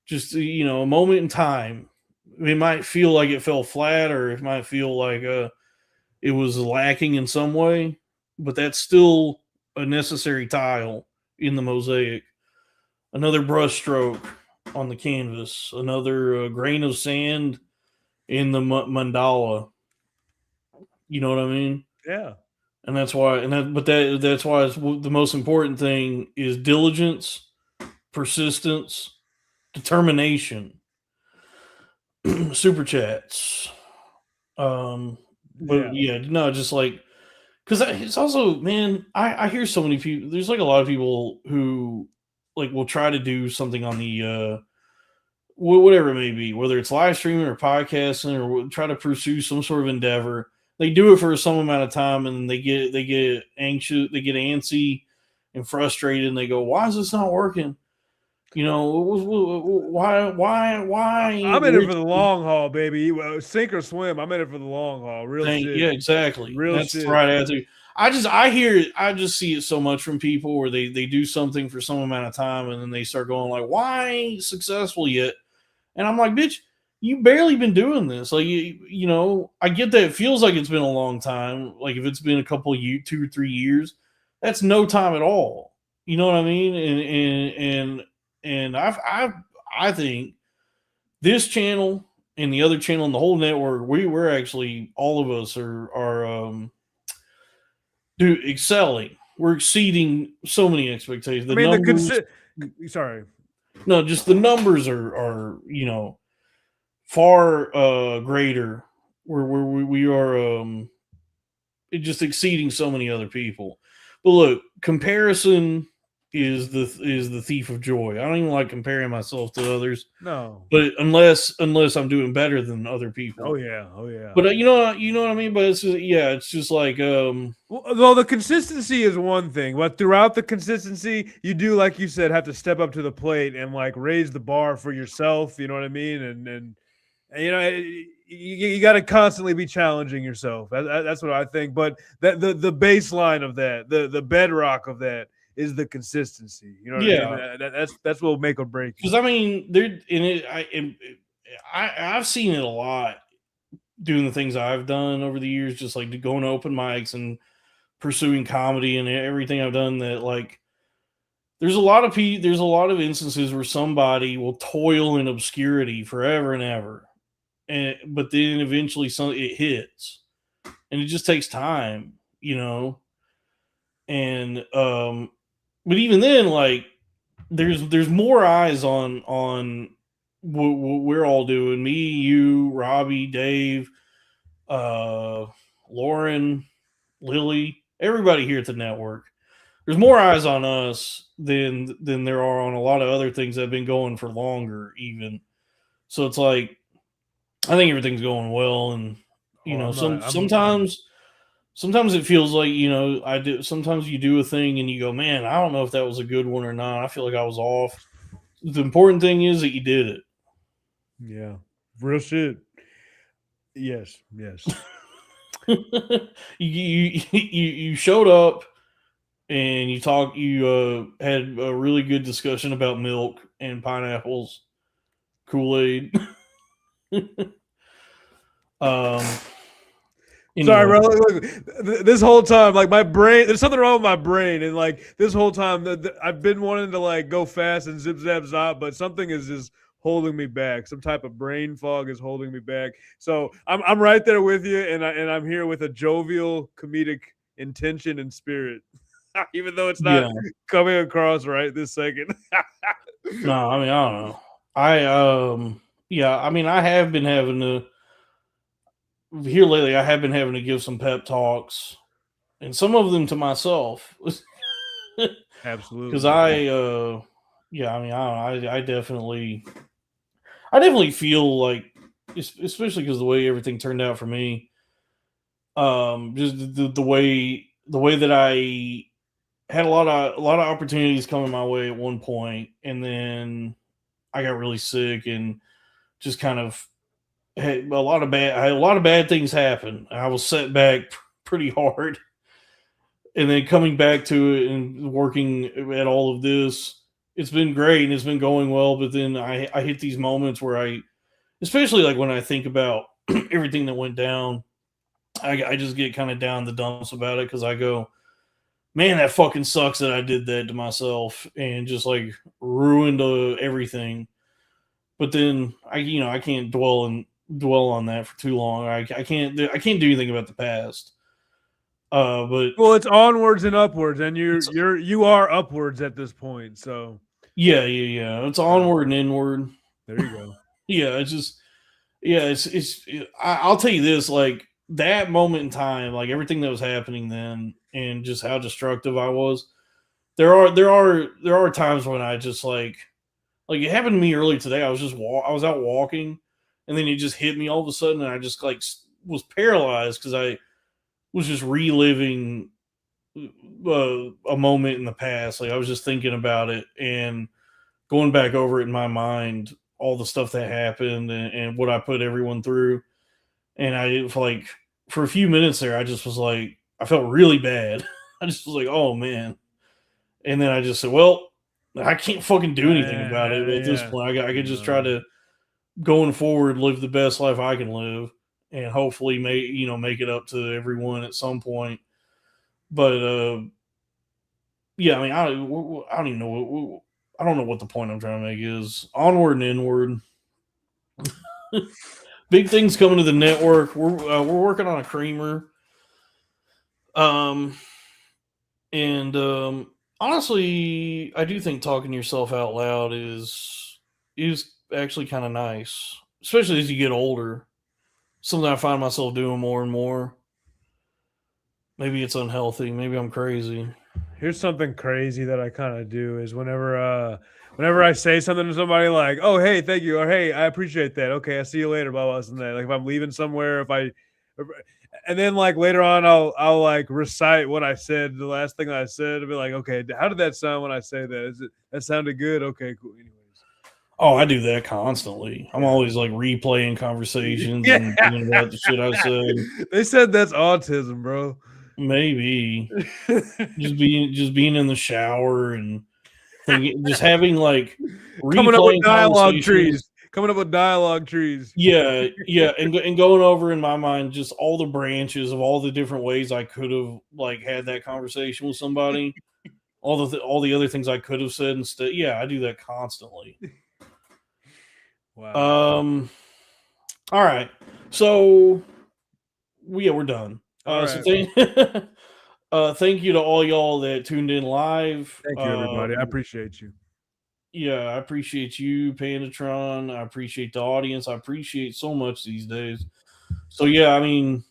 just a moment in time, it might feel like it fell flat, or it might feel like it was lacking in some way, but that's still a necessary tile in the mosaic. Another brush stroke on the canvas, another grain of sand in the mandala. You know what I mean? Yeah. And that's why, that's why the most important thing is diligence, persistence, determination. Super chats. But no, just like, because it's also, man, I hear so many people. There's like a lot of people who like will try to do something on the whatever it may be, whether it's live streaming or podcasting, or try to pursue some sort of endeavor. They do it for some amount of time, and they get anxious, they get antsy and frustrated, and they go, "Why is this not working? Why?" I'm in it for the long haul, baby. Sink or swim. I'm in it for the long haul. Real shit. Yeah, exactly. Real That's shit. the right attitude. I just see it so much from people where they do something for some amount of time, and then they start going like, "Why ain't successful yet?" And I'm like, "Bitch, you barely been doing this. Like, I get that it feels like it's been a long time. Like if it's been a couple of 2 or 3 years, that's no time at all. You know what I mean? And I think this channel and the other channel and the whole network, we're actually, all of us are excelling. We're exceeding so many expectations. The numbers, sorry. no, just the numbers are far greater. We are just exceeding so many other people. But look, comparison is the thief of joy. I don't even like comparing myself to others. No. But unless I'm doing better than other people. Oh yeah. But you know what I mean. But it's just like Well, the consistency is one thing, but throughout the consistency, you do, like you said, have to step up to the plate and like raise the bar for yourself. You know what I mean? And you got to constantly be challenging yourself. That's what I think. But the baseline of that, the bedrock of that, is the consistency. You know what I mean? That's what will make or break. Because I mean, I've seen it a lot doing the things I've done over the years, just like going to open mics and pursuing comedy and everything I've done. That like, there's a lot of instances where somebody will toil in obscurity forever and ever, but then eventually it hits, and it just takes time, and but even then, like, there's more eyes on what we're all doing. Me, you, Robbie, Dave, Lauren, Lily, everybody here at the network. There's more eyes on us than there are on a lot of other things that have been going for longer, even. So it's like, I think everything's going well, and sometimes it feels like, I do. Sometimes you do a thing and you go, man, I don't know if that was a good one or not. I feel like I was off. The important thing is that you did it. Yeah, real shit. Yes. you showed up and you had a really good discussion about milk and pineapples, Kool-Aid. Sorry, Anyway, bro. Look, this whole time, like my brain, there's something wrong with my brain, and like this whole time, I've been wanting to like go fast and zip zap zop, but something is just holding me back. Some type of brain fog is holding me back. So I'm right there with you, and I'm here with a jovial, comedic intention and spirit, even though it's not yeah. coming across right this second. No, I mean, I don't know. Yeah, I mean, I have been having to here lately. I have been having to give some pep talks, and some of them to myself, because Absolutely. yeah, I mean, I definitely feel like, especially because the way everything turned out for me, just the way that I had a lot of opportunities coming my way at one point, and then I got really sick and just kind of had I had a lot of bad things happen. I was set back pretty hard, and then coming back to it and working at all of this, it's been great and it's been going well. But then I hit these moments where especially like when I think about everything that went down, I just get kind of down in the dumps about it because I go, man, that fucking sucks that I did that to myself and just like ruined everything. But then I can't dwell on that for too long. I can't do anything about the past. But Well, it's onwards and upwards, and you are upwards at this point. So yeah. It's onward and inward. there you go. Yeah, it's just I'll tell you this, like that moment in time, like everything that was happening then, and just how destructive I was. There are times when I just like it happened to me earlier today. I was out walking, and then it just hit me all of a sudden, and I just like was paralyzed because I was just reliving a moment in the past. Like I was just thinking about it and going back over it in my mind, all the stuff that happened and what I put everyone through. And for a few minutes there, I just was like, I felt really bad. I just was like, oh man. And then I just said, well, I can't fucking do anything about it at this point. I could just try to going forward live the best life I can live, and hopefully make it up to everyone at some point. But yeah, I mean, I don't even know. I don't know what the point I'm trying to make is. Onward and inward. Big things coming to the network. We're working on a creamer. And honestly, I do think talking to yourself out loud is actually kind of nice, especially as you get older. Something I find myself doing more and more. Maybe it's unhealthy. Maybe I'm crazy. Here's something crazy that I kind of do is whenever I say something to somebody like, "Oh, hey, thank you," or "Hey, I appreciate that." Okay, I'll see you later. Blah blah. And that. Like if I'm leaving somewhere, and then like later on, I'll like recite what I said, the last thing I said. I'll be like, "Okay, how did that sound when I say that? That sounded good? Okay, cool." Anyways. Oh, I do that constantly. I'm always like replaying conversations and thinking about the shit I said. They said that's autism, bro. Maybe just being in the shower and thinking, just having like coming up with replaying dialogue conversations. trees. Coming up with dialogue trees. Yeah, and going over in my mind just all the branches of all the different ways I could have like had that conversation with somebody, all the other things I could have said instead. Yeah, I do that constantly. Wow. All right, so we're done. All So right. thank you to all y'all that tuned in live. Thank you, everybody. I appreciate you. Yeah, I appreciate you, Pandatron. I appreciate the audience. I appreciate so much these days. So yeah, I mean,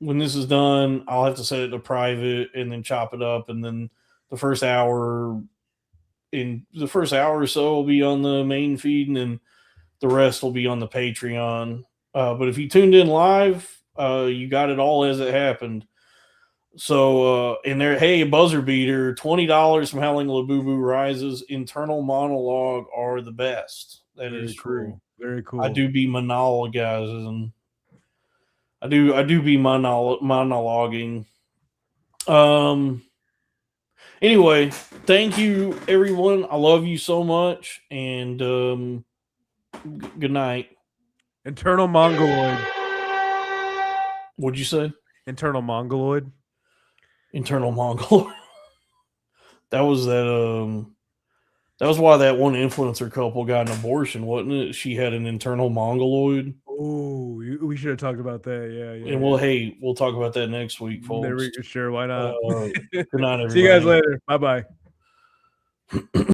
when this is done, I'll have to set it to private and then chop it up, and then the first hour or so will be on the main feed, and then the rest will be on the Patreon. But if you tuned in live, you got it all as it happened. So, in there, hey, buzzer beater, $20 from Howling Labubu Rises. Internal monologue are the best. That is true. Cool. Very cool. I do be monologuizing. I do be monologuing. Anyway, thank you, everyone. I love you so much, and good night. Internal mongoloid. What'd you say? Internal mongoloid. Internal Mongol. That was why that one influencer couple got an abortion, wasn't it? She had an internal mongoloid. Oh, we should have talked about that. Yeah. And we'll talk about that next week, folks. Sure, why not? Good night, everybody. See you guys later. Bye bye.